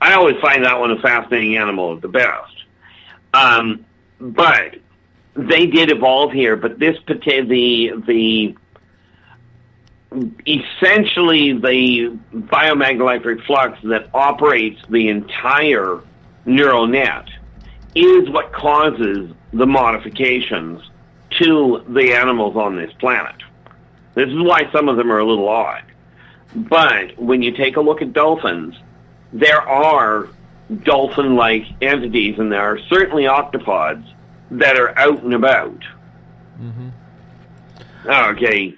I always find that one a fascinating animal at the best. But they did evolve here, but essentially the biomagnetic flux that operates the entire neural net is what causes the modifications to the animals on this planet. This is why some of them are a little odd. But when you take a look at dolphins, there are dolphin-like entities, and there are certainly octopods that are out and about. Okay,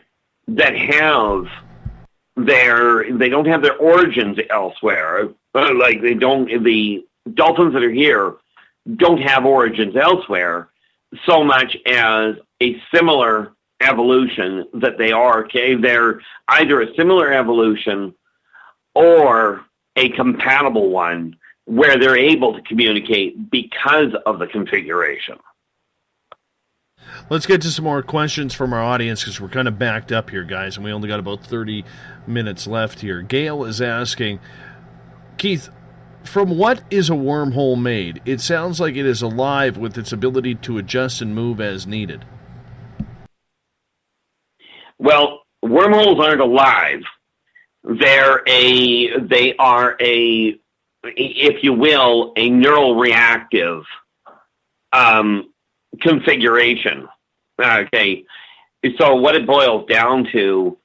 that they don't have their origins elsewhere. The dolphins that are here don't have origins elsewhere so much as a similar evolution that they are. Okay, they're either a similar evolution or a compatible one where they're able to communicate because of the configuration. Let's get to some more questions from our audience because we're kind of backed up here, guys, and we only got about 30 minutes left here. Gail is asking, Keith, from what is a wormhole made? It sounds like it is alive with its ability to adjust and move as needed. Well, wormholes aren't alive. They are a, if you will, a neural reactive configuration. Okay, so what it boils down to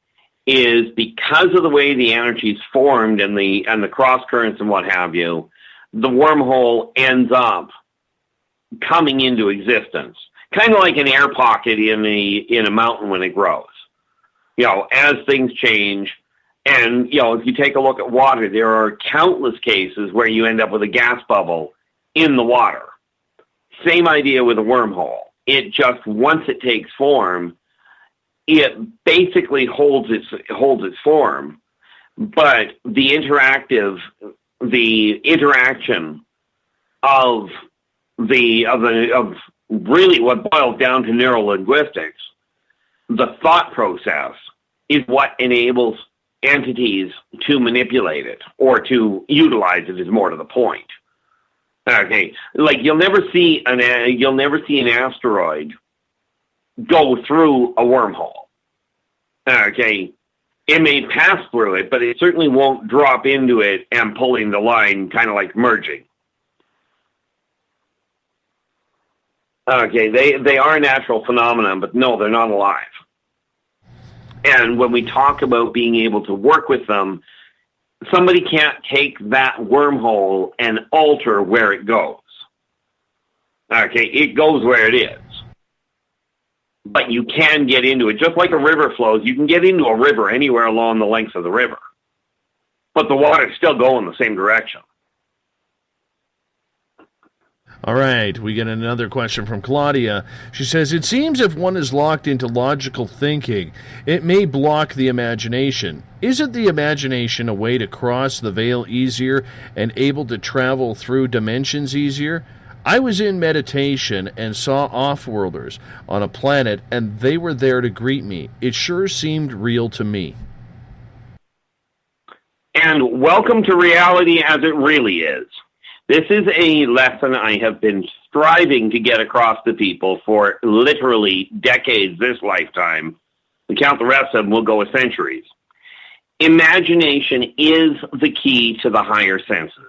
is because of the way the energy is formed and the cross currents and what have you, the wormhole ends up coming into existence, kind of like an air pocket in a mountain when it grows. As things change, and if you take a look at water, there are countless cases where you end up with a gas bubble in the water. Same idea with a wormhole. It just, once it takes form, it basically holds its form, but the interaction of really what boils down to neurolinguistics, the thought process, is what enables entities to manipulate it or to utilize it, is more to the point. Okay, like you'll never see an asteroid go through a wormhole. Okay, it may pass through it, but it certainly won't drop into it and pulling the line, kind of like merging. Okay, they are a natural phenomenon, but no, they're not alive. And when we talk about being able to work with them, somebody can't take that wormhole and alter where it goes. Okay, it goes where it is. But you can get into it. Just like a river flows, you can get into a river anywhere along the length of the river. But the water's still going the same direction. All right, we get another question from Claudia. She says, it seems if one is locked into logical thinking, it may block the imagination. Isn't the imagination a way to cross the veil easier and able to travel through dimensions easier? I was in meditation and saw off-worlders on a planet, and they were there to greet me. It sure seemed real to me. And welcome to reality as it really is. This is a lesson I have been striving to get across to people for literally decades this lifetime. We count the rest of them, we'll go with centuries. Imagination is the key to the higher senses.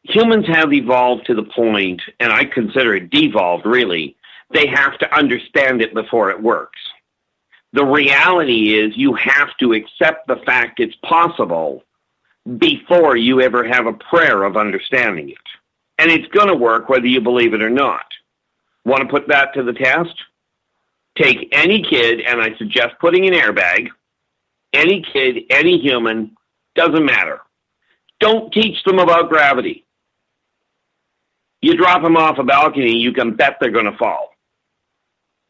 Humans have evolved to the point, and I consider it devolved really, they have to understand it before it works. The reality is you have to accept the fact it's possible before you ever have a prayer of understanding it. And it's going to work whether you believe it or not. Want to put that to the test? Take any kid, and I suggest putting an airbag, any kid, any human, doesn't matter. Don't teach them about gravity. You drop them off a balcony, you can bet they're going to fall.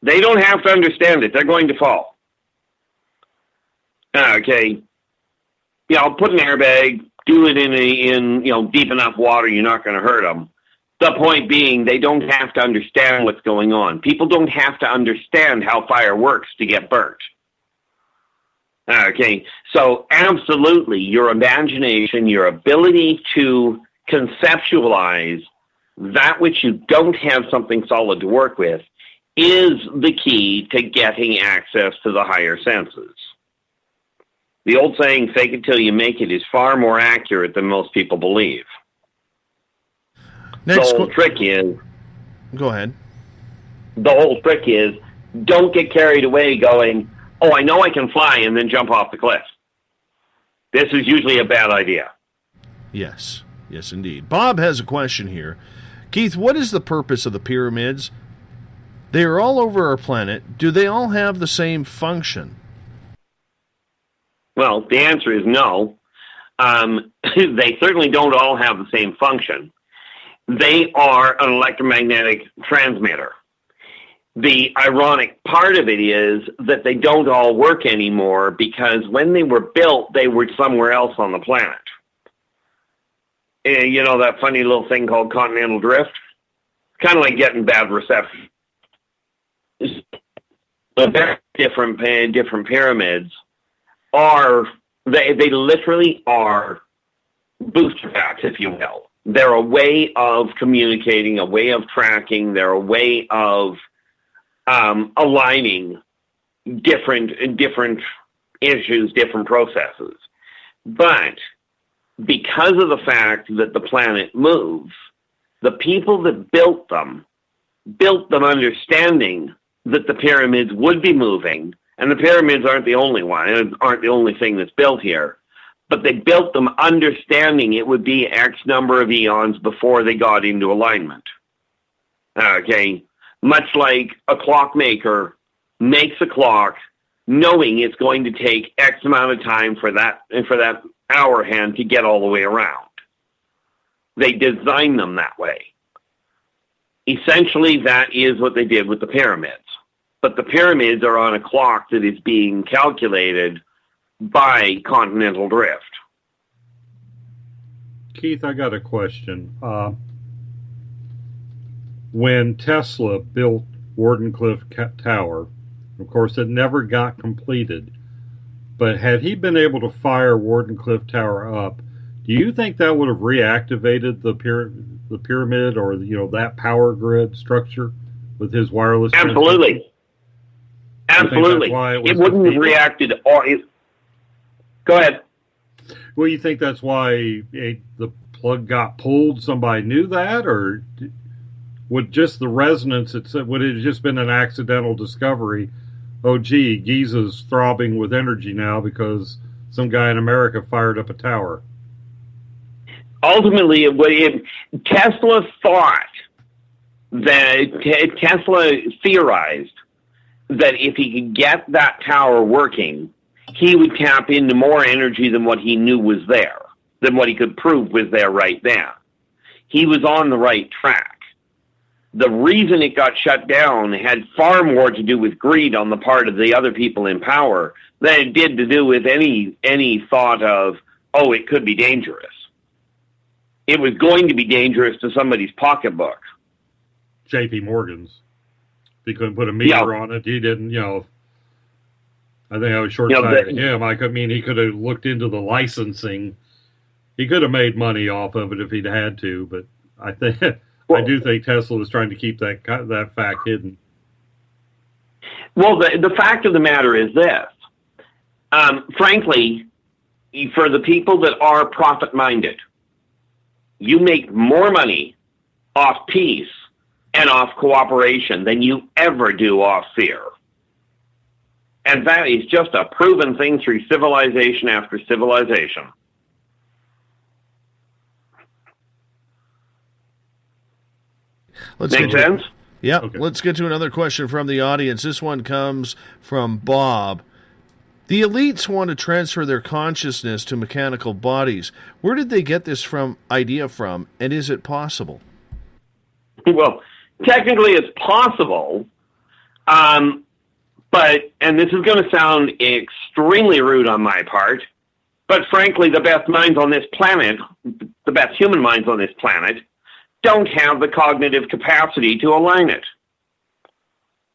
They don't have to understand it. They're going to fall. Okay. Yeah, I'll put an airbag, do it in deep enough water, you're not going to hurt them. The point being, they don't have to understand what's going on. People don't have to understand how fire works to get burnt. Okay, so absolutely, your imagination, your ability to conceptualize that which you don't have something solid to work with is the key to getting access to the higher senses. The old saying, fake it till you make it, is far more accurate than most people believe. The whole trick is... Go ahead. The whole trick is, don't get carried away going, oh, I know I can fly, and then jump off the cliff. This is usually a bad idea. Yes, yes indeed. Bob has a question here. Keith, what is the purpose of the pyramids? They are all over our planet. Do they all have the same function? Well, the answer is no. They certainly don't all have the same function. They are an electromagnetic transmitter. The ironic part of it is that they don't all work anymore because when they were built, they were somewhere else on the planet. You know that funny little thing called continental drift? Kind of like getting bad reception. The different pyramids are, they literally are booster packs, if you will. They're a way of communicating, a way of tracking, they're a way of aligning different issues, different processes. But because of the fact that the planet moves, the people that built them understanding that the pyramids would be moving. And the pyramids aren't the only one, aren't the only thing that's built here. But they built them understanding it would be X number of eons before they got into alignment. Okay? Much like a clockmaker makes a clock knowing it's going to take X amount of time for that hour hand to get all the way around. They design them that way. Essentially, that is what they did with the pyramids. But the pyramids are on a clock that is being calculated by continental drift. Keith, I got a question. When Tesla built Wardenclyffe Tower, of course, it never got completed, but had he been able to fire Wardenclyffe Tower up, do you think that would have reactivated the pyramid or that power grid structure with his wireless? Absolutely. Absolutely. It wouldn't have reacted. Go ahead. Well, you think that's why the plug got pulled? Somebody knew that, or would just the resonance? Would it have just been an accidental discovery oh, gee, Giza's throbbing with energy now because some guy in America fired up a tower. Ultimately, Tesla thought that Tesla theorized that if he could get that tower working, he would tap into more energy than what he knew was there, than what he could prove was there right then. He was on the right track. The reason it got shut down had far more to do with greed on the part of the other people in power than it did to do with any thought of, oh, it could be dangerous. It was going to be dangerous to somebody's pocketbook. J.P. Morgan's. He couldn't put a meter on it. He didn't, I think I was short-sighted of him. He could have looked into the licensing. He could have made money off of it if he'd had to, but I do think Tesla was trying to keep that fact hidden. Well, the fact of the matter is this. Frankly, for the people that are profit-minded, you make more money off peace and off cooperation than you ever do off fear. And that is just a proven thing through civilization after civilization. Make sense? Yeah. Okay. Let's get to another question from the audience. This one comes from Bob. The elites want to transfer their consciousness to mechanical bodies. Where did they get this idea from, and is it possible? Well, technically it's possible, but, and this is going to sound extremely rude on my part, but frankly, the best minds on this planet, the best human minds on this planet, don't have the cognitive capacity to align it.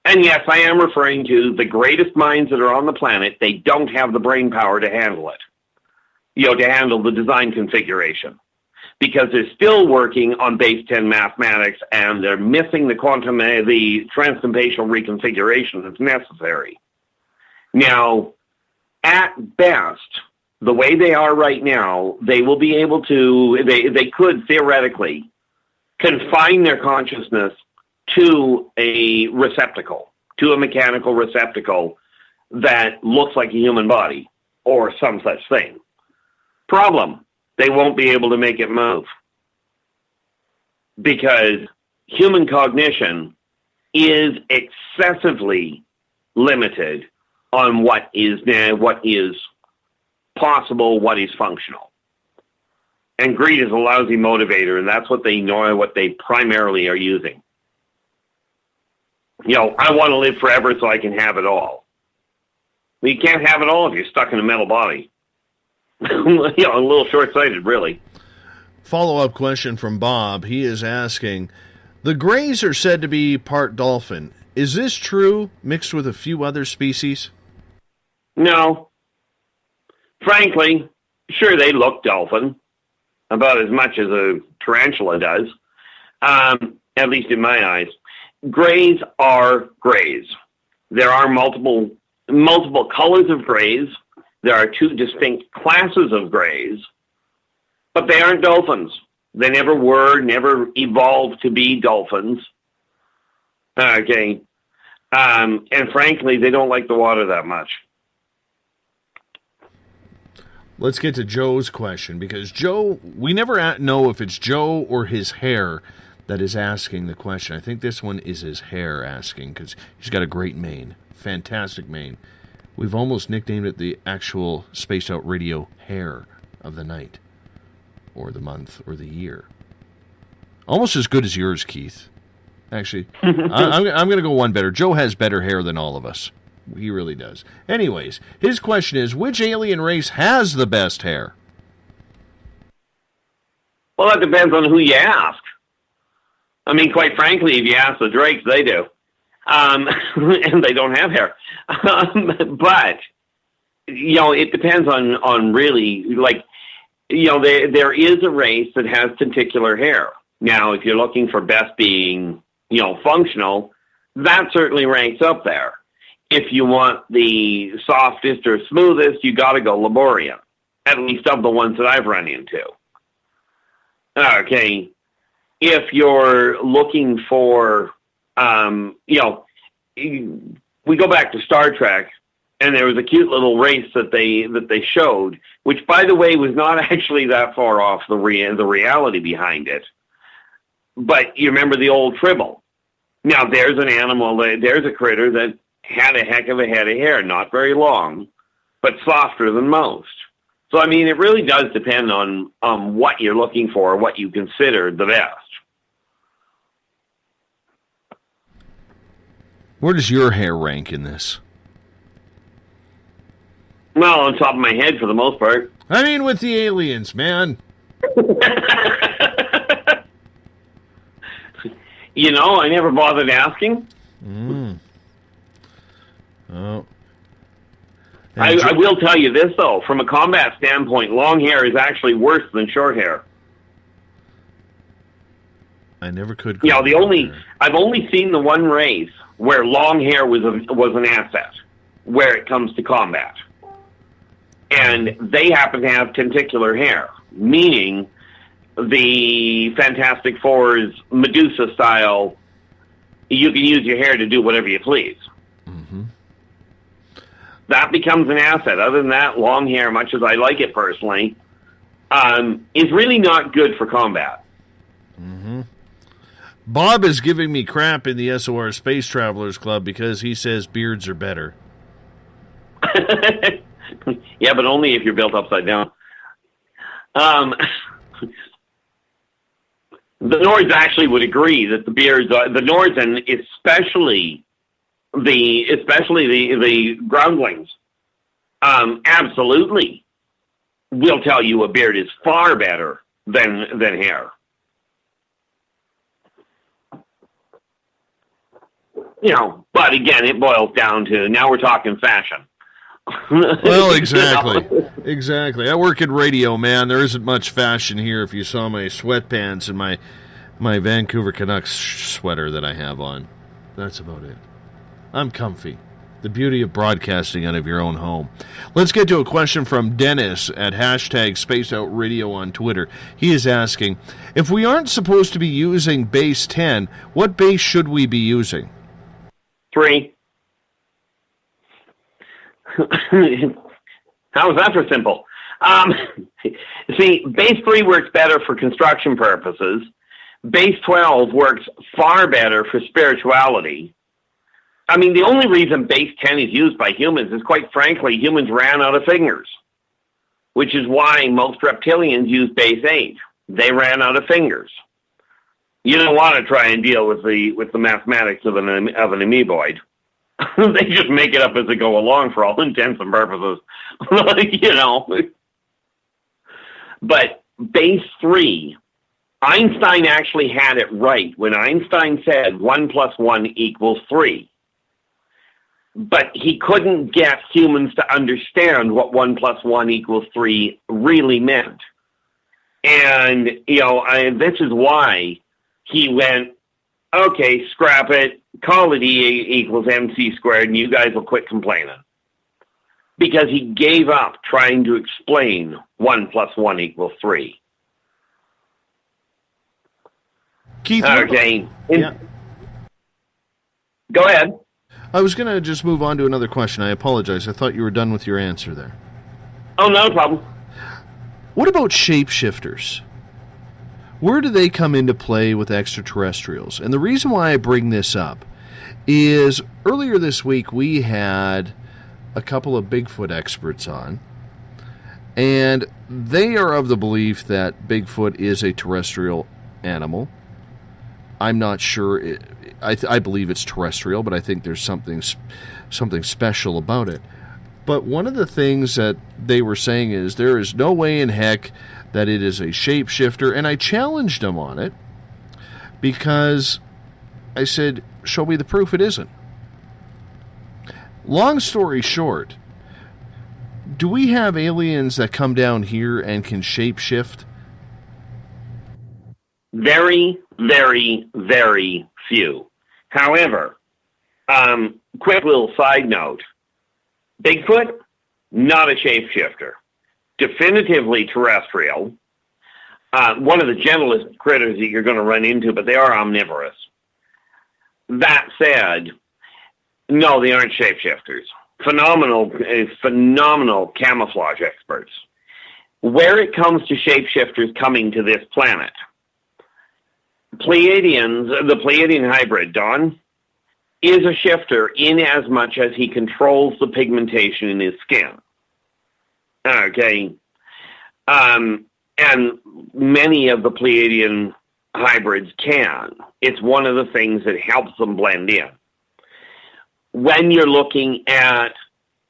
And yes, I am referring to the greatest minds that are on the planet. They don't have the brain power to handle it, to handle the design configuration, because they're still working on base 10 mathematics and they're missing the transdimensional reconfiguration that's necessary. Now, at best, the way they are right now, they will be able to, they could theoretically confine their consciousness to a receptacle, to a mechanical receptacle that looks like a human body or some such thing. Problem, they won't be able to make it move because human cognition is excessively limited on what is possible, what is functional. And greed is a lousy motivator, and that's what they know, what they primarily are using. I want to live forever so I can have it all. Well, you can't have it all if you're stuck in a metal body. A little short-sighted, really. Follow-up question from Bob. He is asking, the Greys are said to be part dolphin. Is this true, mixed with a few other species? No. Frankly, sure, they look dolphin, about as much as a tarantula does, at least in my eyes. Greys are greys. There are multiple colors of greys. There are two distinct classes of greys, but they aren't dolphins. They never were, never evolved to be dolphins. Okay. And frankly, they don't like the water that much. Let's get to Joe's question, because Joe, we never know if it's Joe or his hair that is asking the question. I think this one is his hair asking, because he's got a great mane. Fantastic mane. We've almost nicknamed it the actual Spaced Out Radio hair of the night, or the month, or the year. Almost as good as yours, Keith. Actually, I'm going to go one better. Joe has better hair than all of us. He really does. Anyways, his question is, which alien race has the best hair? Well, that depends on who you ask. I mean, quite frankly, if you ask the Drakes, they do. And they don't have hair. But, it depends on really, there is a race that has tenticular hair. Now, if you're looking for best being, functional, that certainly ranks up there. If you want the softest or smoothest, you got to go Laborian, at least of the ones that I've run into. Okay. If you're looking for, what we go back to Star Trek, and there was a cute little race that they showed, which, by the way, was not actually that far off the reality behind it. But you remember the old Tribble. Now, there's an animal, there's a critter that had a heck of a head of hair, not very long, but softer than most. So, I mean, it really does depend on what you're looking for, what you consider the best. Where does your hair rank in this? Well, on top of my head for the most part. I mean, with the aliens, man. You know, I never bothered asking. Oh. I will tell you this, though. From a combat standpoint, long hair is actually worse than short hair. I never could. You know, I've only seen the one race where long hair was an asset where it comes to combat. And they happen to have tentacular hair, meaning the Fantastic Four's Medusa style, you can use your hair to do whatever you please. Mm-hmm. That becomes an asset. Other than that, long hair, much as I like it personally, is really not good for combat. Mm-hmm. Bob is giving me crap in the SOR Space Travelers Club because he says beards are better. Yeah, but only if you're built upside down. The Nords actually would agree that the beards are, the Nords, and especially the groundlings, absolutely will tell you a beard is far better than hair. You know, but again, it boils down to, now we're talking fashion. Well, exactly. You know? Exactly. I work in radio, man. There isn't much fashion here if you saw my sweatpants and my Vancouver Canucks sweater that I have on. That's about it. I'm comfy. The beauty of broadcasting out of your own home. Let's get to a question from Dennis at #SpacedOutRadio on Twitter. He is asking, if we aren't supposed to be using base 10, what base should we be using? 3. How is that for simple? See, base 3 works better for construction purposes. Base 12 works far better for spirituality. I mean, the only reason base 10 is used by humans is, quite frankly, humans ran out of fingers, which is why most reptilians use base 8. They ran out of fingers. You don't want to try and deal with the mathematics of an amoeboid. They just make it up as they go along for all intents and purposes. You know. But base 3, Einstein actually had it right when Einstein said 1 + 1 = 3. But he couldn't get humans to understand what 1 + 1 = 3 really meant. And, you know, this is why he went, okay, scrap it, call it E = mc², and you guys will quit complaining. Because he gave up trying to explain 1 + 1 = 3. Keith, okay. Yeah. Go ahead. I was going to just move on to another question. I apologize. I thought you were done with your answer there. Oh, no problem. What about shapeshifters? Where do they come into play with extraterrestrials? And the reason why I bring this up is earlier this week we had a couple of Bigfoot experts on, and they are of the belief that Bigfoot is a terrestrial animal. I'm not sure. I believe it's terrestrial, but I think there's something special about it. But one of the things that they were saying is there is no way in heck that it is a shapeshifter, and I challenged them on it because I said, show me the proof it isn't. Long story short, do we have aliens that come down here and can shapeshift? Very, very, very few. However, quick little side note, Bigfoot, not a shapeshifter. Definitively terrestrial. One of the gentlest critters that you're going to run into, but they are omnivorous. That said, No, they aren't shapeshifters. Phenomenal camouflage experts. Where it comes to shapeshifters coming to this planet, the Pleiadian hybrid, Don, is a shifter in as much as he controls the pigmentation in his skin. Okay. And many of the Pleiadian hybrids can. It's one of the things that helps them blend in. When you're looking at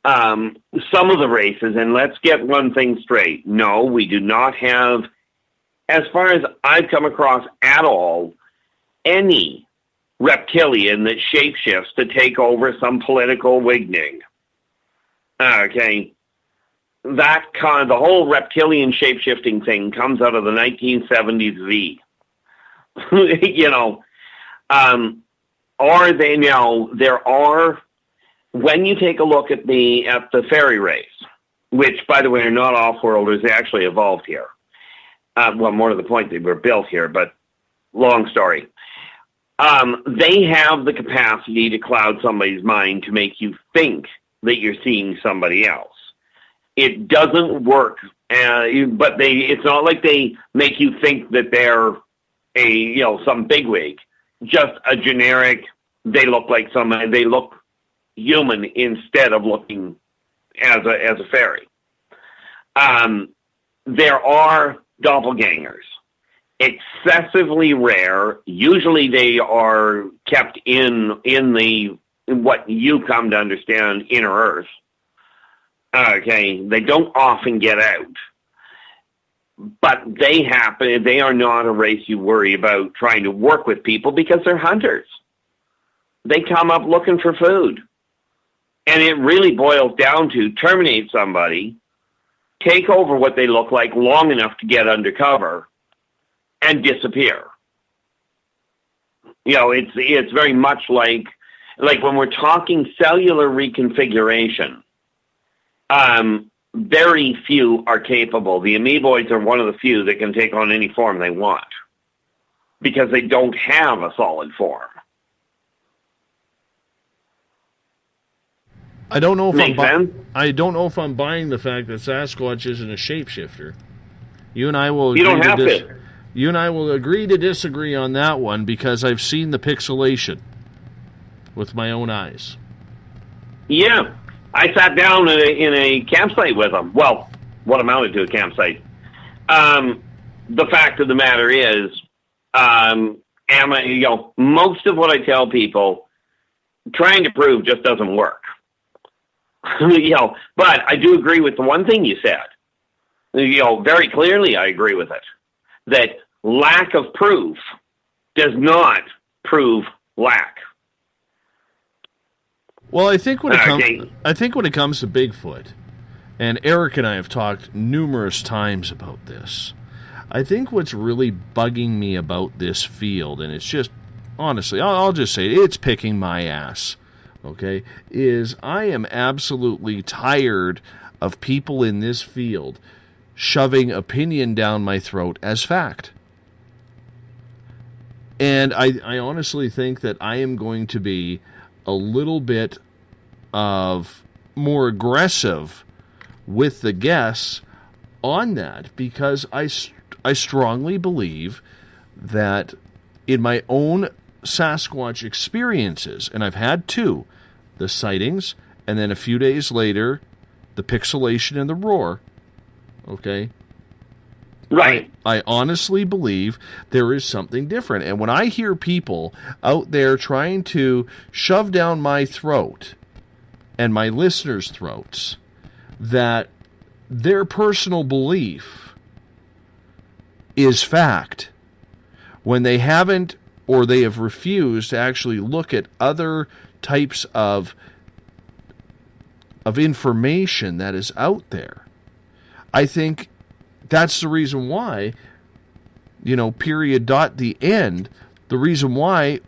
some of the races, and let's get one thing straight. No, we do not have, as far as I've come across at all, any reptilian that shapeshifts to take over some political wigning. Okay. The whole reptilian shapeshifting thing comes out of the 1970s V. There are, when you take a look at the fairy race, which, by the way, are not off-worlders, they actually evolved here. Well, more to the point, they were built here, but long story. They have the capacity to cloud somebody's mind to make you think that you're seeing somebody else. It doesn't work, but it's not like they make you think that they're some bigwig. Just a generic, they look like somebody, they look human instead of looking as a fairy. There are doppelgangers. Excessively rare. Usually they are kept in what you come to understand, inner earth. Okay, they don't often get out. But they are not a race you worry about trying to work with people because they're hunters. They come up looking for food. And it really boils down to terminate somebody, take over what they look like long enough to get undercover, and disappear. It's very much like when we're talking cellular reconfiguration, very few are capable. The amoeboids are one of the few that can take on any form they want because they don't have a solid form. I don't know if I'm buying the fact that Sasquatch isn't a shapeshifter. You and I will agree to disagree on that one because I've seen the pixelation with my own eyes. Yeah. I sat down in a campsite with them. Well, what amounted to a campsite. The fact of the matter is, most of what I tell people, trying to prove just doesn't work. But I do agree with the one thing you said. Very clearly I agree with it. That lack of proof does not prove lack. Well, I think when it comes to Bigfoot, and Eric and I have talked numerous times about this, I think what's really bugging me about this field, and it's just, honestly, I'll just say it's picking my ass, okay, is I am absolutely tired of people in this field shoving opinion down my throat as fact. And I honestly think that I am going to be a little bit of more aggressive with the guests on that because I strongly believe that in my own Sasquatch experiences, and I've had two, the sightings and then a few days later the pixelation and the roar, okay, right. I honestly believe there is something different. And when I hear people out there trying to shove down my throat and my listeners' throats that their personal belief is fact when they haven't or they have refused to actually look at other types of information that is out there, I think that's the reason why, period, dot, the end, the reason why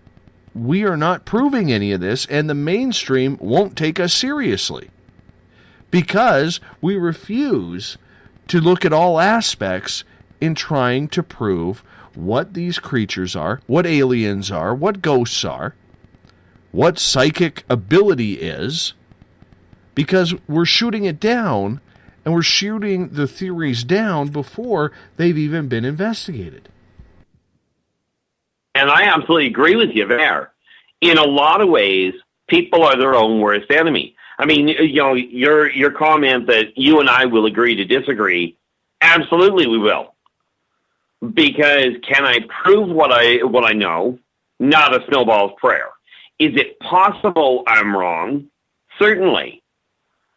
we are not proving any of this and the mainstream won't take us seriously. Because we refuse to look at all aspects in trying to prove what these creatures are, what aliens are, what ghosts are. what psychic ability is, because we're shooting it down, and we're shooting the theories down before they've even been investigated. And I absolutely agree with you there. In a lot of ways, people are their own worst enemy. I mean, you know, your comment that you and I will agree to disagree, absolutely we will. Because can I prove what I know? Not a snowball's prayer. Is it possible I'm wrong? Certainly.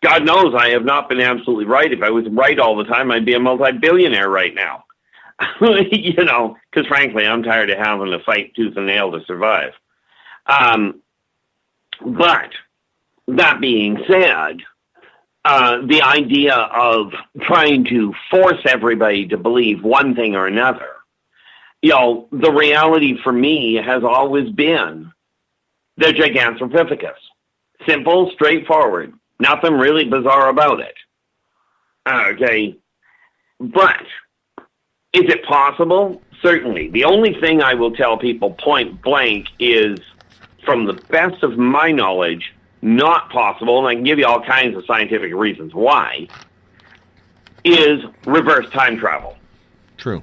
God knows I have not been absolutely right. If I was right all the time, I'd be a multi-billionaire right now. You know, because frankly, I'm tired of having to fight tooth and nail to survive. But that being said, the idea of trying to force everybody to believe one thing or another, you know, the reality for me has always been the Gigantopithecus. Simple, straightforward. Nothing really bizarre about it. Okay. But is it possible? Certainly. The only thing I will tell people point blank is, from the best of my knowledge, not possible, and I can give you all kinds of scientific reasons why, is reverse time travel. True.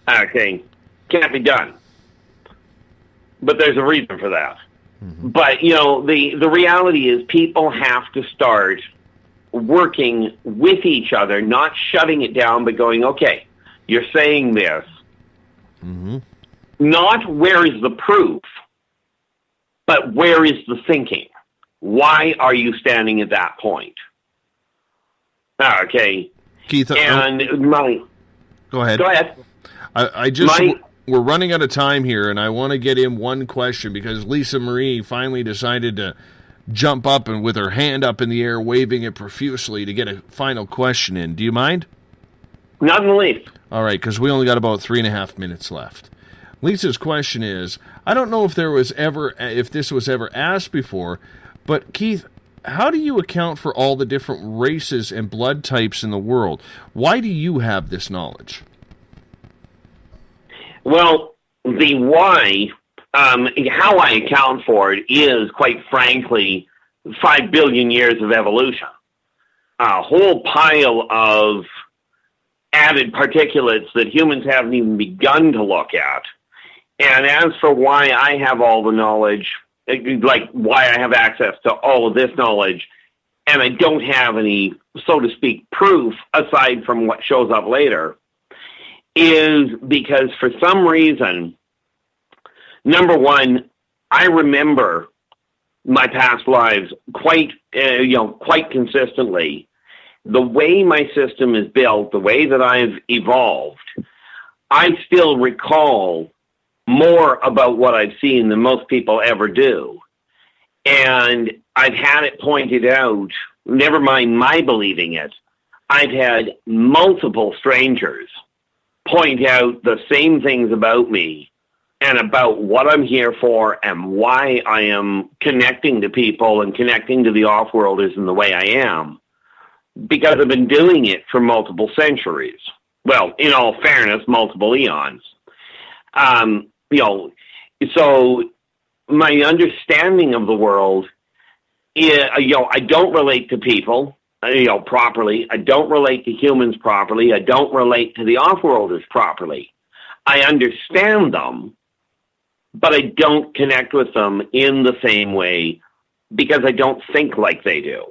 Okay. Can't be done. But there's a reason for that. Mm-hmm. But, you know, the reality is people have to start working with each other, not shutting it down, but going, okay, you're saying this. Mm-hmm. Not where is the proof, but where is the thinking? Why are you standing at that point? Okay. Keith, go ahead. Go ahead. We're running out of time here, and I want to get in one question because Lisa Marie finally decided to jump up and with her hand up in the air, waving it profusely to get a final question in. Do you mind? Not in the least. All right, because we only got about 3.5 minutes left. Lisa's question is, I don't know if this was ever asked before, but Keith, how do you account for all the different races and blood types in the world? Why do you have this knowledge? Well, the why, how I account for it is, quite frankly, 5 billion years of evolution. A whole pile of added particulates that humans haven't even begun to look at. And as for why I have all the knowledge, like why I have access to all of this knowledge, and I don't have any, so to speak, proof aside from what shows up later, is because for some reason, number one, I remember my past lives quite consistently. The way my system is built, the way that I've evolved, I still recall more about what I've seen than most people ever do. And I've had it pointed out, never mind my believing it, I've had multiple strangers point out the same things about me and about what I'm here for and why I am connecting to people and connecting to the off-worlders in the way I am, because I've been doing it for multiple centuries. Well, in all fairness, multiple eons. So my understanding of the world is, I don't relate to people, properly. I don't relate to humans properly. I don't relate to the off-worlders properly. I understand them, but I don't connect with them in the same way because I don't think like they do.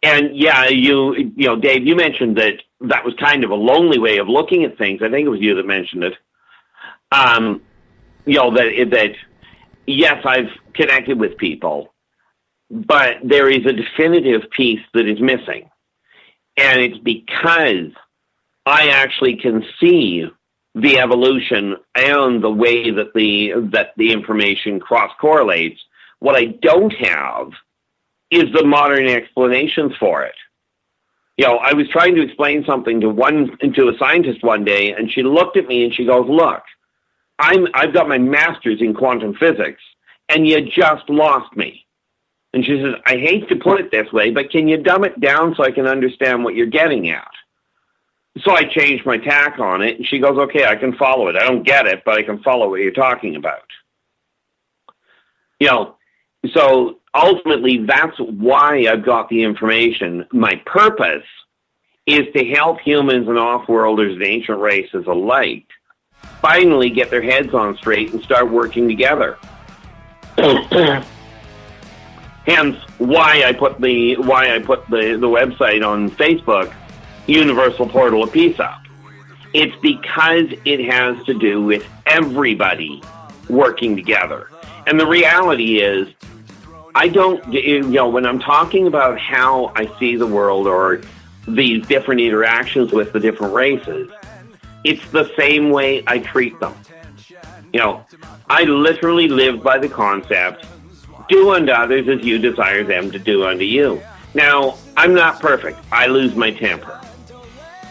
And yeah, Dave, you mentioned that was kind of a lonely way of looking at things. I think it was you that mentioned it. That yes, I've connected with people, but there is a definitive piece that is missing. And it's because I actually can see the evolution and the way that the information cross-correlates. What I don't have is the modern explanations for it. I was trying to explain something to a scientist one day, and she looked at me and she goes, "Look, I've got my master's in quantum physics, and you just lost me." And she says, "I hate to put it this way, but can you dumb it down so I can understand what you're getting at?" So I changed my tack on it, and she goes, "Okay, I can follow it. I don't get it, but I can follow what you're talking about." So ultimately, that's why I've got the information. My purpose is to help humans and off-worlders and ancient races alike finally get their heads on straight and start working together. Hence, why I put the website on Facebook, Universal Portal of Peace up. It's because it has to do with everybody working together. And the reality is, I don't, when I'm talking about how I see the world or these different interactions with the different races, it's the same way I treat them. I literally live by the concept, do unto others as you desire them to do unto you. Now, I'm not perfect. I lose my temper.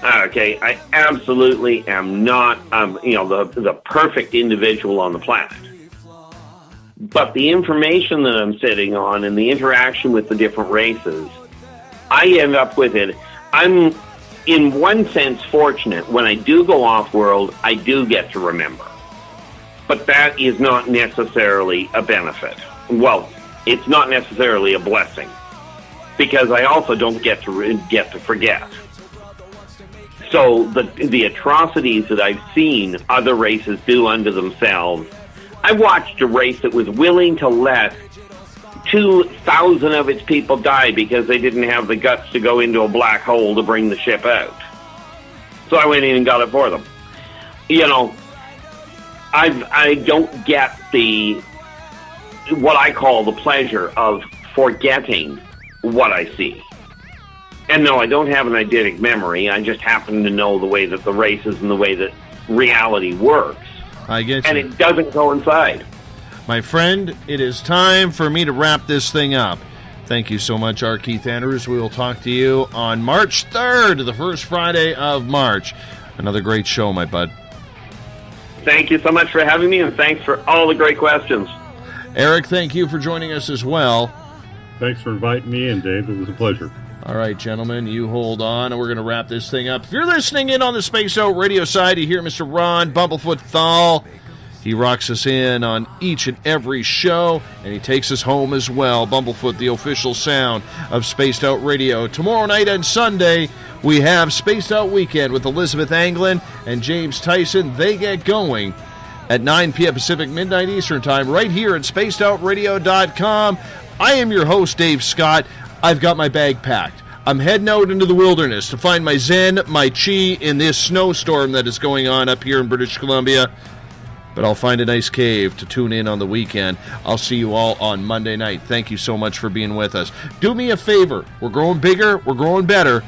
Okay, I absolutely am not, the perfect individual on the planet. But the information that I'm sitting on and the interaction with the different races, I end up with it. I'm, in one sense, fortunate. When I do go off-world, I do get to remember. But that is not necessarily a benefit. Well, it's not necessarily a blessing, because I also don't get to forget. So the atrocities that I've seen other races do unto themselves, I watched a race that was willing to let 2,000 of its people die because they didn't have the guts to go into a black hole to bring the ship out. So I went in and got it for them. I don't get what I call the pleasure of forgetting what I see. And no, I don't have an eidetic memory. I just happen to know the way that the races and the way that reality works. I get you. And it doesn't coincide. My friend, it is time for me to wrap this thing up. Thank you so much, R. Keith Andrews. We will talk to you on March 3rd, the first Friday of March. Another great show, my bud. Thank you so much for having me, and thanks for all the great questions. Eric, thank you for joining us as well. Thanks for inviting me in, Dave. It was a pleasure. All right, gentlemen, you hold on, and we're going to wrap this thing up. If you're listening in on the Space Out Radio side, you hear Mr. Ron Bumblefoot THAL. He rocks us in on each and every show, and he takes us home as well. Bumblefoot, the official sound of Spaced Out Radio. Tomorrow night and Sunday, we have Spaced Out Weekend with Elizabeth Anglin and James Tyson. They get going at 9 p.m. Pacific, midnight Eastern Time, right here at spacedoutradio.com. I am your host, Dave Scott. I've got my bag packed. I'm heading out into the wilderness to find my zen, my chi in this snowstorm that is going on up here in British Columbia. But I'll find a nice cave to tune in on the weekend. I'll see you all on Monday night. Thank you so much for being with us. Do me a favor. We're growing bigger. We're growing better.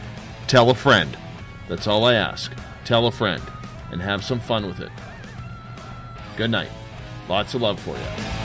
Tell a friend. That's all I ask. Tell a friend. And have some fun with it. Good night. Lots of love for you.